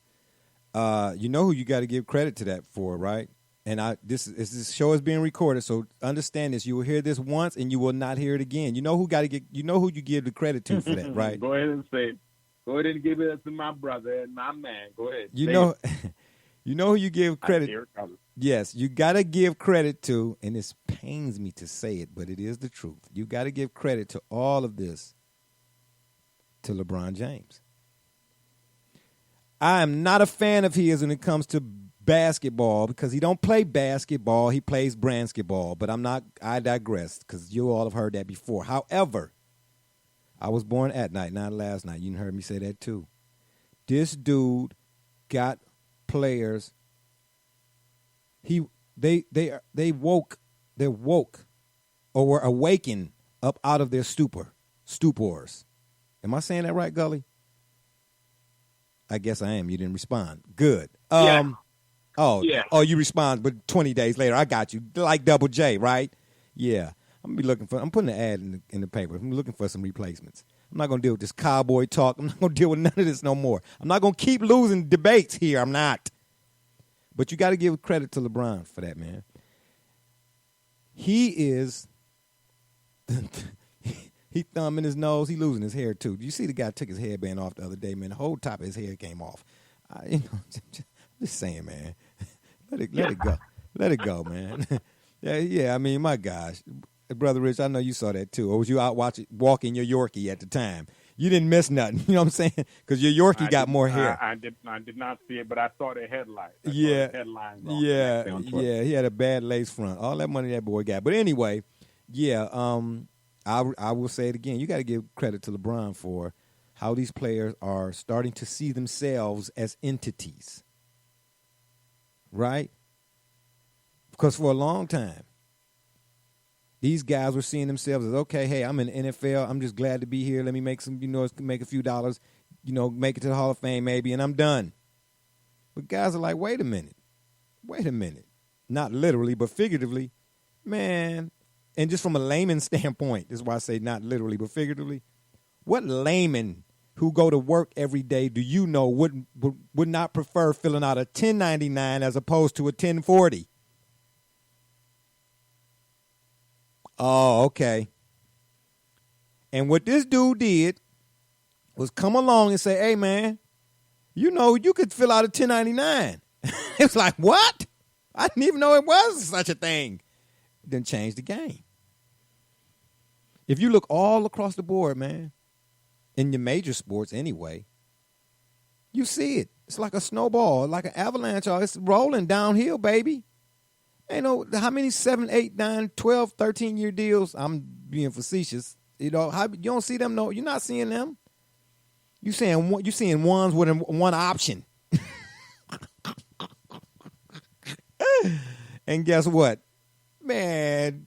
You know who you got to give credit to that for, right? And this show is being recorded, so understand this. You will hear this once, and you will not hear it again. You know who you give the credit to for that, right? Go ahead and say it. Go ahead and give it to my brother and my man. Go ahead. You know who you give credit. Yes, you got to give credit to, and this pains me to say it, but it is the truth. You got to give credit to all of this to LeBron James. I am not a fan of his when it comes to basketball because he don't play basketball. He plays basketball, but I digress because you all have heard that before. However, I was born at night, not last night. You heard me say that too. This dude got players They're woke or were awakened up out of their stupors. Am I saying that right, Gully? I guess I am. You didn't respond. Good. Yeah. Yeah. Oh, you respond, but 20 days later, I got you. Like Double J, right? Yeah. I'm putting an ad in the paper. I'm looking for some replacements. I'm not going to deal with this cowboy talk. I'm not going to deal with none of this no more. I'm not going to keep losing debates here. I'm not. But you got to give credit to LeBron for that, man. He is, he thumbing his nose. He losing his hair, too. You see the guy took his headband off the other day, man. The whole top of his hair came off. Just saying, man. Let it go. Let it go, man. Yeah, I mean, my gosh. Brother Rich, I know you saw that, too. Or was you out walking your Yorkie at the time? You didn't miss nothing. You know what I'm saying? Because your Yorkie got more hair. I did not see it, but I saw the headlights. Yeah. Headlines Yeah. He had a bad lace front. All that money that boy got. But anyway, yeah, I will say it again. You got to give credit to LeBron for how these players are starting to see themselves as entities. Right? Because for a long time, these guys were seeing themselves as, okay, hey, I'm in the NFL. I'm just glad to be here. Let me make some, make a few dollars, make it to the Hall of Fame maybe, and I'm done. But guys are like, wait a minute. Not literally, but figuratively. Man, and just from a layman standpoint, this is why I say not literally, but figuratively, what layman who go to work every day do you know would not prefer filling out a 1099 as opposed to a 1040? Oh, okay. And what this dude did was come along and say, hey, man, you could fill out a 1099. It was like, what? I didn't even know it was such a thing. Then change the game. If you look all across the board, man, in your major sports anyway, you see it. It's like a snowball, like an avalanche. It's rolling downhill, baby. Ain't no how many 7, 8, 9, 12, 13-year deals. I'm being facetious. You don't see them. No, you're not seeing them. You seeing ones with one option. And guess what, man?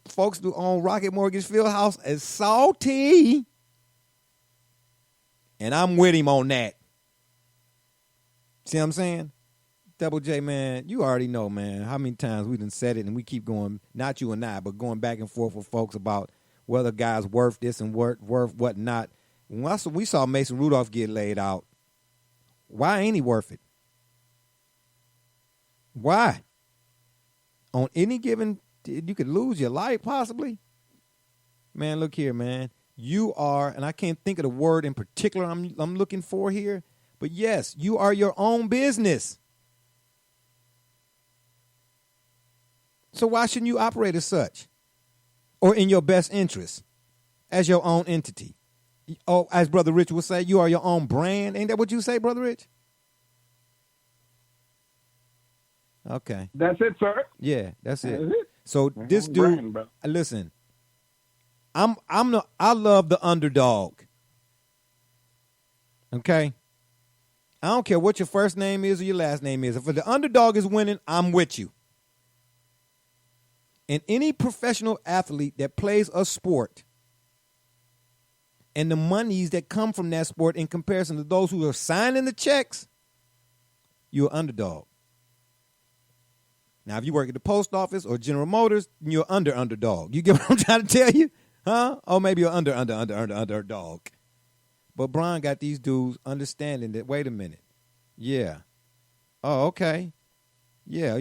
Folks who own Rocket Mortgage Fieldhouse is salty, and I'm with him on that. See what I'm saying? Double J, man, you already know, man, how many times we done said it, and we keep going, not you and I, but going back and forth with folks about whether guys worth this and worth what not. When we saw Mason Rudolph get laid out, why ain't he worth it? Why? On any given, you could lose your life possibly. Man, look here, man. You are, and I can't think of the word in particular I'm looking for here, but yes, you are your own business. So why shouldn't you operate as such? Or in your best interest as your own entity? Oh, as Brother Rich would say, you are your own brand. Ain't that what you say, Brother Rich? Okay. That's it, sir. Yeah, that's it. That's it. So this dude, listen, I love the underdog. Okay? I don't care what your first name is or your last name is. If the underdog is winning, I'm with you. And any professional athlete that plays a sport and the monies that come from that sport in comparison to those who are signing the checks, you're an underdog. Now, if you work at the post office or General Motors, you're underdog. You get what I'm trying to tell you? Huh? Or maybe you're underdog. But Brian got these dudes understanding that, wait a minute. Yeah. Oh, okay. Yeah.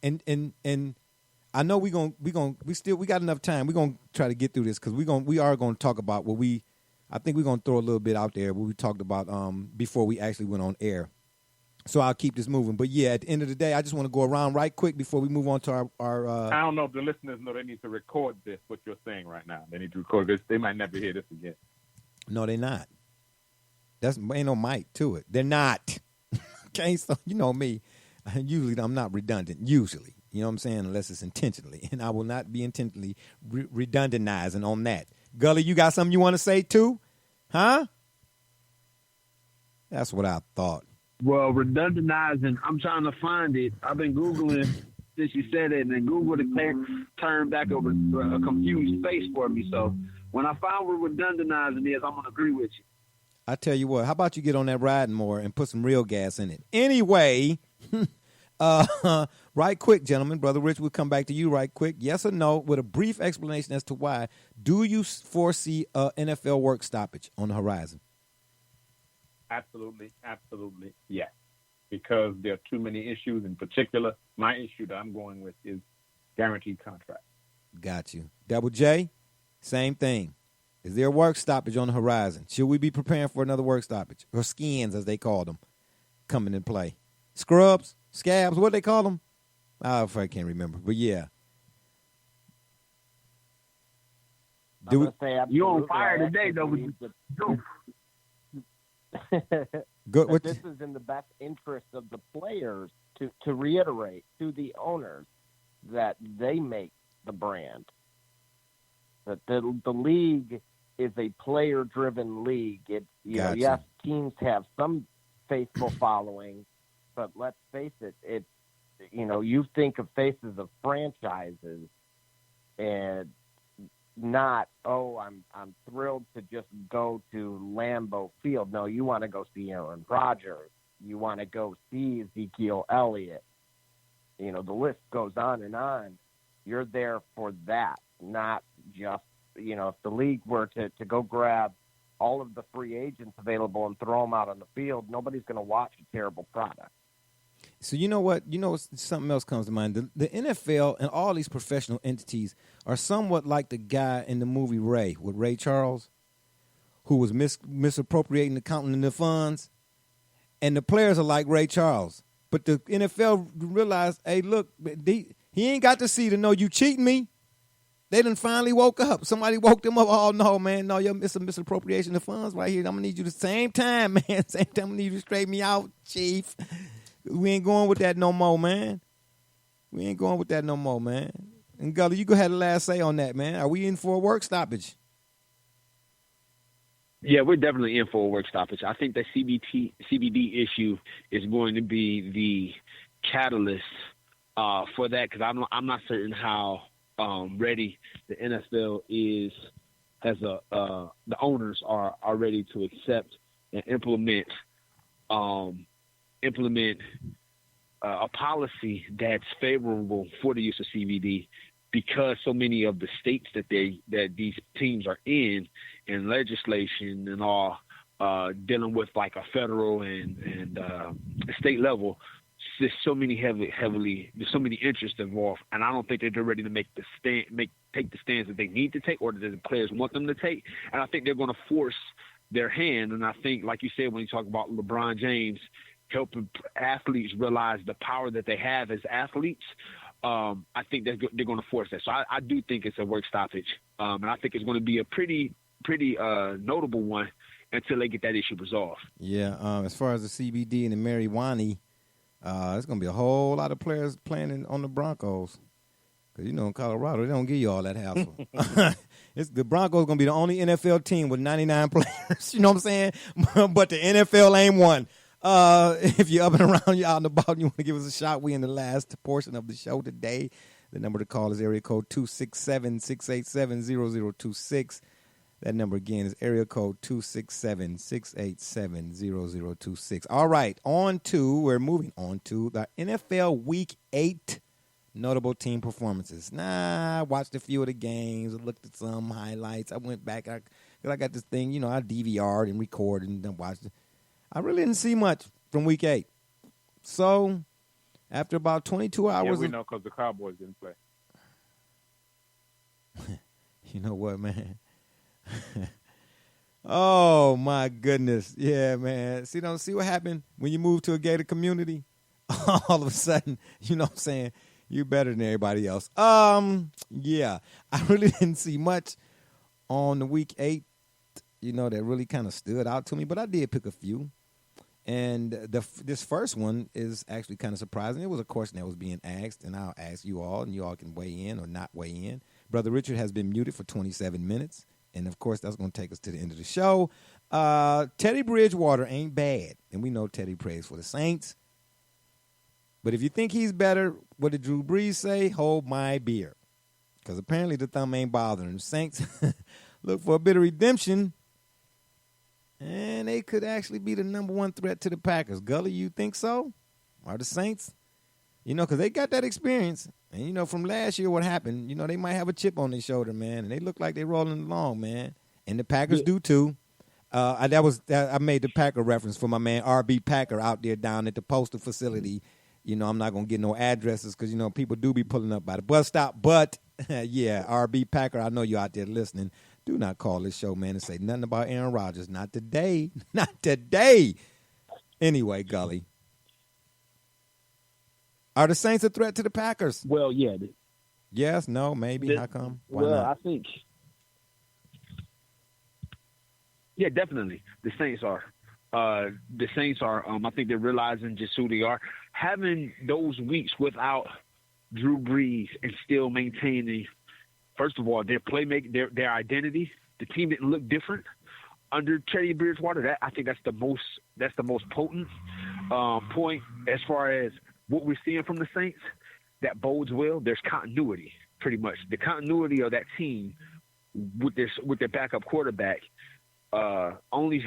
And I know we got enough time. We're gonna try to get through this because we are gonna talk about I think we're gonna throw a little bit out there what we talked about before we actually went on air. So I'll keep this moving. But yeah, at the end of the day, I just want to go around right quick before we move on to our I don't know if the listeners know they need to record this, what you're saying right now. They need to record this. They might never hear this again. No, they're not. Ain't no mic to it. They're not. Okay, so you know me. Usually I'm not redundant. Usually. You know what I'm saying? Unless it's intentionally. And I will not be intentionally redundantizing on that. Gully, you got something you want to say too? Huh? That's what I thought. Well, redundantizing, I'm trying to find it. I've been Googling since you said it, and then Google turned back over a confused face for me. So when I find what redundantizing is, I'm going to agree with you. I tell you what, how about you get on that riding more and put some real gas in it? Anyway, right quick, gentlemen, Brother Rich, we'll come back to you right quick. Yes or no, with a brief explanation as to why. Do you foresee a NFL work stoppage on the horizon? Absolutely, yes. Because there are too many issues. In particular, my issue that I'm going with is guaranteed contract. Got you. Double J, same thing. Is there a work stoppage on the horizon? Should we be preparing for another work stoppage? Or skins, as they call them, coming in play? Scrubs? Scabs? What they call them? I can't remember. But, yeah. You on fire today, though. Good. This is in the best interest of the players to reiterate to the owners that they make the brand. That the league is a player-driven league. Gotcha. Yes, teams have some faithful following, but let's face it. You think of faces of franchises, and not, I'm thrilled to just go to Lambeau Field. No, you want to go see Aaron Rodgers. You want to go see Ezekiel Elliott. The list goes on and on. You're there for that, not just, if the league were to go grab all of the free agents available and throw them out on the field, nobody's going to watch a terrible product. So you know what? Something else comes to mind. The NFL and all these professional entities are somewhat like the guy in the movie Ray, with Ray Charles, who was misappropriating the counting in the funds. And the players are like Ray Charles. But the NFL realized, hey, look, he ain't got the seat to know you cheating me. They done finally woke up. Somebody woke them up. Oh, no, man. No, it's a misappropriation of funds right here. I'm going to need you the same time, man. Same time, I'm going to need you to straighten me out, chief. We ain't going with that no more, man. And Gully, you go ahead and last say on that, man. Are we in for a work stoppage? Yeah, we're definitely in for a work stoppage. I think the CBD issue is going to be the catalyst for that, because I'm not certain how ready the NFL is, the owners are ready to accept and implement a policy that's favorable for the use of CBD, because so many of the states that these teams are in legislation and all dealing with like a federal and state level, there's so many there's so many interests involved, and I don't think they're ready to take the stands that they need to take or that the players want them to take. And I think they're going to force their hand. And I think, like you said, when you talk about LeBron James helping athletes realize the power that they have as athletes, I think they're going to force that. So I do think it's a work stoppage, and I think it's going to be a pretty notable one until they get that issue resolved. Yeah, as far as the CBD and the marijuana, there's going to be a whole lot of players playing on the Broncos. Because, in Colorado, they don't give you all that hassle. The Broncos going to be the only NFL team with 99 players. You know what I'm saying? But the NFL ain't one. If you're up and around, you're out and about, and you want to give us a shot, we in the last portion of the show today. The number to call is area code 267-687-0026. That number again is area code 267-687-0026. All right, we're moving on to the NFL Week 8 notable team performances. I watched a few of the games. I looked at some highlights. I went back. I got this thing, I DVR'd and recorded and then watched it. I really didn't see much from Week 8. So, after about 22 hours... Yeah, we know because the Cowboys didn't play. You know what, man? Oh, my goodness. Yeah, man. See what happened when you move to a gated community? All of a sudden, you know what I'm saying? You're better than everybody else. Yeah. I really didn't see much on the Week 8, that really kind of stood out to me. But I did pick a few. And this first one is actually kind of surprising. It was a question that was being asked, and I'll ask you all, and you all can weigh in or not weigh in. Brother Richard has been muted for 27 minutes. And, of course, that's going to take us to the end of the show. Teddy Bridgewater ain't bad, and we know Teddy plays for the Saints. But if you think he's better, what did Drew Brees say? Hold my beer. Because apparently the thumb ain't bothering him. Saints look for a bit of redemption, and they could actually be the number one threat to the Packers. Gully, you think so? Are the Saints? Because they got that experience. And, from last year what happened, they might have a chip on their shoulder, man, and they look like they're rolling along, man. And the Packers do, too. I made the Packer reference for my man R.B. Packer out there down at the postal facility. I'm not going to get no addresses because, people do be pulling up by the bus stop. But, yeah, R.B. Packer, I know you out there listening. Do not call this show, man, and say nothing about Aaron Rodgers. Not today. Not today. Anyway, Gully. Are the Saints a threat to the Packers? Well, yeah. Yes, no, maybe. How come? Why not? I think. Yeah, definitely. The Saints are. I think they're realizing just who they are. Having those weeks without Drew Brees and still maintaining, first of all, their playmaking, their identity. The team didn't look different under Teddy Bridgewater. I think that's the most potent point as far as what we're seeing from the Saints. That bodes well. There's continuity, pretty much. The continuity of that team with their backup quarterback only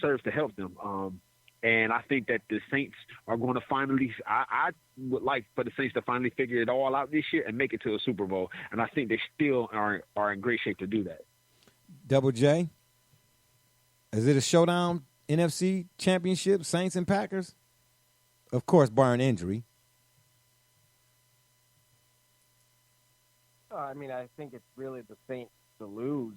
serves to help them. And I think that the Saints are going to finally – I would like for the Saints to finally figure it all out this year and make it to a Super Bowl. And I think they still are in great shape to do that. Double J, is it a showdown NFC championship, Saints and Packers? Of course, barring injury. I think it's really the Saints to lose.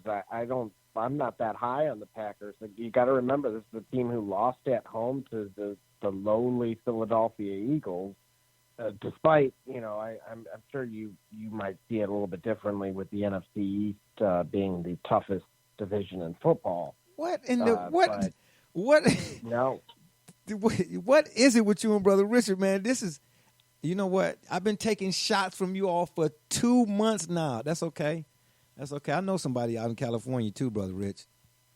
I'm not that high on the Packers. You got to remember, this is the team who lost at home to the lowly Philadelphia Eagles. Despite, I'm sure you might see it a little bit differently with the NFC East being the toughest division in football. What in the what? No. What is it with you and Brother Richard, man? This is, you know what? I've been taking shots from you all for 2 months now. That's okay. That's okay. I know somebody out in California too, Brother Rich.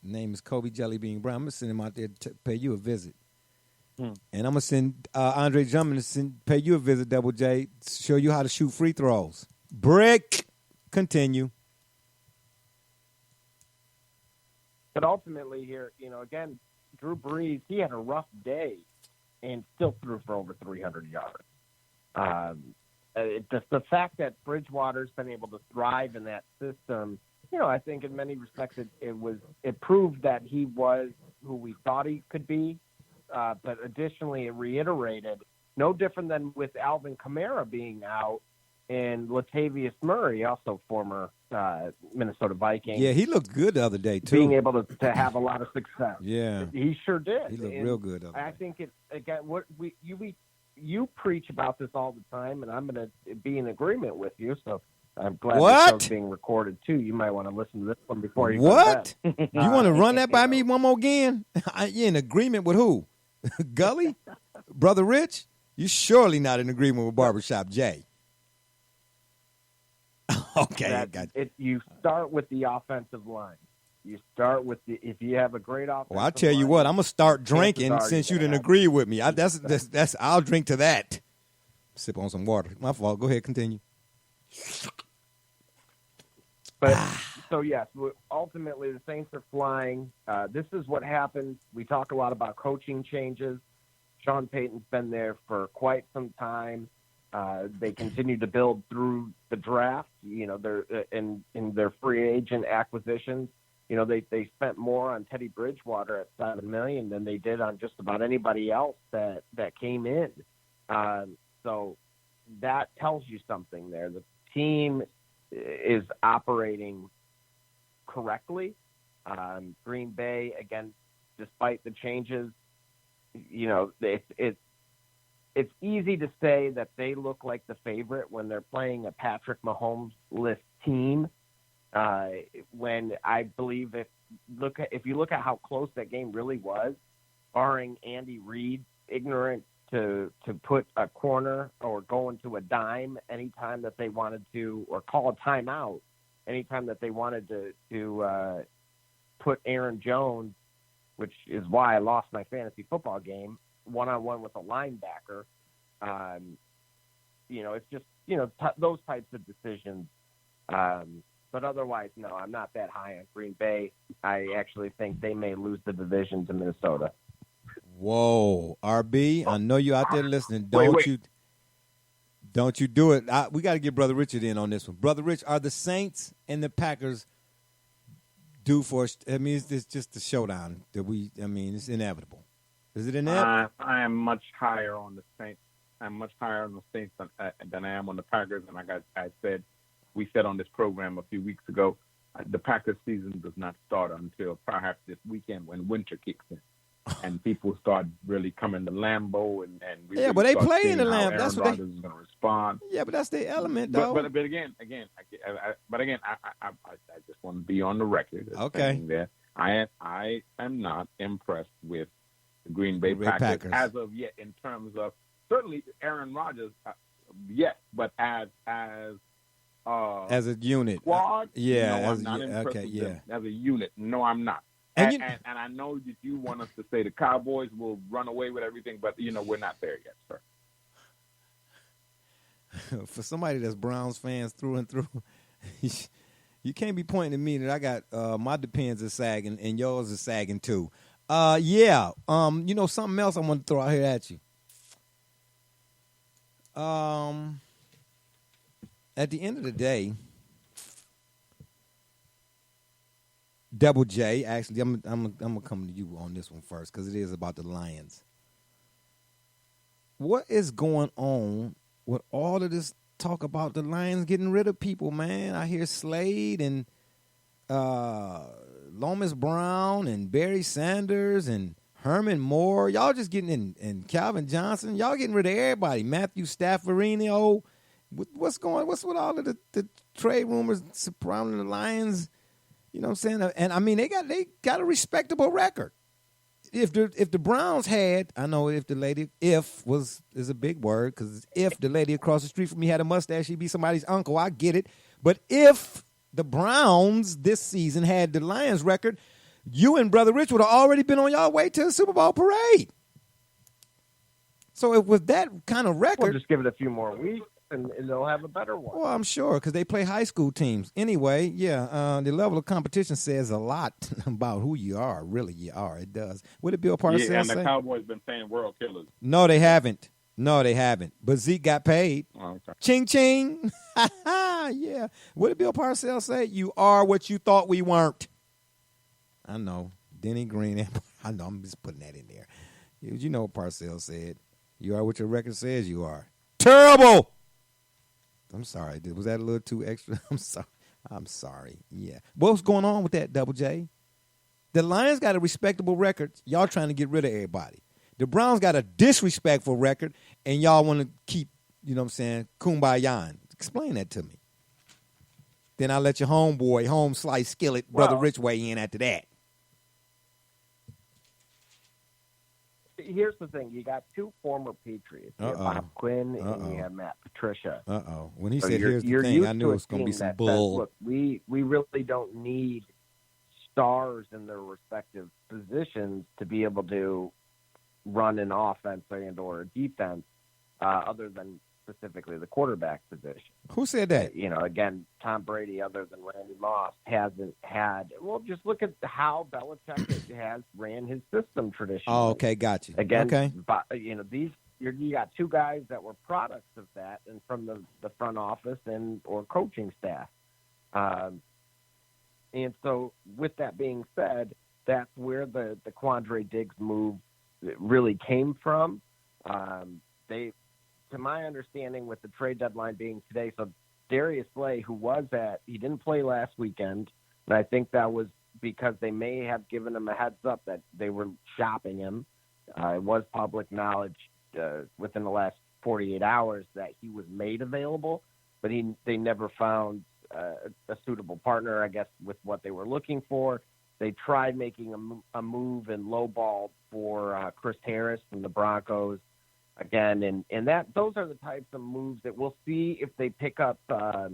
His name is Kobe Jellybean Brown. I'm going to send him out there to pay you a visit. And I'm going to send Andre Drummond to pay you a visit, Double J, to show you how to shoot free throws. Brick. Continue. But ultimately here, again, Drew Brees, he had a rough day and still threw for over 300 yards. The fact that Bridgewater's been able to thrive in that system, I think in many respects it proved that he was who we thought he could be. But additionally, it reiterated, no different than with Alvin Kamara being out and Latavius Murray, also former Minnesota Viking. Yeah, he looked good the other day, too. Being able to have a lot of success. Yeah. He sure did. He looked real good. I think it's, again, what you preach about this all the time, and I'm going to be in agreement with you, so I'm glad this show's being recorded, too. You might want to listen to this one before you go to bed. You want to run that by me one more again? You in agreement with who? Gully? Brother Rich? You're surely not in agreement with Barbershop Jay. Okay. You start with the offensive line. You start with if you have a great offensive line. Well, I'll tell you what, I'm going to start drinking since you didn't agree with me. I'll drink to that. Sip on some water. My fault. Go ahead, continue. But so yes, ultimately the Saints are flying. This is what happens. We talk a lot about coaching changes. Sean Payton's been there for quite some time. They continue to build through the draft. They're in their free agent acquisitions. They spent more on Teddy Bridgewater at $7 million than they did on just about anybody else that came in. So that tells you something there. The team is operating correctly. Green Bay, again, despite the changes, it's easy to say that they look like the favorite when they're playing a Patrick Mahomes-less team. When I believe if you look at how close that game really was, barring Andy Reid ignorant to put a corner or go into a dime anytime that they wanted to, or call a timeout anytime that they wanted to put Aaron Jones which is why I lost my fantasy football game one-on-one with a linebacker. It's just, those types of decisions. But otherwise, no, I'm not that high on Green Bay. I actually think they may lose the division to Minnesota. Whoa, RB, I know you out there listening. Wait. Don't you do it. We got to get Brother Richard in on this one. Brother Rich, are the Saints and the Packers due for, it's just a showdown that it's inevitable. Is it inevitable? I am much higher on the Saints. I'm much higher on the Saints than I am on the Packers. And like we said on this program a few weeks ago, the Packers season does not start until perhaps this weekend when winter kicks in. And people start really coming to Lambeau, and we yeah, really but they start play seeing in the how Lambeau. Aaron That's what Rodgers is going to respond. Yeah, but that's their element, though. But again, I just want to be on the record as saying that I am not impressed with the Green Bay Packers as of yet in terms of certainly Aaron Rodgers, yes, but as a unit, squad, yeah, no, I'm not impressed with them as a unit. No, I'm not. And I know that you want us to say the Cowboys will run away with everything, but, we're not there yet, sir. For somebody that's Browns fans through and through, you can't be pointing at me that I got my Depends are sagging and yours is sagging too. Something else I want to throw out here at you. At the end of the day, Double J, actually, I'm gonna come to you on this one first because it is about the Lions. What is going on with all of this talk about the Lions getting rid of people, man? I hear Slade and Lomas Brown and Barry Sanders and Herman Moore. Y'all just getting in, and Calvin Johnson. Y'all getting rid of everybody. Matthew Staffarino. What's with all of the trade rumors surrounding the Lions? You know what I'm saying? And they got a respectable record. If the Browns had, I know if the lady is a big word, because if the lady across the street from me had a mustache, she'd be somebody's uncle. I get it. But if the Browns this season had the Lions record, you and Brother Rich would have already been on y'all way to the Super Bowl parade. So with that kind of record, we'll just give it a few more weeks. And they'll have a better one. Well, I'm sure, because they play high school teams. Anyway, the level of competition says a lot about who you are. Really, you are. It does. What did Bill Parcells say? Yeah, and the Cowboys been paying world killers. No, they haven't. But Zeke got paid. Oh, okay. Ching, ching. Yeah. What did Bill Parcells say? You are what you thought we weren't. I know. Denny Green. I know. I'm just putting that in there. You know what Parcells said. You are what your record says you are. Terrible. I'm sorry. Was that a little too extra? I'm sorry. Yeah. What's going on with that, Double J? The Lions got a respectable record. Y'all trying to get rid of everybody. The Browns got a disrespectful record, and y'all want to keep, kumbaya. Explain that to me. Then I'll let your homeboy, home slice skillet, Brother Rich weigh in after that. Here's the thing. You got two former Patriots. You have Bob Quinn and you have Matt Patricia. When he said, here's the thing, I knew it was going to be some bull. Look, we really don't need stars in their respective positions to be able to run an offense and or a defense other than specifically the quarterback position. Who said that? Again, Tom Brady, other than Randy Moss, hasn't had. Well, just look at how Belichick has ran his system traditionally. Oh, okay, got you. Again, okay. You got two guys that were products of that, and from the front office or coaching staff. And so, with that being said, that's where the Quandre Diggs move really came from. To my understanding, with the trade deadline being today, so Darius Slay, he didn't play last weekend, and I think that was because they may have given him a heads up that they were shopping him. It was public knowledge within the last 48 hours that he was made available, but they never found a suitable partner, I guess, with what they were looking for. They tried making a move and lowball for Chris Harris from the Broncos. Again, and those are the types of moves that we'll see if they pick up the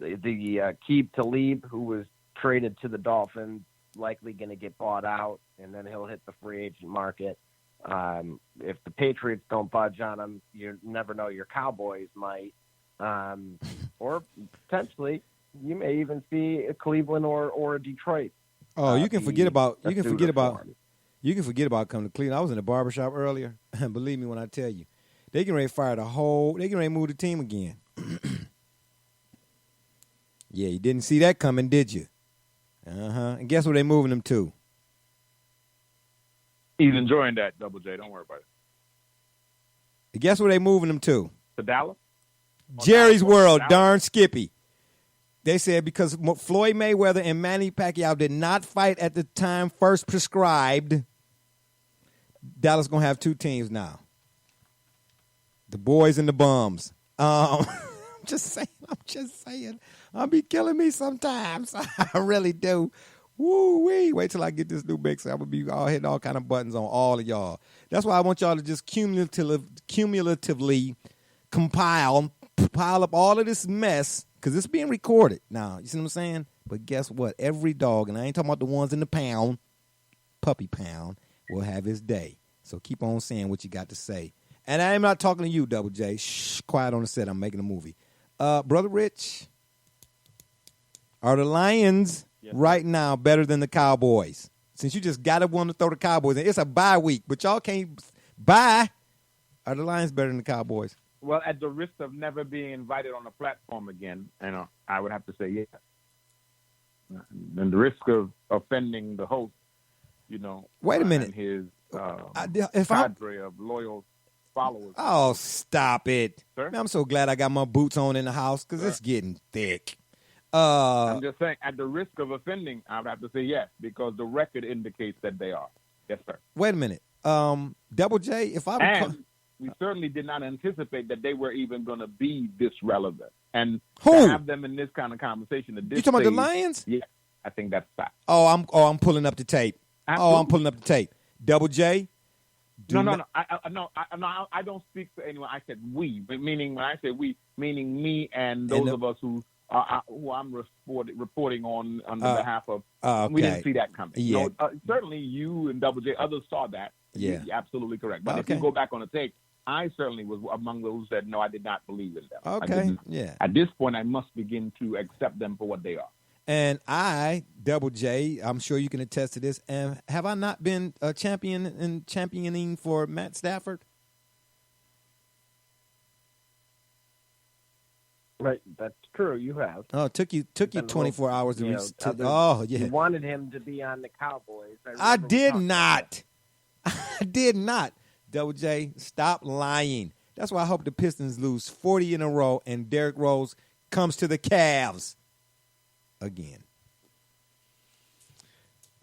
Aqib Talib, who was traded to the Dolphins. likely going to get bought out, and then he'll hit the free agent market. If the Patriots don't budge on him, you never know. Your Cowboys might, or potentially you may even see a Cleveland or a Detroit. Oh, you can forget about coming to Cleveland. I was in the barbershop earlier, and believe me when I tell you, they can ready to fire they can ready to move the team again. Yeah, you didn't see that coming, did you? And guess where they moving them to? He's enjoying that, Double J. Don't worry about it. Guess where they moving them to? To Dallas? Jerry's World, Dallas? darn Skippy. They said because Floyd Mayweather and Manny Pacquiao did not fight at the time first prescribed, Dallas going to have two teams now. The boys and the bums. I'm just saying. I'll be killing me sometimes. I really do. Woo-wee. Wait till I get this new mixer. I'm going to be all hitting all kind of buttons on all of y'all. That's why I want y'all to just cumulatively pile up all of this mess because it's being recorded now. You see what I'm saying? But guess what? Every dog, and I ain't talking about the ones in the pound, puppy pound, will have his day. So keep on saying what you got to say. And I am not talking to you, Double J. Shh, quiet on the set. I'm making a movie. Brother Rich, are the Lions right now better than the Cowboys? Since you just got to want to throw the Cowboys in. It's a bye week, but y'all can't buy. Are the Lions better than the Cowboys? Well, at the risk of never being invited on the platform again, I would have to say yes. And the risk of offending the host, Wait a minute. And his if cadre of loyal followers. Oh, stop it. Sir? Man, I'm so glad I got my boots on in the house because it's getting thick. I'm just saying, at the risk of offending, I would have to say yes, because the record indicates that they are. Yes, sir. Wait a minute. Double J, if I And we certainly did not anticipate that they were even going to be this relevant. And Who? to have them in this kind of conversation at this You talking about the stage, Lions? Yeah, I think that's fact. I'm pulling up the tape. Absolutely. I'm pulling up the tape. Double J? No. I don't speak for anyone. I said we, meaning when I say we, meaning me and those of us who I'm reporting on the behalf of. Okay. We didn't see that coming. Yeah. Certainly you and Double J, others saw that. Yeah. You're absolutely correct. But Okay. if you go back on the tape, I certainly was among those that no, I did not believe in them. Okay. Yeah. At this point, I must begin to accept them for what they are. And I, Double J, I'm sure you can attest to this. And have I not been a champion in championing for Matt Stafford? Right, that's true. You have. Oh, it took you 24 hours to reach. You wanted him to be on the Cowboys. I did not. I did not. Double J, stop lying. That's why I hope the Pistons lose 40 in a row and Derrick Rose comes to the Cavs again.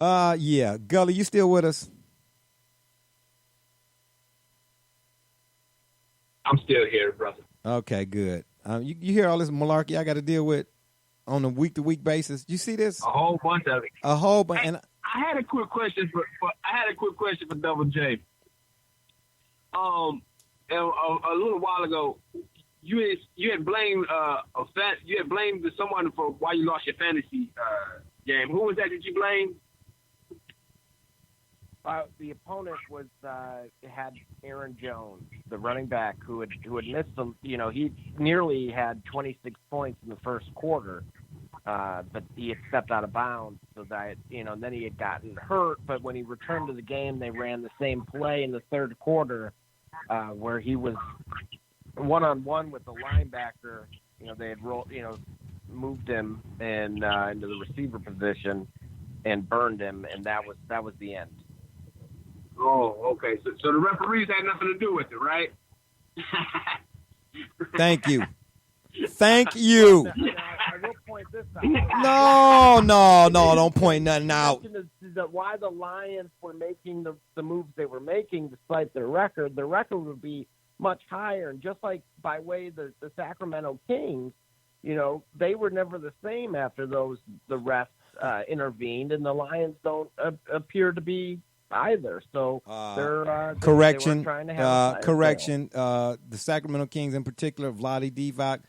Yeah. Gully, you still with us? I'm still here, brother. Okay, good. You hear all this malarkey I got to deal with on a week-to-week basis. You see this? A whole bunch of it. A whole bunch. And I had a quick question for Double J. And a little while ago, you had blamed someone for why you lost your fantasy game. Who was that you blamed? The opponent was had Aaron Jones, the running back, who had missed some. He nearly had 26 points in the first quarter, but he had stepped out of bounds. So that then he had gotten hurt. But when he returned to the game, they ran the same play in the third quarter, where he was one-on-one with the linebacker. They had moved him and into the receiver position and burned him, and that was the end. Oh, okay. So the referees had nothing to do with it, right? Thank you. Thank you. I will point this out. No, don't point nothing out. Is that why the Lions were making the moves they were making despite their record? The record would be much higher. And just like by way the Sacramento Kings, they were never the same after the refs intervened, and the Lions don't appear to be either. So they're correction. They were trying to have correction. The Sacramento Kings in particular, Vlade Divac,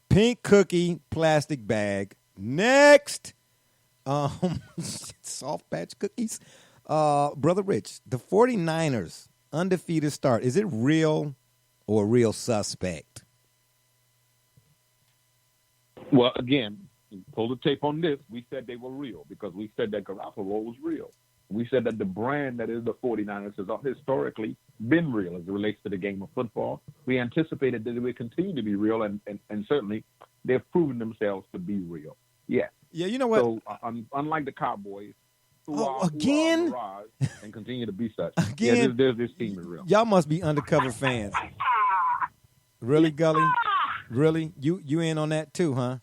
pink cookie plastic bag. Next, Soft patch cookies. Brother Rich, the 49ers undefeated start. Is it real or a real suspect? Well, again, pull the tape on this. We said they were real because we said that Garoppolo was real. We said that the brand that is the 49ers has historically been real as it relates to the game of football. We anticipated that it would continue to be real, and certainly they've proven themselves to be real. Yeah. Yeah, you know what? So unlike the Cowboys, who are mirage and continue to be such, Again, this team is real. Y'all must be undercover fans. Really, Gully? Really? You in on that too, huh?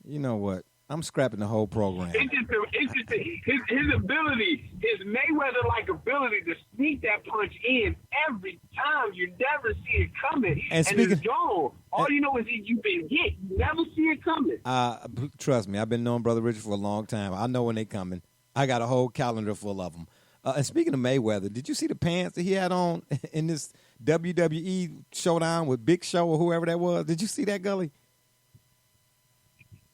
You know what? I'm scrapping the whole program. It's just his ability, his Mayweather-like ability to sneak that punch in every time. You never see it coming. And speaking, it's gone. All you know is that you've been hit. You never see it coming. Trust me, I've been knowing Brother Richard for a long time. I know when they coming. I got a whole calendar full of them. And speaking of Mayweather, did you see the pants that he had on in this WWE showdown with Big Show or whoever that was? Did you see that, Gully?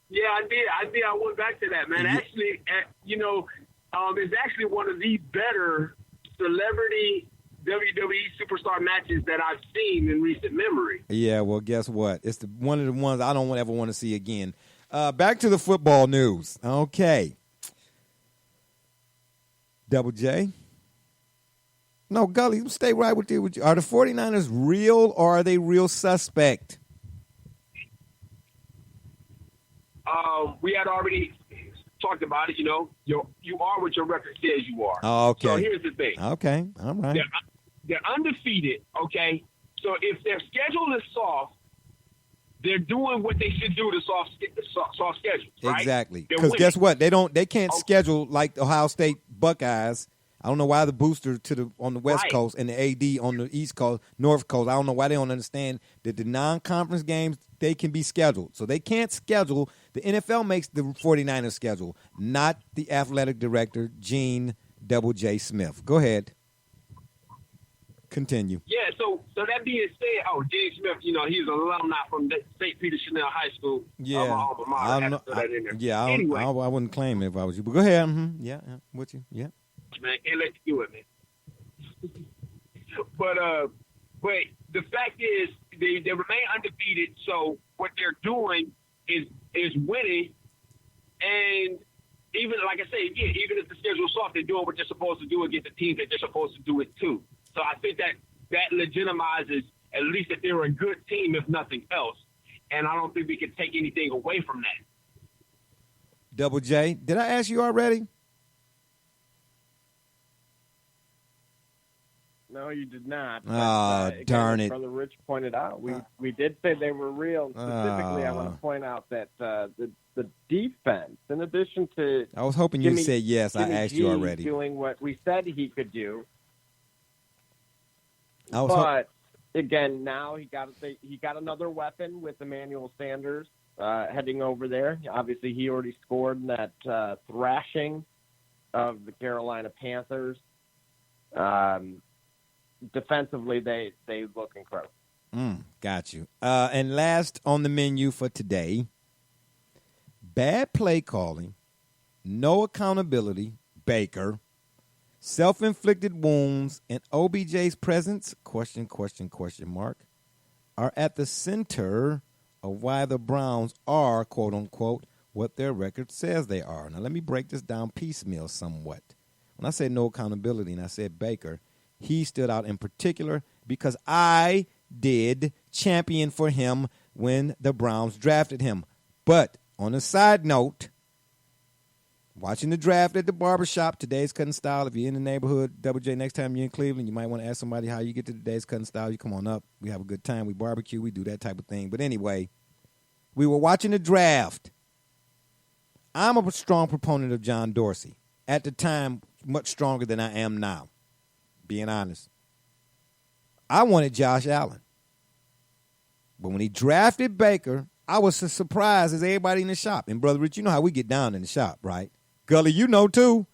Yeah, I did. I went back to that, man. Yeah. Actually, it's actually one of the better celebrity WWE superstar matches that I've seen in recent memory. Yeah, well, guess what? It's one of the ones I don't ever want to see again. Back to the football news. Okay. Double J. No, Gully, stay right with you. Are the 49ers real or are they real suspect? We had already talked about it. You know, you are what your record says you are. Oh, okay. So here's the thing. Okay, all right. They're undefeated, okay? So if their schedule is soft, they're doing what they should do to soft schedules, right? Exactly. Because guess what? They can't schedule like the Ohio State Buckeyes. I don't know why the booster on the West Coast and the AD on the East Coast, North Coast. I don't know why they don't understand that the non-conference games, they can be scheduled. So they can't schedule. The NFL makes the 49ers schedule, not the athletic director, Gene Double J Smith. Go ahead. Continue. Yeah, so that being said, Gene Smith, you know, he's an alumni from St. Peter Chanel High School. Yeah. I wouldn't claim it if I was you. But go ahead. Mm-hmm. Yeah, with you. Yeah. Man, can't let you do it, man. But the fact is, they remain undefeated. So what they're doing is winning, and even like I say again, even if the schedule's soft, they're doing what they're supposed to do against the teams that they're supposed to do it too. So I think that legitimizes at least that they're a good team, if nothing else. And I don't think we can take anything away from that. Double J, did I ask you already? No, you did not. Darn it. Brother Rich pointed out, we did say they were real. Specifically, I want to point out that the defense, in addition to I was hoping you said yes. I asked you already. Doing what we said he could do. Again, now he got another weapon with Emmanuel Sanders heading over there. Obviously, he already scored in that thrashing of the Carolina Panthers. Defensively, they look incredible. Got you. And last on the menu for today, bad play calling, no accountability, Baker, self-inflicted wounds, and OBJ's presence, question mark, are at the center of why the Browns are, quote unquote, what their record says they are. Now, let me break this down piecemeal somewhat. When I say no accountability and I said Baker, he stood out in particular because I did champion for him when the Browns drafted him. But on a side note, watching the draft at the barbershop, today's cutting style. If you're in the neighborhood, Double J, next time you're in Cleveland, you might want to ask somebody how you get to today's cutting style. You come on up. We have a good time. We barbecue. We do that type of thing. But anyway, we were watching the draft. I'm a strong proponent of John Dorsey. At the time, much stronger than I am now, being honest. I wanted Josh Allen. But when he drafted Baker, I was as surprised as everybody in the shop. And, Brother Rich, you know how we get down in the shop, right? Gully, you know, too.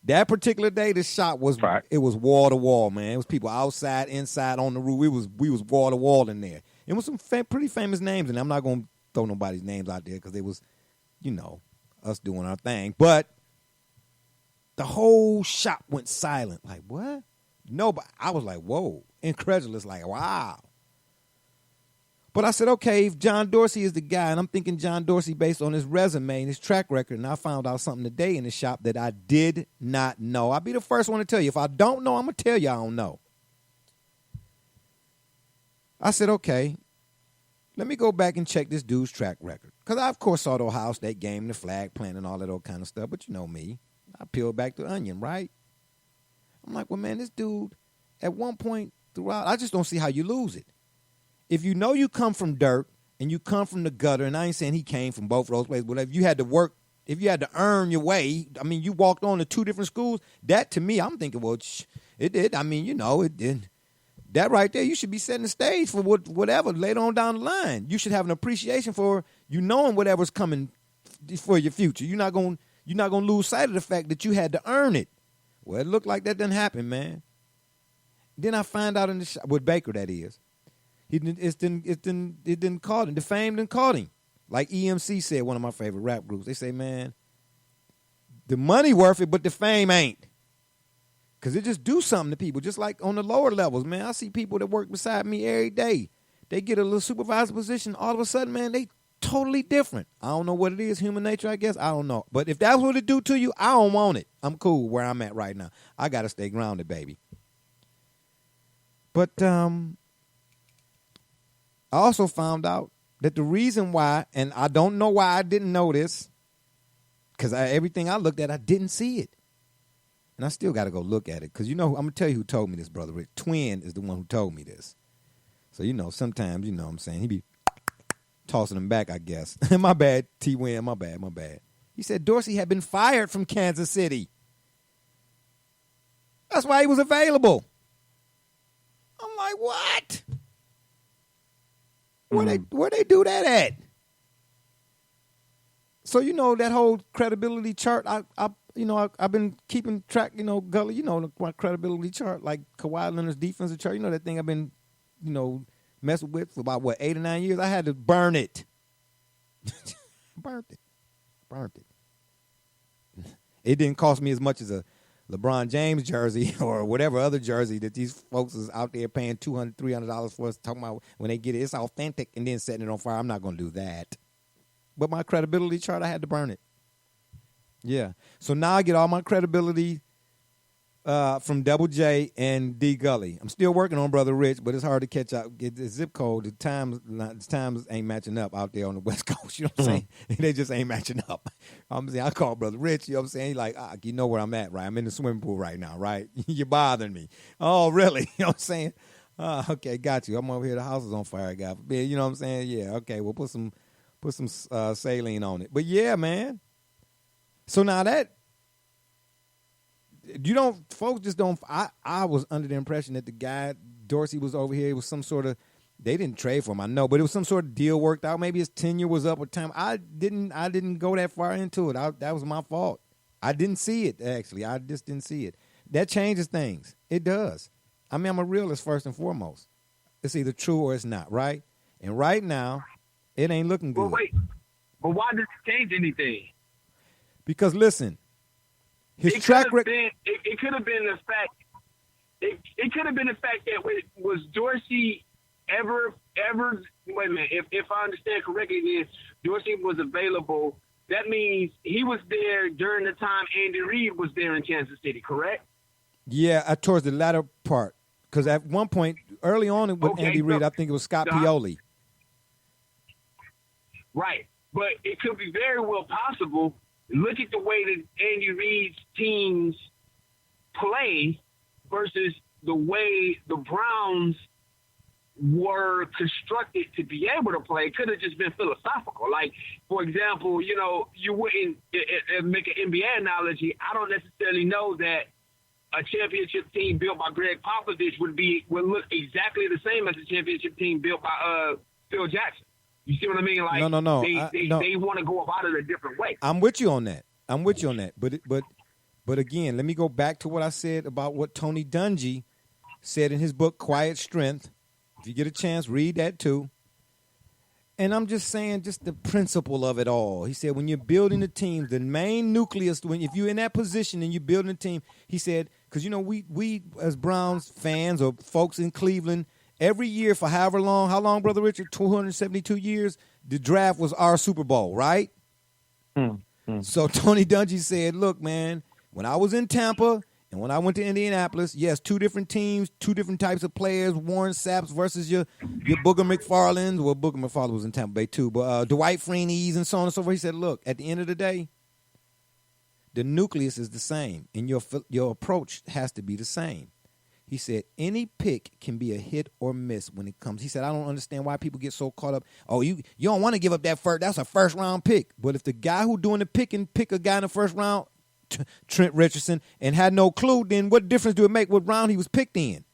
That particular day, the shop was It was wall to wall, man. It was people outside, inside, on the roof. We was wall to wall in there. It was some pretty famous names, and I'm not going to throw nobody's names out there because they was, you know, us doing our thing. But the whole shop went silent. Like, what? No, but I was like, whoa. Incredulous, like, wow. But I said, okay, if John Dorsey is the guy, and I'm thinking John Dorsey based on his resume and his track record, and I found out something today in the shop that I did not know. I'll be the first one to tell you. If I don't know, I'm going to tell you I don't know. I said, okay, let me go back and check this dude's track record. Because I, of course, saw the Ohio State game, the flag planting, and all that old kind of stuff. But you know me. I peeled back the onion, right? I'm like, well, man, this dude, at one point throughout, I just don't see how you lose it. If you know you come from dirt and you come from the gutter, and I ain't saying he came from both of those places, but if you had to work, if you had to earn your way, I mean, you walked on to two different schools, that to me, I'm thinking, well, it did. I mean, you know, it did. That right there, you should be setting the stage for whatever later on down the line. You should have an appreciation for you knowing whatever's coming for your future. You're not going to lose sight of the fact that you had to earn it. Well, it looked like that didn't happen, man. Then I find out in the shop, with Baker, that is. It didn't call him. The fame didn't call him. Like EMC said, one of my favorite rap groups. They say, man, the money worth it, but the fame ain't. Because it just do something to people. Just like on the lower levels, man. I see people that work beside me every day. They get a little supervisor position. All of a sudden, man, they totally different. I don't know what it is. Human nature, I guess. I don't know. But if that's what it do to you, I don't want it. I'm cool where I'm at right now. I got to stay grounded, baby. But I also found out that the reason why, and I don't know why I didn't know this, because everything I looked at, I didn't see it. And I still got to go look at it. Because, you know, I'm going to tell you who told me this, Brother Rick. Twin is the one who told me this. So, you know, sometimes, you know what I'm saying, he be tossing them back, I guess. My bad, T-Win, my bad. He said Dorsey had been fired from Kansas City. That's why he was available. I'm like, what? Where they do that at? So, you know, that whole credibility chart, I've been keeping track, you know, Gully, you know, my credibility chart, like Kawhi Leonard's defensive chart, you know, that thing I've been, you know, messing with for about, 8 or 9 years? I had to burn it. Burnt it. It didn't cost me as much as a LeBron James jersey or whatever other jersey that these folks is out there paying $200, $300 for us, talking about when they get it, it's authentic, and then setting it on fire. I'm not going to do that. But my credibility chart, I had to burn it. Yeah. So now I get all my credibility from Double J and D Gully. I'm still working on Brother Rich, but it's hard to catch up. Get the zip code. The times ain't matching up out there on the West Coast. You know what I'm saying? They just ain't matching up. I'm saying I call Brother Rich. You know what I'm saying? He's like, you know where I'm at, right? I'm in the swimming pool right now, right? You're bothering me. Oh, really? You know what I'm saying? Okay, got you. I'm over here. The house is on fire, God forbid. You know what I'm saying? Yeah. Okay. We'll put some saline on it. But yeah, man. So now that folks just don't. I was under the impression that the guy Dorsey was over here. It was some sort of, they didn't trade for him, I know, but it was some sort of deal worked out. Maybe his tenure was up with time. I didn't go that far into it. That was my fault. I didn't see it, actually. I just didn't see it. That changes things. It does. I mean, I'm a realist first and foremost. It's either true or it's not, right? And right now, it ain't looking good. Well, wait. But why does it change anything? Because listen, his track record. It could have been the fact. It could have been the fact that was Dorsey ever. Wait a minute. If I understand correctly, then Dorsey was available. That means he was there during the time Andy Reid was there in Kansas City, correct? Yeah, towards the latter part. Because at one point, early on with Andy Reid, I think it was Scott Pioli. Right. But it could be very well possible. Look at the way that Andy Reid's teams play versus the way the Browns were constructed to be able to play. It could have just been philosophical. Like, for example, you know, you wouldn't make an NBA analogy. I don't necessarily know that a championship team built by Greg Popovich would look exactly the same as a championship team built by Phil Jackson. You see what I mean? Like, no. They want to go about it a different way. I'm with you on that. But again, let me go back to what I said about what Tony Dungy said in his book, Quiet Strength. If you get a chance, read that too. And I'm just saying, just the principle of it all. He said, when you're building a team, the main nucleus, if you're in that position and you're building a team, he said, because, we as Browns fans or folks in Cleveland, every year for how long, Brother Richard? 272 years, the draft was our Super Bowl, right? So Tony Dungy said, look, man, when I was in Tampa and when I went to Indianapolis, yes, two different teams, two different types of players, Warren Saps versus your Booger McFarland. Well, Booger McFarland was in Tampa Bay too, but Dwight Freeney's and so on and so forth. He said, look, at the end of the day, the nucleus is the same, and your approach has to be the same. He said, any pick can be a hit or miss when it comes. He said, I don't understand why people get so caught up. Oh, you don't want to give up that's a first-round pick. But if the guy who doing the picking pick a guy in the first round, Trent Richardson, and had no clue, then what difference do it make what round he was picked in?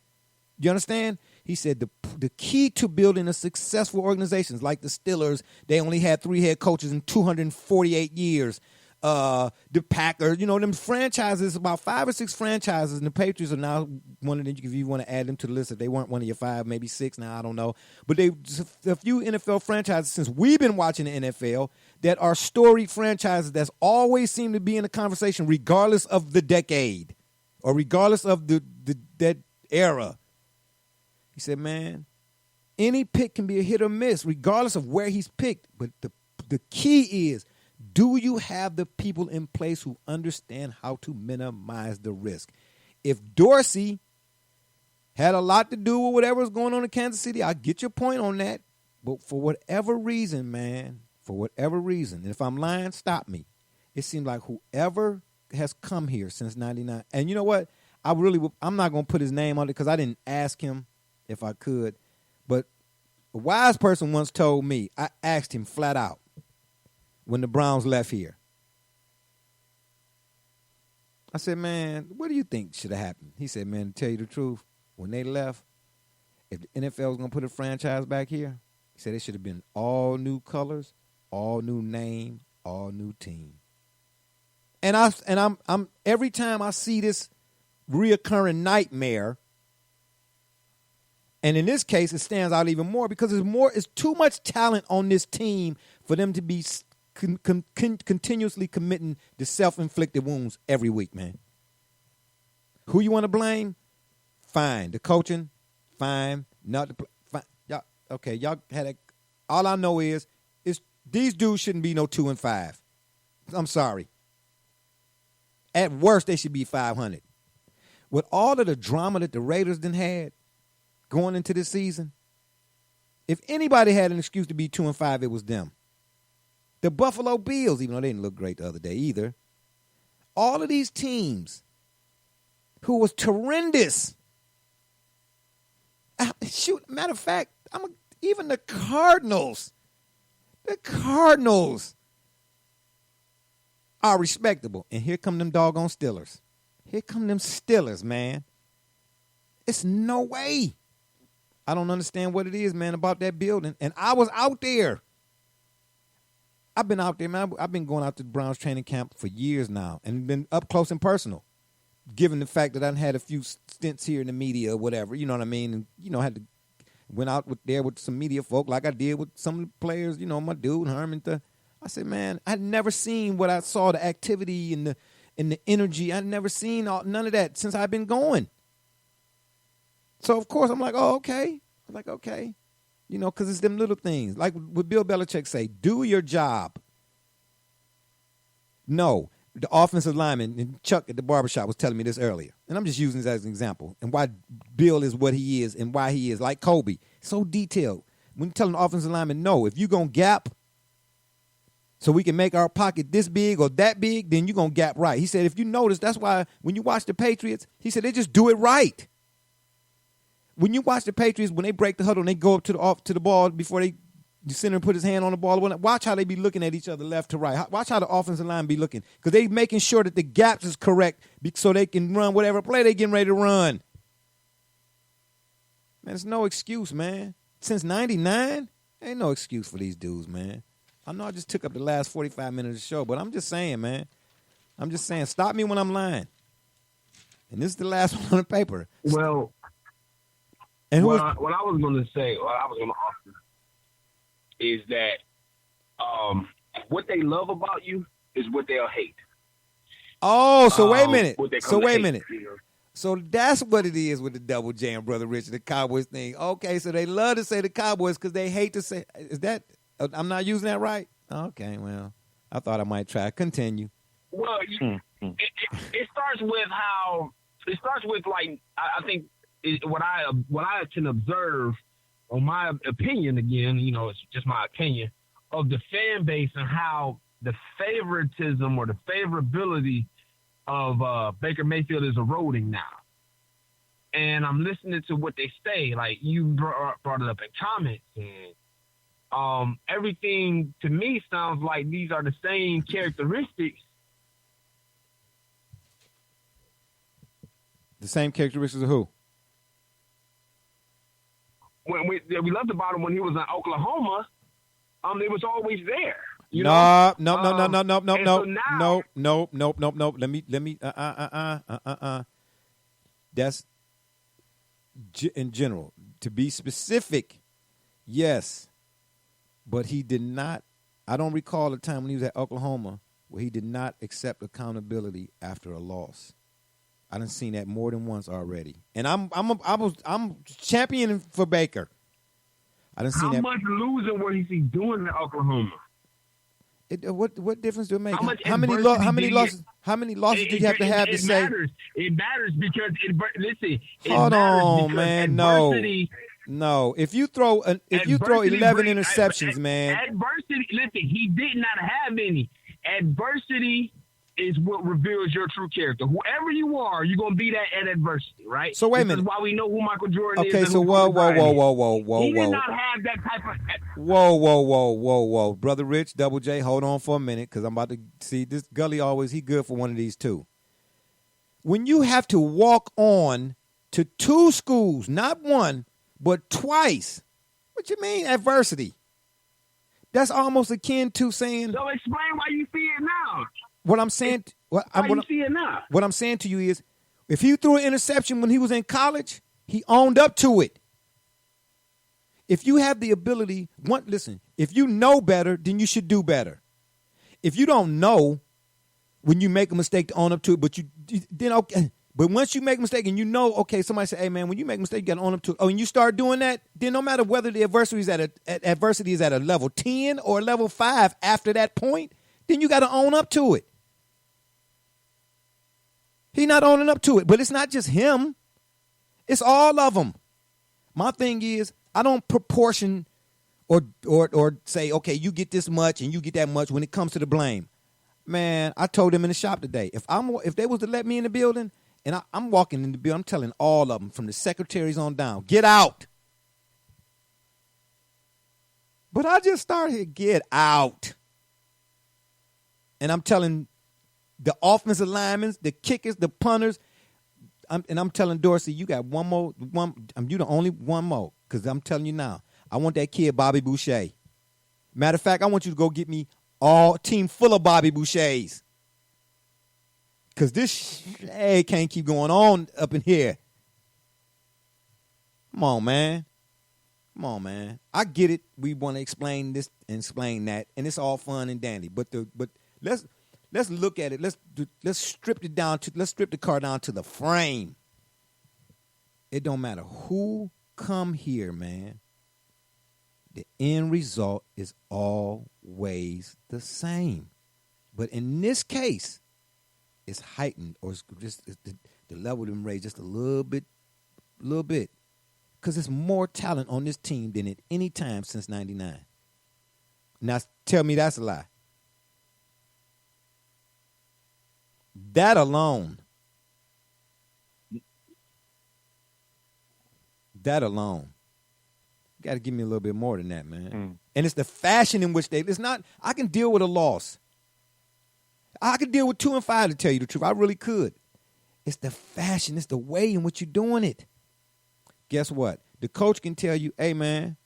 You understand? He said the key to building a successful organization, like the Steelers, they only had 3 head coaches in 248 years. The Packers, them franchises, about 5 or 6 franchises, and the Patriots are now one of them. If you want to add them to the list, if they weren't one of your 5, maybe 6 now, I don't know. But a few NFL franchises since we've been watching the NFL that are storied franchises that's always seem to be in the conversation regardless of the decade or regardless of that era. He said, man, any pick can be a hit or miss regardless of where he's picked. But the key is, do you have the people in place who understand how to minimize the risk? If Dorsey had a lot to do with whatever was going on in Kansas City, I get your point on that. But for whatever reason, man, and if I'm lying, stop me. It seems like whoever has come here since 99, and you know what? I'm not going to put his name on it because I didn't ask him if I could. But a wise person once told me, I asked him flat out, when the Browns left here, I said, man, what do you think should have happened? He said, man, to tell you the truth, when they left, if the NFL was going to put a franchise back here, he said it should have been all new colors, all new name, all new team. And I'm every time I see this reoccurring nightmare, and in this case, it stands out even more because it's too much talent on this team for them to be continuously committing to self-inflicted wounds every week, man. Who you want to blame? Fine. The coaching? Fine. Not the fine. Y'all, okay, y'all had a, all I know is these dudes shouldn't be no 2-5. I'm sorry. At worst, they should be 500. With all of the drama that the Raiders done had going into this season, if anybody had an excuse to be 2-5, it was them. The Buffalo Bills, even though they didn't look great the other day either. All of these teams who was horrendous. Shoot, matter of fact, even the Cardinals. The Cardinals are respectable. And here come them doggone Steelers. Here come them Steelers, man. It's no way. I don't understand what it is, man, about that building. And I was out there. I've been out there, man. I've been going out to the Browns training camp for years now and been up close and personal, given the fact that I've had a few stints here in the media or whatever, you know what I mean? And, went out there with some media folk like I did with some of the players, my dude, Herman. I said, man, I'd never seen what I saw, the activity and the energy. I'd never seen none of that since I've been going. So, of course, I'm like, oh, okay. I'm like, okay. Because it's them little things. Like what Bill Belichick say, do your job. No, the offensive lineman, and Chuck at the barbershop was telling me this earlier, and I'm just using this as an example, and why Bill is what he is and why he is, like Kobe, so detailed. When you tell an offensive lineman, no, if you're going to gap so we can make our pocket this big or that big, then you're going to gap right. He said, if you notice, that's why when you watch the Patriots, he said they just do it right. When you watch the Patriots, when they break the huddle and they go up to the ball before the center put his hand on the ball, watch how they be looking at each other left to right. Watch how the offensive line be looking because they making sure that the gaps is correct so they can run whatever play they getting ready to run. Man, there's no excuse, man. Since 99, ain't no excuse for these dudes, man. I know I just took up the last 45 minutes of the show, but I'm just saying, man. I'm just saying, stop me when I'm lying. And this is the last one on the paper. Well, and what I was going to say, what I was going to offer is that what they love about you is what they'll hate. Oh, so wait a minute. What they So come to wait a hate, minute. you know? So that's what it is with the Double J and Brother Rich, the Cowboys thing. Okay, so they love to say the Cowboys because they hate to say. Is that? I'm not using that right? Okay, well, I thought I might try. Continue. Well, it starts with how it starts with like I think what I can observe, on my opinion again, you know, it's just my opinion of the fan base and how the favoritism or the favorability of Baker Mayfield is eroding now. And I'm listening to what they say, like you brought it up in comments, and everything to me sounds like these are the same characteristics. The same characteristics of who? When we loved about him when he was in Oklahoma, it was always there. You No. Let me. That's in general. To be specific, yes, but he did not. I don't recall a time when he was at Oklahoma where he did not accept accountability after a loss. I done seen that more than once already, and I'm championing for Baker. I done seen that. How much losing was he doing in Oklahoma? What difference do it make? How many losses? How many losses do you have to say? It matters because listen. Hold on, man. No. If you throw 11 interceptions, man. Adversity. Listen, he did not have any. Adversity is what reveals your true character. Whoever you are, you're gonna be that at adversity, right? So wait a minute. This is why we know who Michael Jordan is. Okay, so whoa. He did not have that type of. Whoa. Brother Rich, Double J, hold on for a minute, because I'm about to see this Gully he good for one of these two. When you have to walk on to two schools, not one, but twice, what you mean adversity? That's almost akin to saying. So explain why you see it now. What I'm saying, what I'm saying to you is, if he threw an interception when he was in college, he owned up to it. If you have the ability, if you know better, then you should do better. If you don't know when you make a mistake to own up to it, then okay. But once you make a mistake and you know, okay, somebody say, hey man, when you make a mistake, you got to own up to it. Oh, and you start doing that, then no matter whether the adversity is at a level 10 or level 5 after that point, then you got to own up to it. He not owning up to it, but it's not just him. It's all of them. My thing is, I don't proportion or say, okay, you get this much and you get that much when it comes to the blame. Man, I told them in the shop today, if they was to let me in the building and I'm walking in the building, I'm telling all of them from the secretaries on down, get out. But I just started, get out. And I'm telling the offensive linemen, the kickers, the punters, I'm telling Dorsey, you got one more. You the only one more, because I'm telling you now, I want that kid Bobby Boucher. Matter of fact, I want you to go get me all team full of Bobby Bouchers, because this can't keep going on up in here. Come on, man. I get it. We want to explain this and explain that, and it's all fun and dandy. But let's look at it. Let's strip it down let's strip the car down to the frame. It don't matter who come here, man. The end result is always the same. But in this case, it's heightened, or it's just the level of them raised just a little bit. Because there's more talent on this team than at any time since 99. Now tell me that's a lie. That alone. You got to give me a little bit more than that, man. And it's the fashion in which it's not, I can deal with a loss. I could deal with 2-5 to tell you the truth. I really could. It's the fashion. It's the way in which you're doing it. Guess what? The coach can tell you, hey, man,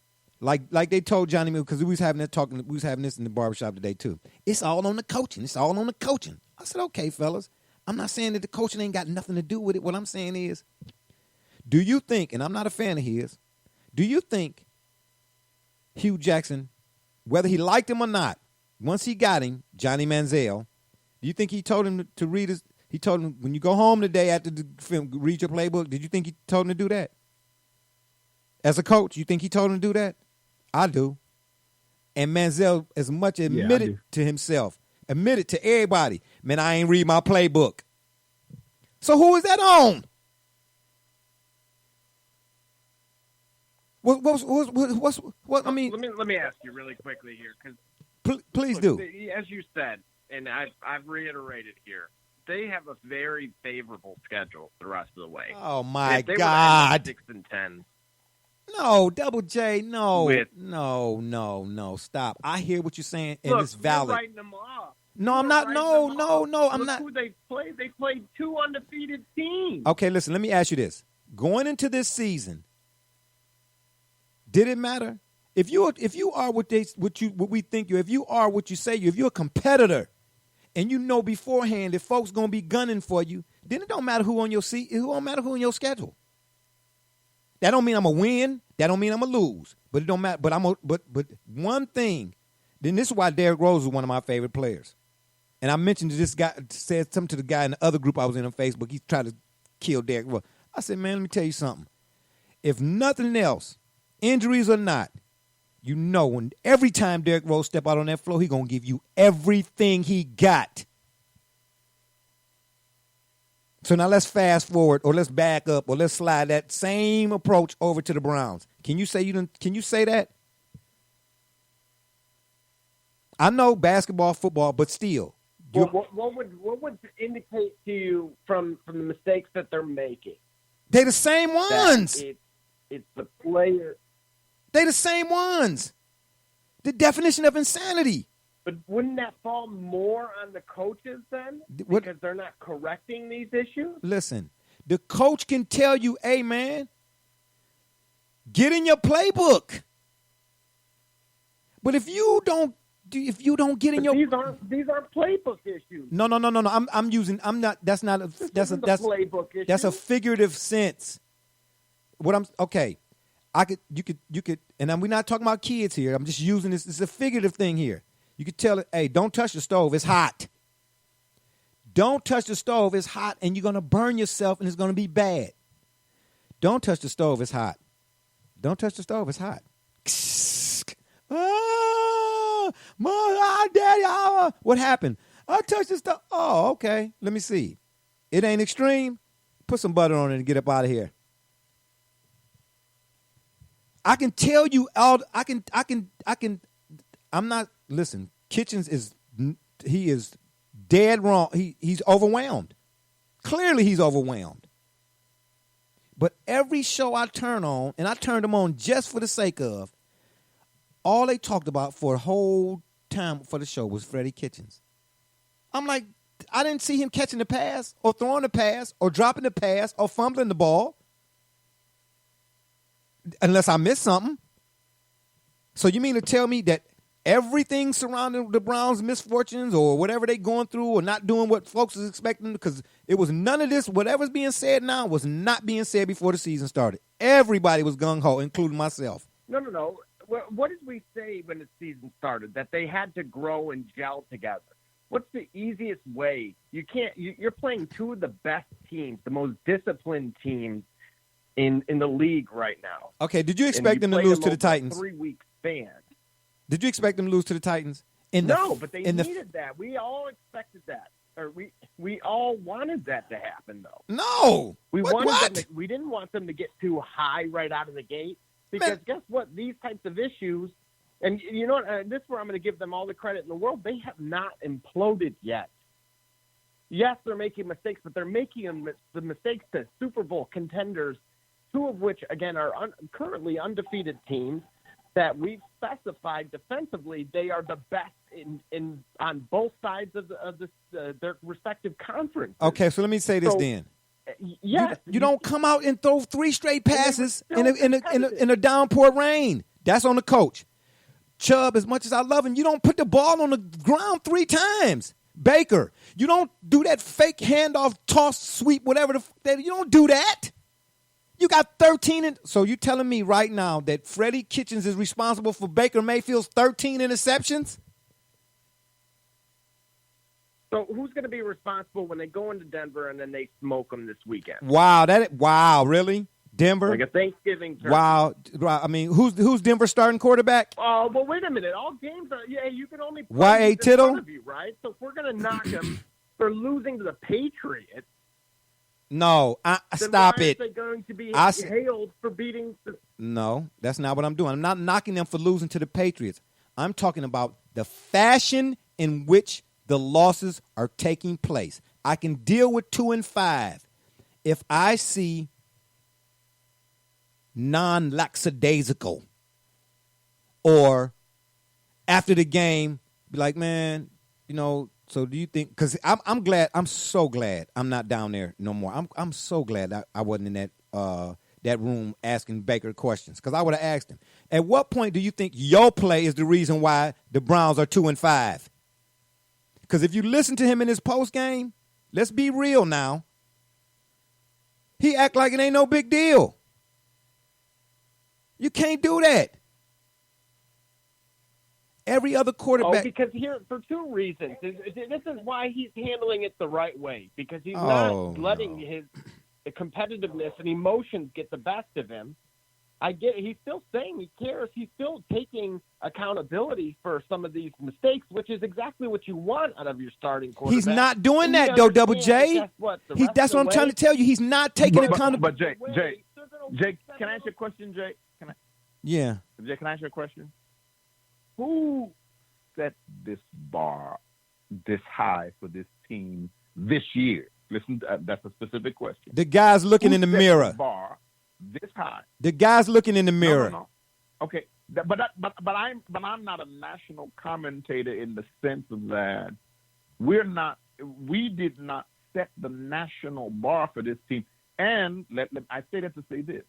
like they told Johnny Mill, because we was having this in the barbershop today, too. It's all on the coaching. I said, okay, fellas. I'm not saying that the coaching ain't got nothing to do with it. What I'm saying is, do you think, and I'm not a fan of his, do you think Hugh Jackson whether he liked him or not, once he got him, Johnny Manziel, do you think he told him to read his? He told him, when you go home today after the film, read your playbook. Did you think he told him to do that? As a coach, you think he told him to do that? I do. And Manziel, as much admitted to himself, admitted to everybody, man, I ain't read my playbook. So who is that on? What I mean? Let me ask you really quickly here, because please do. As you said, and I've reiterated here, they have a very favorable schedule the rest of the way. Oh my if they God! Were 6-10. No, Double J, no, stop. I hear what you're saying, and it's valid. You're writing them off. No, I'm not. No, I'm Look not. Who they played? They played 2 undefeated teams. Okay, listen. Let me ask you this: going into this season, did it matter? If you are what we think you, if you are what you say you, if you're a competitor, and you know beforehand that folks gonna be gunning for you, then it don't matter who on your seat. It don't matter who on your schedule. That don't mean I'm gonna win. That don't mean I'm gonna lose. But it don't matter. But one thing. Then this is why Derrick Rose is one of my favorite players. And I mentioned to this guy, said something to the guy in the other group I was in on Facebook. He tried to kill Derrick Rose. I said, man, let me tell you something. If nothing else, injuries or not, you know, when every time Derrick Rose step out on that floor, he gonna give you everything he got. So now let's fast forward, or let's back up, or let's slide that same approach over to the Browns. Can you say Can you say that? I know basketball, football, but still. Well, what would indicate to you from the mistakes that they're making? They the same ones. It's the player. They the same ones. The definition of insanity. But wouldn't that fall more on the coaches then? Because they're not correcting these issues? Listen, the coach can tell you, hey, man, get in your playbook. But if you don't get in your, these aren't playbook issues. No. That's not a playbook issue. That's a figurative sense. You could, and we're not talking about kids here. I'm just using this. It's a figurative thing here. You could tell it, hey, don't touch the stove. It's hot. Don't touch the stove. It's hot, and you're going to burn yourself, and it's going to be bad. Don't touch the stove. It's hot. Don't touch the stove. It's hot. Daddy, what happened? I touched the stove. Oh, okay. Let me see. It ain't extreme. Put some butter on it and get up out of here. I can tell you all. I'm not. Listen, Kitchens is dead wrong. He's overwhelmed. Clearly, he's overwhelmed. But every show I turn on, and I turned them on just for the sake of, all they talked about for the whole time for the show was Freddie Kitchens. I'm like, I didn't see him catching the pass or throwing the pass or dropping the pass or fumbling the ball. Unless I missed something. So you mean to tell me that everything surrounding the Browns' misfortunes or whatever they going through or not doing what folks is expecting, because it was none of this, whatever's being said now was not being said before the season started. Everybody was gung-ho, including myself. No. What did we say when the season started? That they had to grow and gel together. What's the easiest way? You're playing two of the best teams, the most disciplined teams in the league right now. Okay, did you expect them to lose to the Titans? 3-week span. Did you expect them to lose to the Titans? No, but they needed that. We all expected that. Or we all wanted that to happen, though. No. We didn't want them to get too high right out of the gate, because guess what? These types of issues, and you know what? This is where I'm going to give them all the credit in the world. They have not imploded yet. Yes, they're making mistakes, but they're making the mistakes to Super Bowl contenders, two of which, again, are currently undefeated teams that we've specified defensively. They are the best in on both sides of their respective conferences. Okay, so let me say this then. Yes, you don't come out and throw 3 straight passes in a downpour rain. That's on the coach. Chubb, as much as I love him, you don't put the ball on the ground 3 times. Baker, you don't do that fake handoff, toss, sweep, whatever. You don't do that. You got 13. So you telling me right now that Freddie Kitchens is responsible for Baker Mayfield's 13 interceptions? So who's going to be responsible when they go into Denver and then they smoke them this weekend? Wow, really? Denver? Like a Thanksgiving turkey. Wow. I mean, who's Denver's starting quarterback? Oh, well, wait a minute. All games are, you can only play Y.A. in Tittle? front of you, right? So if we're going to knock them for losing to the Patriots, No, then stop why it. are they going to be I- hailed for beating the No, that's not what I'm doing. I'm not knocking them for losing to the Patriots. I'm talking about the fashion in which the losses are taking place. I can deal with 2-5 if I see non-lackadaisical or after the game, be like, man, so do you think? Because I'm glad. I'm so glad I'm not down there no more. I'm so glad I wasn't in that room asking Baker questions, because I would have asked him. At what point do you think your play is the reason why the Browns are 2-5? Because if you listen to him in his post game, let's be real now. He act like it ain't no big deal. You can't do that. Every other quarterback. because here, for two reasons. This is why he's handling it the right way, because he's Oh, not letting no. his competitiveness and emotions get the best of him. I get it. He's still saying he cares. He's still taking accountability for some of these mistakes, which is exactly what you want out of your starting quarterback. He's not doing And you that, though, Double understand J. that, guess what? The rest That's of what I'm the trying way- to tell you. He's not taking But accountability. Jay, they're gonna Jay, set can I it ask you a question, Jay? Yeah. Jay, can I ask you a question? Who set this bar this high for this team this year? Listen, that's a specific question. The guy's looking Who in the set mirror. the bar this high? The guy's looking in the mirror. No. Okay, but I'm not a national commentator in the sense of that we did not set the national bar for this team. And I say that to say this: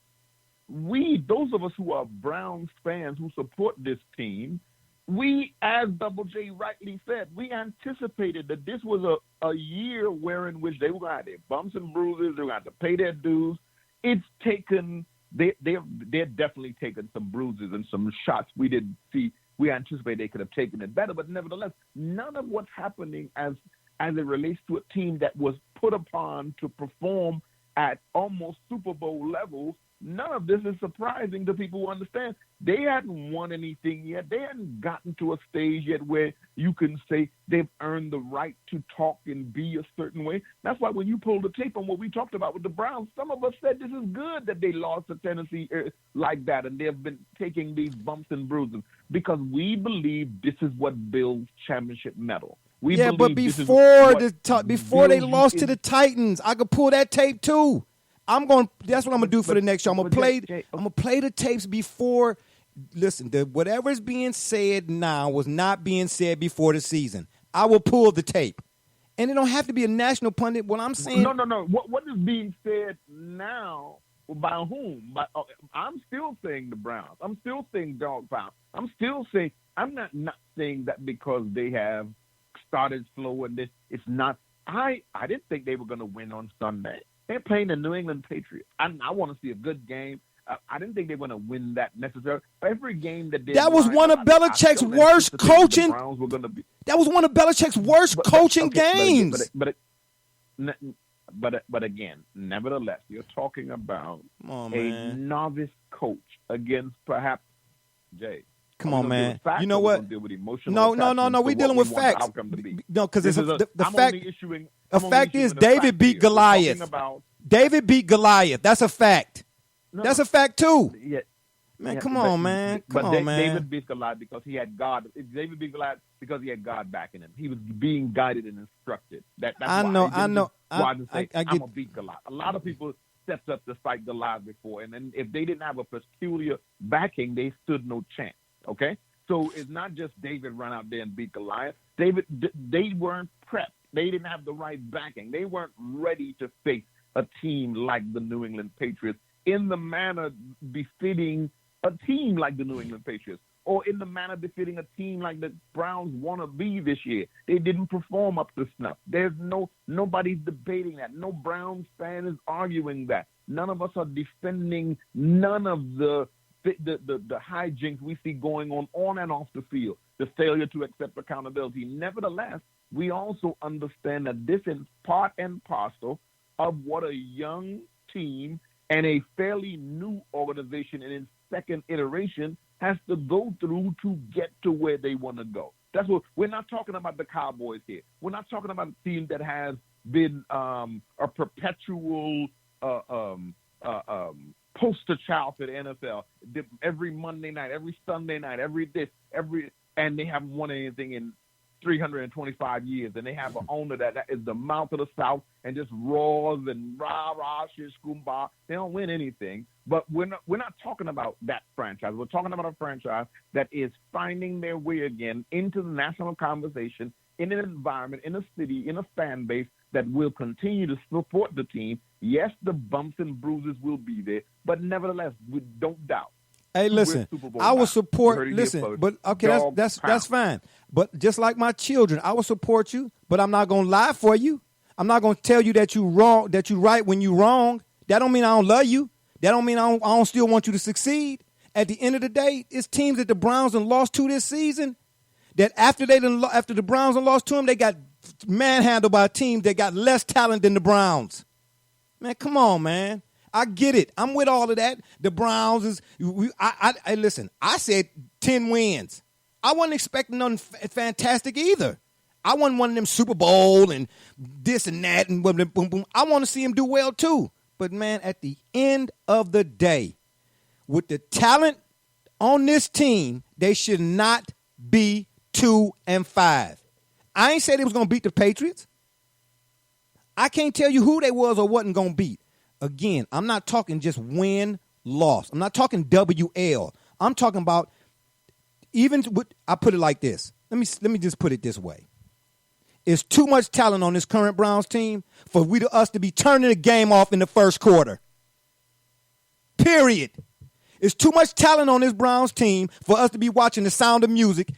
those of us who are Browns fans who support this team, we, as Double J rightly said, we anticipated that this was a year wherein which they were going to have their bumps and bruises, they were going to have to pay their dues. It's taken. They're definitely taken some bruises and some shots we didn't see. We anticipate they could have taken it better, but nevertheless, none of what's happening as it relates to a team that was put upon to perform at almost Super Bowl levels, none of this is surprising to people who understand. They hadn't won anything yet. They hadn't gotten to a stage yet where you can say they've earned the right to talk and be a certain way. That's why when you pull the tape on what we talked about with the Browns, some of us said this is good that they lost to Tennessee like that, and they've been taking these bumps and bruises because we believe this is what builds championship mettle. Yeah, but believe this is before they builds lost you to the Titans, I could pull that tape too. That's what I'm gonna do for the next show. I'm gonna play the tapes before. Listen, whatever's being said now was not being said before the season. I will pull the tape, and it don't have to be a national pundit. What I'm saying, no. What is being said now? By whom? I'm still saying the Browns. I'm still saying dog pound. I'm still saying I'm not saying that because they have started slow and this. It's not. I didn't think they were going to win on Sunday. They're playing the New England Patriots. I want to see a good game. I didn't think they were going to win that necessarily. Every game that was one of Belichick's worst coaching. Browns were going to be. That was one of Belichick's worst coaching games. But again, nevertheless, you're talking about a novice coach against perhaps Jay. Come on, man. Facts, you know what? Deal with no. We're dealing with facts. No, because the fact is David beat Goliath. David beat Goliath. That's a fact. That's a fact too. Yeah. Man, come on, man. David beat Goliath because he had God. David beat Goliath because he had God backing him. He was being guided and instructed. That's I know. I'm I gonna beat Goliath. A lot of people stepped up to fight Goliath before, and then if they didn't have a peculiar backing, they stood no chance. Okay, so it's not just David run out there and beat Goliath. They weren't prepped. They didn't have the right backing. They weren't ready to face a team like the New England Patriots in the manner befitting a team like the New England Patriots, or in the manner befitting a team like the Browns want to be this year. They didn't perform up to snuff. There's nobody's debating that. No Browns fan is arguing that. None of us are defending none of the hijinks we see going on and off the field, the failure to accept accountability. Nevertheless, we also understand that this is part and parcel of what a young team and a fairly new organization in its second iteration has to go through to get to where they want to go. That's what we're not talking about the Cowboys here. We're not talking about a team that has been a perpetual poster child for the NFL. Every Monday night, every Sunday night, and they haven't won anything in 325 years, and they have an owner that is the mouth of the South and just roars and rah, shish, kumbah. They don't win anything. But we're not talking about that franchise. We're talking about a franchise that is finding their way again into the national conversation, in an environment, in a city, in a fan base that will continue to support the team. Yes, the bumps and bruises will be there, but nevertheless, we don't doubt. Hey, listen, I will support. Listen, but okay, that's fine. But just like my children, I will support you, but I'm not gonna lie for you. I'm not gonna tell you that you wrong, that you right when you wrong. That don't mean I don't love you. That don't mean I don't still want you to succeed. At the end of the day, it's teams that the Browns have lost to this season. That after the Browns have lost to them, they got manhandled by a team that got less talent than the Browns. Man, come on, man. I get it. I'm with all of that. The Browns is. Listen. I said 10 wins. I wasn't expecting nothing fantastic either. I wasn't one of them Super Bowl and this and that and boom, boom, boom. I want to see them do well too. But man, at the end of the day, with the talent on this team, they should not be 2-5. I ain't said they was gonna beat the Patriots. I can't tell you who they was or wasn't gonna beat. Again, I'm not talking just win, loss. I'm not talking WL. I'm talking about I put it like this. Let me just put it this way. It's too much talent on this current Browns team for us to be turning the game off in the first quarter. Period. It's too much talent on this Browns team for us to be watching The Sound of Music,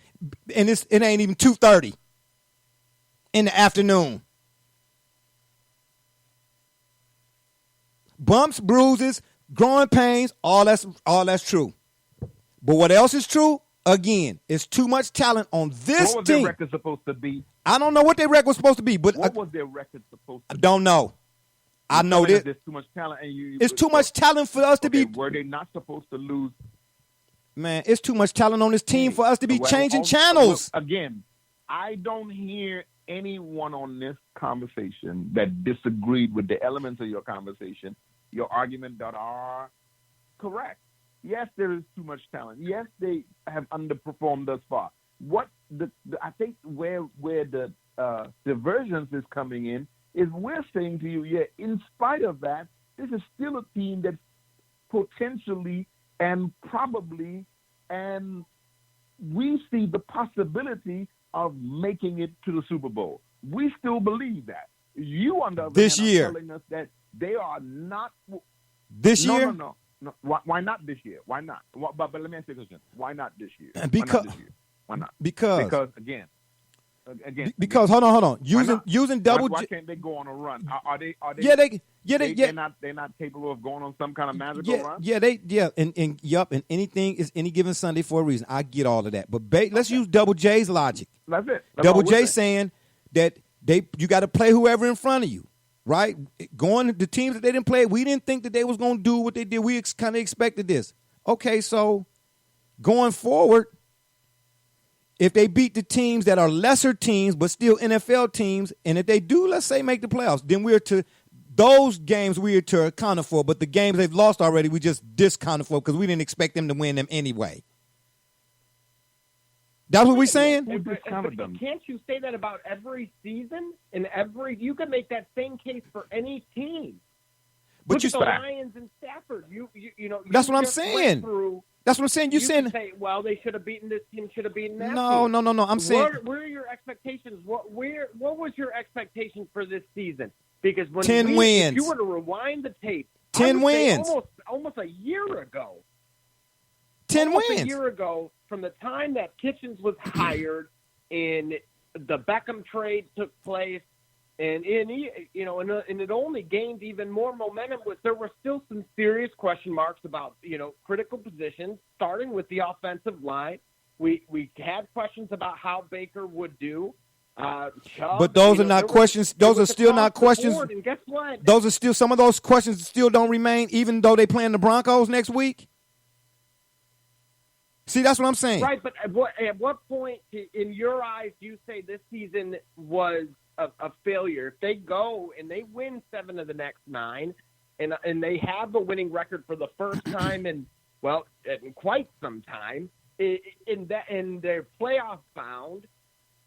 and it ain't even 2:30 in the afternoon. Bumps, bruises, growing pains, all that's true. But what else is true? Again, it's too much talent on this team. What was their record supposed to be? I don't know what their record was supposed to be, but what was their record supposed to be? I don't know. I know this. There's too much talent, and it's too much talent for us to be. Were they not supposed to lose? Man, it's too much talent on this team for us to be changing channels. Again, I don't hear anyone on this conversation that disagreed with the elements of your conversation, your argument that are correct. Yes, there is too much talent. Yes, they have underperformed thus far. I think where the divergence is coming in is we're saying to you, yeah, in spite of that, this is still a team that potentially and probably, and we see the possibility of making it to the Super Bowl. We still believe that. You, on the other this hand, year, are telling us that they are not. This year? No. Why not this year? Why not? But let me ask you a question. Why not this year? Why not? Because again. Because hold on. Using double. Why can't they go on a run? Are they? They're not capable of going on some kind of magical run. And anything is any given Sunday for a reason. I get all of that, but let's use Double J's logic. That's it. Double J saying that you got to play whoever in front of you, right? Going the teams that they didn't play, we didn't think that they was going to do what they did. We kind of expected this. Okay, so going forward, if they beat the teams that are lesser teams but still NFL teams, and if they do, let's say, make the playoffs, then those games we are to account for. But the games they've lost already, we just discounted for because we didn't expect them to win them anyway. That's what we're saying? But can't you say that about every season? You can make that same case for any team. But Look at the Lions and Stafford. You know. That's what I'm saying. That's what I'm saying. You saying, say, well, they should have beaten this team, should have beaten that team. No. I'm saying, where are your expectations? What was your expectation for this season? Because when 10 wins. If you were to rewind the tape, 10 wins, almost a year ago. 10 almost wins. A year ago, from the time that Kitchens was hired and the Beckham trade took place, and and it only gained even more momentum. There were still some serious question marks about critical positions, starting with the offensive line. We had questions about how Baker would do. Chubb, but those are not questions. Those are still not questions. And guess what? Those are still some of those questions still don't remain, even though they playing the Broncos next week. See, that's what I'm saying. Right, but at what point, in your eyes, do you say this season was a failure? If they go and they win 7 of the next 9, and they have a winning record for the first time in quite some time, in their playoff bound,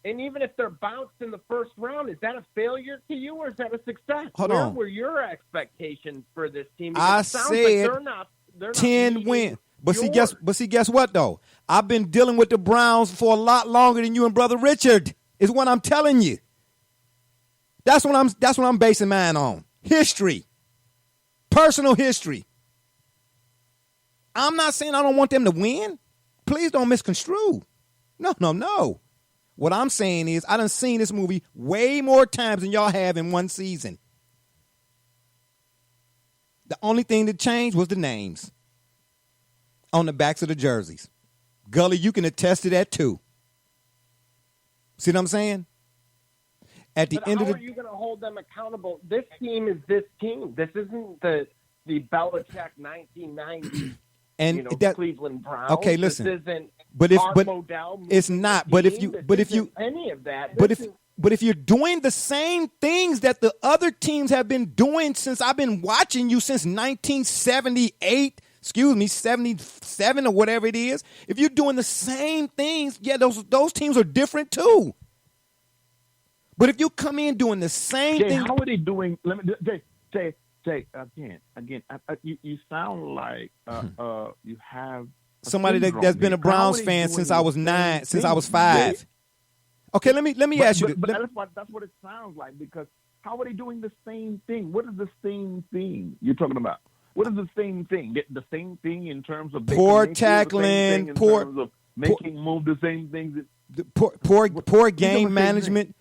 and even if they're bounced in the first round, is that a failure to you or is that a success? Where were your expectations for this team? I said like they're 10 wins. But see, guess what though? I've been dealing with the Browns for a lot longer than you and Brother Richard. Is what I'm telling you. That's what I'm basing mine on. History. Personal history. I'm not saying I don't want them to win. Please don't misconstrue. No. What I'm saying is I done seen this movie way more times than y'all have in one season. The only thing that changed was the names on the backs of the jerseys. Gully, you can attest to that too. See what I'm saying? At the end of the, how are you going to hold them accountable? This team is this team. This isn't the Belichick 1990s. And Cleveland Browns. Okay, listen. This isn't Modell it's not. But if you any of that. But if you're doing the same things that the other teams have been doing since I've been watching you since 1978, 77 or whatever it is, if you're doing the same things, yeah, those teams are different too. But if you come in doing the same Jay, thing, how are they doing? Let me, Jay, again. You sound like you have somebody that's been a Browns fan since I was 9, since I was 5. Jay? Okay, let me ask you. But that's what it sounds like, because how are they doing the same thing? What is the same thing you're talking about? What is the same thing? The same thing in terms of poor tackling, making move, the same things. Poor game management.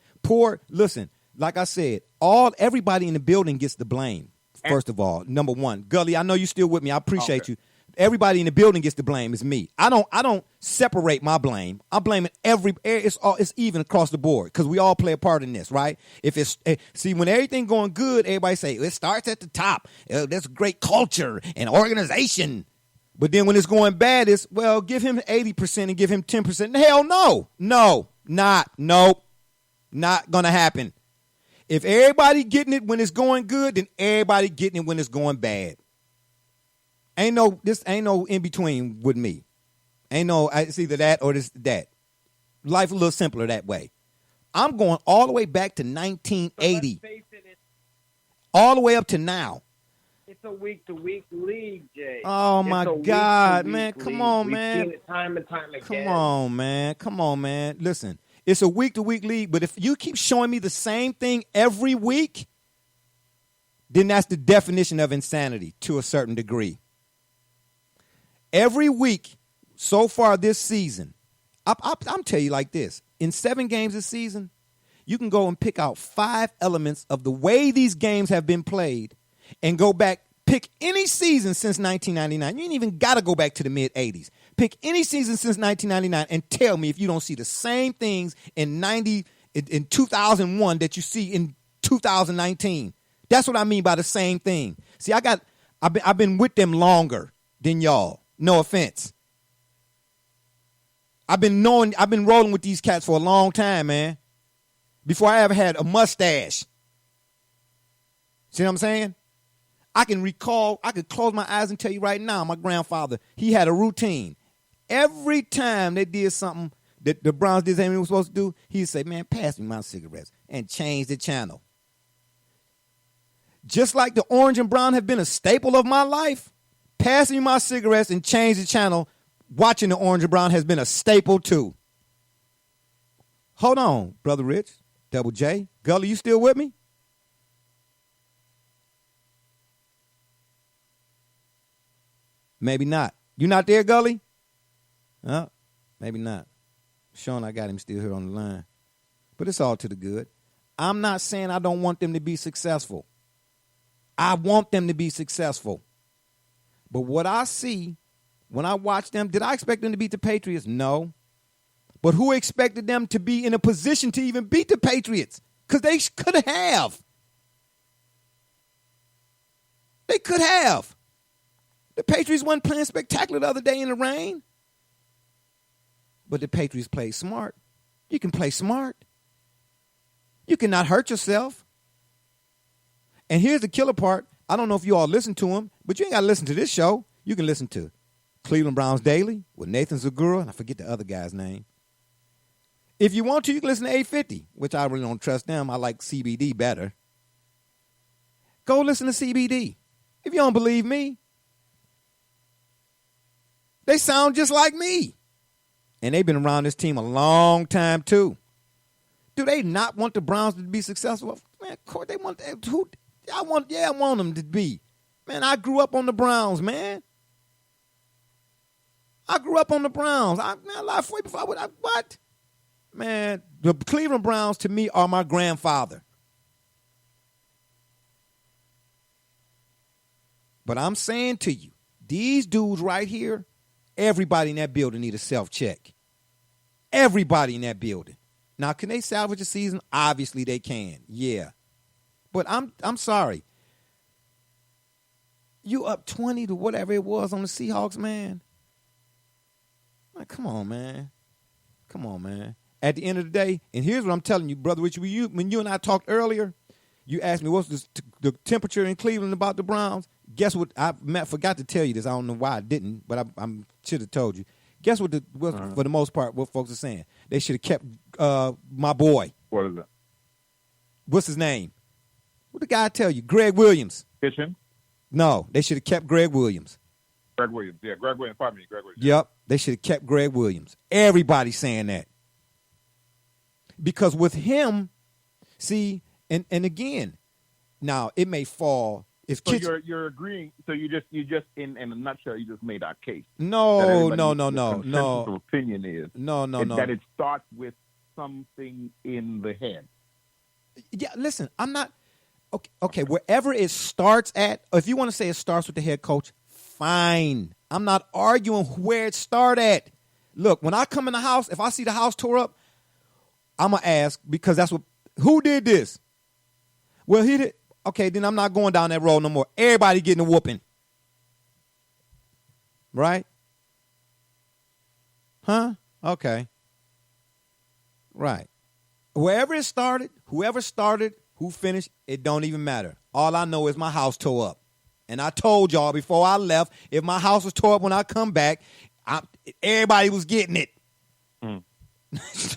Listen, like I said, everybody in the building gets the blame. First of all, number one, Gully, I know you're still with me. I appreciate you. Everybody in the building gets the blame. It's me. I don't separate my blame. I'm blaming it's even across the board because we all play a part in this, right? When everything going good, everybody say it starts at the top. There's great culture and organization. But then when it's going bad, it's give him 80% and give him 10%. Hell no, not gonna happen. If everybody getting it when it's going good, then everybody getting it when it's going bad. Ain't no in between with me. It's either that or that. Life a little simpler that way. I'm going all the way back to 1980. So let's face it, all the way up to now. It's a week-to-week league, Jay. Oh, my God, man. Come on, man. We've seen it time and time again. Come on, man. Listen, it's a week-to-week league, but if you keep showing me the same thing every week, then that's the definition of insanity to a certain degree. Every week so far this season, I'm telling you like this. In 7 games this season, you can go and pick out 5 elements of the way these games have been played and go back, pick any season since 1999. You ain't even got to go back to the mid-'80s. Pick any season since 1999 and tell me if you don't see the same things in 2001 that you see in 2019. That's what I mean by the same thing. See, I've been with them longer than y'all. No offense. I've been rolling with these cats for a long time, man. Before I ever had a mustache. See what I'm saying? I could close my eyes and tell you right now, my grandfather, he had a routine. Every time they did something that the Browns did something they were supposed to do, he'd say, man, pass me my cigarettes, and change the channel. Just like the orange and brown have been a staple of my life, passing me my cigarettes and change the channel, watching the orange and brown has been a staple too. Hold on, Brother Rich, Double J. Gully, you still with me? Maybe not. You not there, Gully? Maybe not. Sean, I got him still here on the line. But it's all to the good. I'm not saying I don't want them to be successful. I want them to be successful. But what I see when I watch them, did I expect them to beat the Patriots? No. But who expected them to be in a position to even beat the Patriots? Because they could have. They could have. The Patriots weren't playing spectacular the other day in the rain. But the Patriots played smart. You can play smart. You cannot hurt yourself. And here's the killer part. I don't know if you all listen to him, but you ain't got to listen to this show. You can listen to Cleveland Browns Daily with Nathan Zagura, and I forget the other guy's name. If you want to, you can listen to 850, which I really don't trust them. I like CBD better. Go listen to CBD. If you don't believe me, they sound just like me. And they've been around this team a long time, too. Do they not want the Browns to be successful? Man, of course they want who I want them to be. Man, I grew up on the Browns, man. I grew up on the Browns. I lied way before what? Man, the Cleveland Browns to me are my grandfather. But I'm saying to you, these dudes right here, everybody in that building need a self-check. Everybody in that building. Now, can they salvage a season? Obviously they can. Yeah. But I'm sorry. You up 20 to whatever it was on the Seahawks, man. Like, come on, man. Come on, man. At the end of the day, and here's what I'm telling you, Brother Richard, when you and I talked earlier, you asked me what's the temperature in Cleveland about the Browns. Guess what? I forgot to tell you this. I don't know why I didn't, but I should have told you. Guess what? For the most part, what folks are saying, they should have kept my boy. What is it? What's his name? What the guy tell you? Greg Williams. Kitchen? No, they should have kept Greg Williams. Greg Williams. Yeah, Greg Williams. Pardon me, Greg Williams. Yep, they should have kept Greg Williams. Everybody's saying that. Because with him, see, and again, now it may fall. If so you're agreeing. So you just in a nutshell, you just made our case. No. Consensus of opinion is no. that it starts with something in the head. Yeah, listen, I'm not okay. Wherever it starts at, if you want to say it starts with the head coach, fine. I'm not arguing where it started at. Look, when I come in the house, if I see the house tore up, I'm gonna ask because that's who did this. Well, he did. Okay, then I'm not going down that road no more. Everybody getting a whooping. Right? Huh? Okay. Right. Wherever it started, whoever started, who finished, it don't even matter. All I know is my house tore up. And I told y'all before I left, if my house was tore up when I come back, everybody was getting it.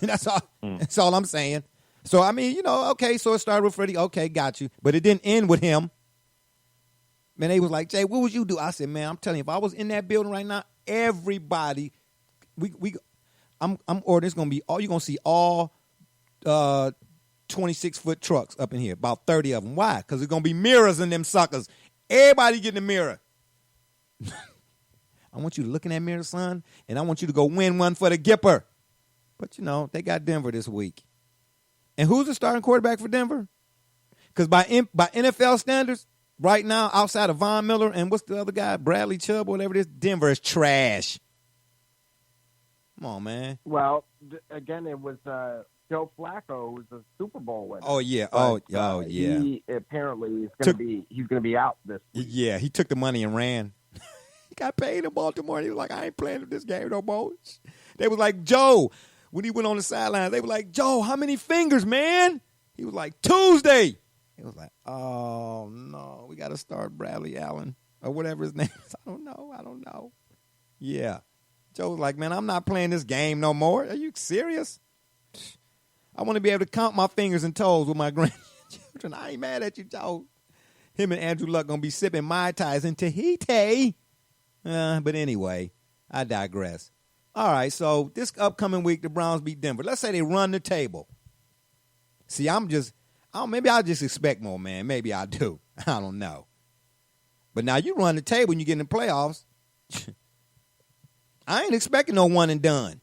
That's all I'm saying. So, I mean, okay, so it started with Freddie. Okay, got you. But it didn't end with him. Man, they was like, Jay, what would you do? I said, man, I'm telling you, if I was in that building right now, everybody, I'm ordering, it's going to be, you're going to see all 26-foot trucks up in here, about 30 of them. Why? Because there's going to be mirrors in them suckers. Everybody getting a mirror. I want you to look in that mirror, son, and I want you to go win one for the Gipper. But, they got Denver this week. And who's the starting quarterback for Denver? Because by NFL standards, right now, outside of Von Miller and what's the other guy, Bradley Chubb, whatever it is, Denver is trash. Come on, man. Well, again, it was Joe Flacco was a Super Bowl winner. Oh yeah, but, yeah. He apparently he's going to be out this week. Yeah, he took the money and ran. He got paid in Baltimore. And he was like, I ain't playing this game no more. They was like, Joe. When he went on the sidelines, they were like, Joe, how many fingers, man? He was like, Tuesday. He was like, oh, no, we got to start Bradley Allen or whatever his name is. I don't know. Yeah. Joe was like, man, I'm not playing this game no more. Are you serious? I want to be able to count my fingers and toes with my grandchildren. I ain't mad at you, Joe. Him and Andrew Luck going to be sipping Mai Tais in Tahiti. But anyway, I digress. All right, so this upcoming week, the Browns beat Denver. Let's say they run the table. See, maybe I just expect more, man. Maybe I do. I don't know. But now you run the table and you get in the playoffs. I ain't expecting no one and done.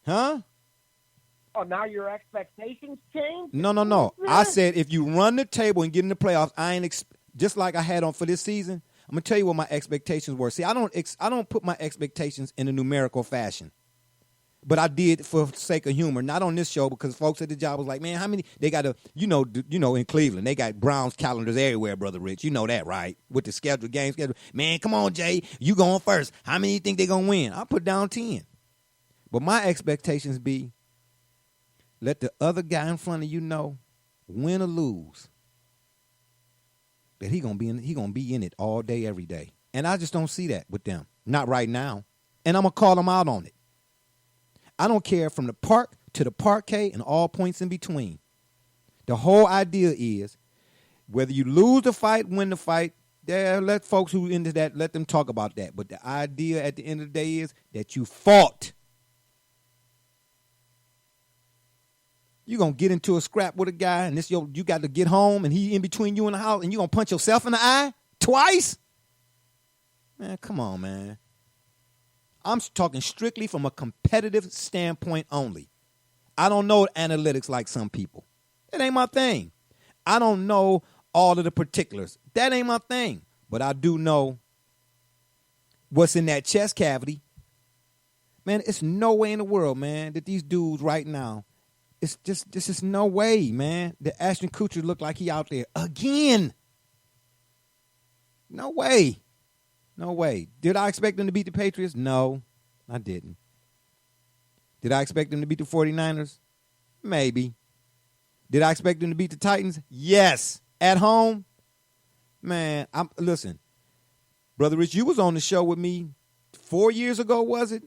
Huh? Oh, now your expectations change? No. I said if you run the table and get in the playoffs, I ain't just like I had on for this season. I'm gonna tell you what my expectations were. See, I don't put my expectations in a numerical fashion, but I did for sake of humor. Not on this show because folks at the job was like, man, how many they got to in Cleveland they got Browns calendars everywhere, brother Rich. You know that, right? With the game schedule. Man, come on, Jay, you going first. How many you think they gonna win? I put down 10, but my expectations be let the other guy in front of you know, win or lose, that he gonna be in it all day, every day. And I just don't see that with them. Not right now. And I'm gonna call them out on it. I don't care from the park to the parquet and all points in between. The whole idea is whether you lose the fight, win the fight, let folks who into that, let them talk about that. But the idea at the end of the day is that you fought. You're going to get into a scrap with a guy, and you got to get home, and he in between you and the house, and you're going to punch yourself in the eye twice? Man, come on, man. I'm talking strictly from a competitive standpoint only. I don't know analytics like some people. That ain't my thing. I don't know all of the particulars. That ain't my thing. But I do know what's in that chest cavity. Man, it's no way in the world, man, that these dudes right now, this is no way, man, that Ashton Kutcher look like he out there again. No way. No way. Did I expect them to beat the Patriots? No, I didn't. Did I expect them to beat the 49ers? Maybe. Did I expect them to beat the Titans? Yes. At home? Man, listen, Brother Rich, you was on the show with me 4 years ago, was it?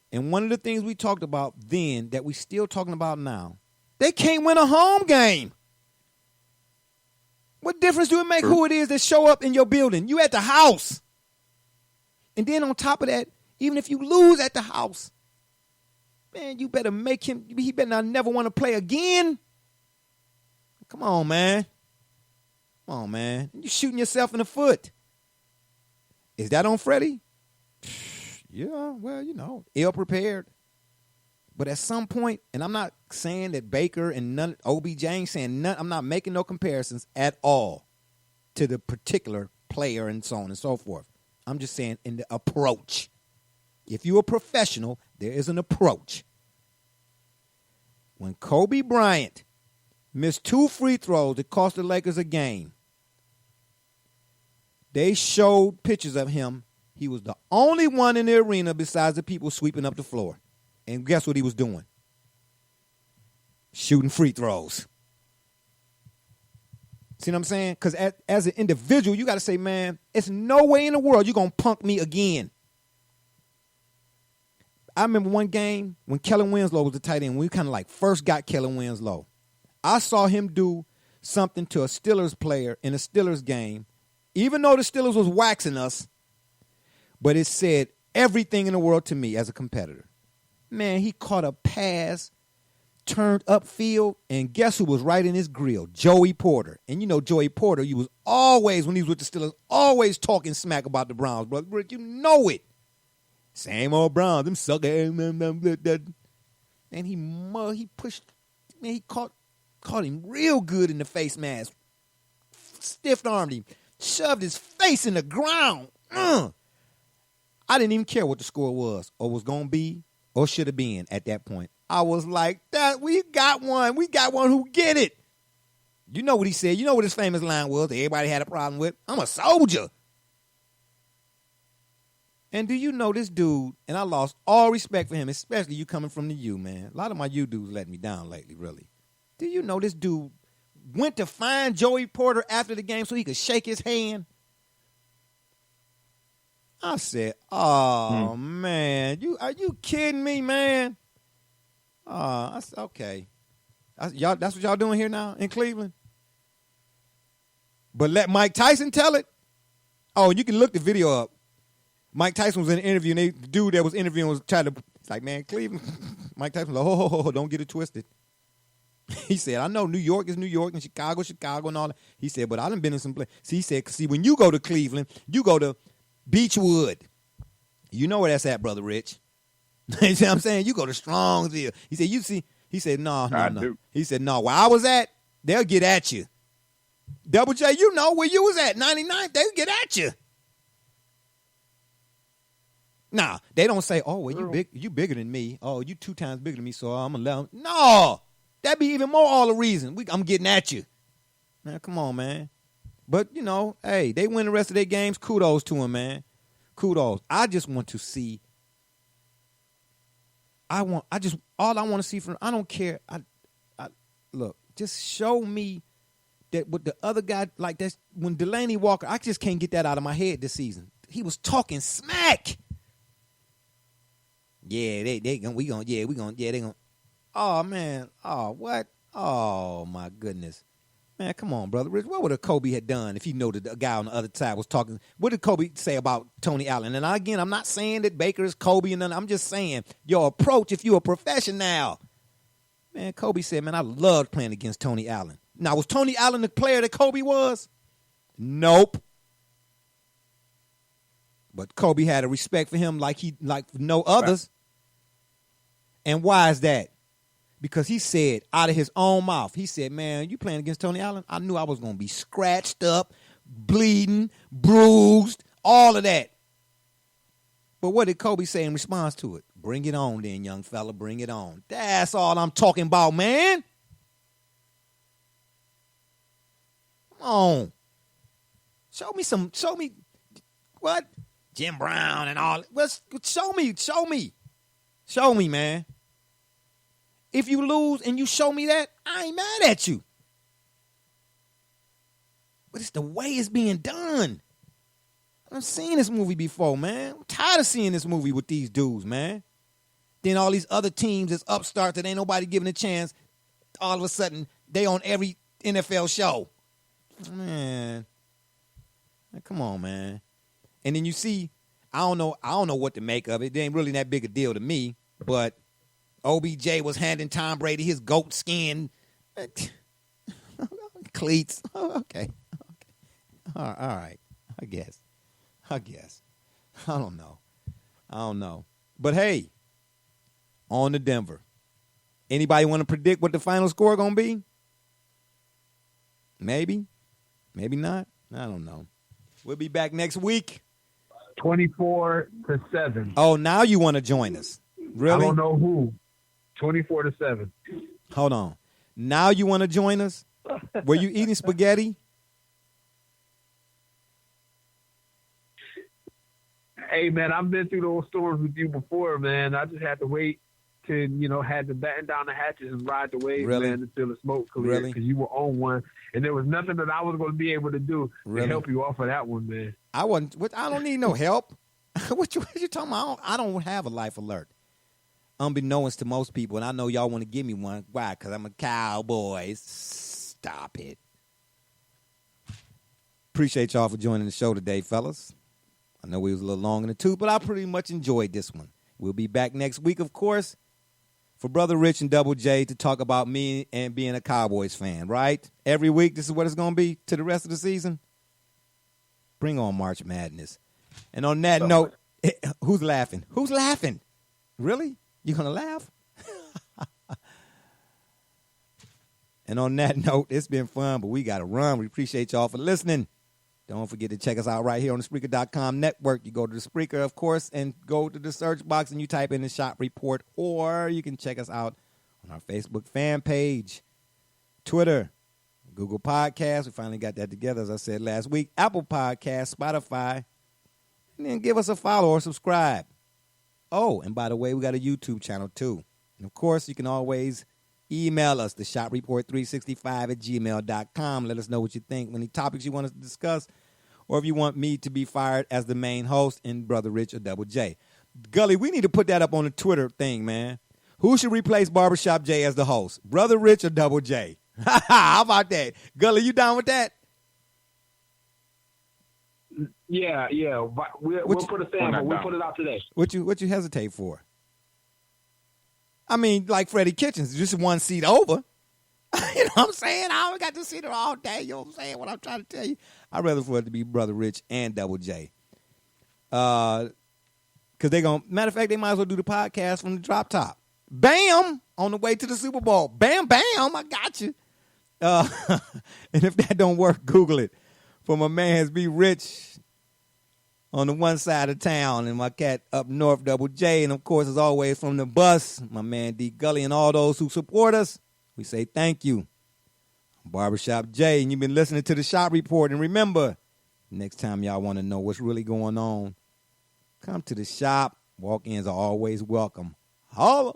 And one of the things we talked about then that we still talking about now, they can't win a home game. What difference do it make who it is that show up in your building? You at the house. And then on top of that, even if you lose at the house, man, you better make him, he better not never want to play again. Come on, man. Come on, man. You're shooting yourself in the foot. Is that on Freddie? Yeah, well, ill prepared. But at some point, and I'm not saying that Baker and OBJ ain't saying none, I'm not making no comparisons at all to the particular player and so on and so forth. I'm just saying in the approach. If you're a professional, there is an approach. When Kobe Bryant missed 2 free throws that cost the Lakers a game, they showed pictures of him. He was the only one in the arena besides the people sweeping up the floor. And guess what he was doing? Shooting free throws. See what I'm saying? Because as an individual, you got to say, man, it's no way in the world you're going to punk me again. I remember one game when Kellen Winslow was the tight end. We kind of like first got Kellen Winslow. I saw him do something to a Steelers player in a Steelers game, even though the Steelers was waxing us, but it said everything in the world to me as a competitor. Man, he caught a pass, turned upfield, and guess who was right in his grill? Joey Porter. And you know Joey Porter, he was always, when he was with the Steelers, always talking smack about the Browns, brother. You know it. Same old Browns, them sucker. And he pushed, man, he caught him real good in the face mask. Stiff-armed him, shoved his face in the ground. I didn't even care what the score was or was going to be or should have been at that point. I was like, that we got one. We got one who get it. You know what he said. You know what his famous line was that everybody had a problem with? I'm a soldier. And do you know this dude, and I lost all respect for him, especially you coming from the U, man. A lot of my U dudes let me down lately, really. Do you know this dude went to find Joey Porter after the game so he could shake his hand? I said, oh, man, are you kidding me, man? I said, okay. That's what y'all doing here now in Cleveland? But let Mike Tyson tell it? Oh, you can look the video up. Mike Tyson was in an interview, and the dude that was interviewing was trying to, it's like, man, Cleveland. Mike Tyson was like, oh, don't get it twisted. He said, I know New York is New York and Chicago and all that. He said, but I done been in some place. See, he said, see, when you go to Cleveland, you go to Beechwood. You know where that's at, Brother Rich. You see what I'm saying? You go to Strongsville. He said, you see, he said, no. do. He said, no, where I was at, they'll get at you. Double J, you know where you was at, 99th, they'll get at you. Nah, they don't say, oh, well, you bigger than me. Oh, you 2 times bigger than me, so I'm going to let them. No, that'd be even more all the reason. I'm getting at you. Man, come on, man. But, you know, hey, they win the rest of their games. Kudos to them, man. Kudos. I just want to see. All I want to see from, I don't care. Look, just show me that with the other guy, like that's when Delaney Walker, I just can't get that out of my head this season. He was talking smack. Yeah, they gonna. Oh man, oh what? Oh my goodness, man, come on, brother Rich. What would a Kobe had done if he knew that the guy on the other side was talking? What did Kobe say about Tony Allen? And again, I'm not saying that Baker is Kobe and nothing. I'm just saying your approach if you're a professional. Man, Kobe said, man, I loved playing against Tony Allen. Now, was Tony Allen the player that Kobe was? Nope. But Kobe had a respect for him like no others. Right. And why is that? Because he said out of his own mouth, he said, man, you playing against Tony Allen? I knew I was going to be scratched up, bleeding, bruised, all of that. But what did Kobe say in response to it? Bring it on then, young fella, bring it on. That's all I'm talking about, man. Come on. Show me what? Jim Brown and all. Well, show me, man. If you lose and you show me that, I ain't mad at you. But it's the way it's being done. I've seen this movie before, man. I'm tired of seeing this movie with these dudes, man. Then all these other teams that's upstart that ain't nobody giving a chance, all of a sudden, they on every NFL show. Man, come on, man. And then you see, I don't know what to make of it. It ain't really that big a deal to me, but OBJ was handing Tom Brady his goat skin cleats. Okay. All right. I guess. I don't know. But hey, on to Denver. Anybody want to predict what the final score going to be? Maybe not. I don't know. We'll be back next week. 24-7. Oh, now you want to join us? Really? I don't know who. 24-7. Hold on. Now you want to join us? Were you eating spaghetti? Hey, man, I've been through those storms with you before, man. I just had to wait to, had to batten down the hatches and ride the wave, man, until the smoke cleared. Because you were on one, and there was nothing that I was going to be able to do to help you off of that one, man. I don't need no help. What you talking about? I don't have a life alert. Unbeknownst to most people, and I know y'all want to give me one. Why? Because I'm a cowboy. Stop it. Appreciate y'all for joining the show today, fellas. I know we was a little long in the tooth, but I pretty much enjoyed this one. We'll be back next week, of course, for Brother Rich and Double J to talk about me and being a Cowboys fan, right? Every week, this is what it's going to be to the rest of the season. Bring on March Madness. And on that note, who's laughing? Who's laughing? Really? You going to laugh? And on that note, it's been fun, but we got to run. We appreciate y'all for listening. Don't forget to check us out right here on the Spreaker.com network. You go to the Spreaker, of course, and go to the search box and you type in the Shop Report, or you can check us out on our Facebook fan page, Twitter, Google Podcasts. We finally got that together, as I said last week. Apple Podcasts, Spotify. And then give us a follow or subscribe. Oh, and by the way, we got a YouTube channel, too. And, of course, you can always email us, theshopreport365@gmail.com. Let us know what you think, any topics you want us to discuss, or if you want me to be fired as the main host and Brother Rich or Double J. Gully, we need to put that up on the Twitter thing, man. Who should replace Barbershop J as the host, Brother Rich or Double J? How about that? Gully, you down with that? Yeah. We'll put a thing, but we'll put it out today. What you hesitate for? I mean, like Freddie Kitchens, just one seat over. You know what I'm saying? I don't got to sit there all day. You know what I'm saying? What I'm trying to tell you. I'd rather for it to be Brother Rich and Double J. Because matter of fact, they might as well do the podcast from the drop top. Bam! On the way to the Super Bowl. Bam, bam, I got you. And if that don't work, Google it. For my man's Be Rich on the one side of town, and my cat up north, Double J. And, of course, as always, from the bus, my man D. Gully and all those who support us, we say thank you. Barbershop J, and you've been listening to the Shop Report. And remember, next time y'all want to know what's really going on, come to the shop. Walk-ins are always welcome. Holla!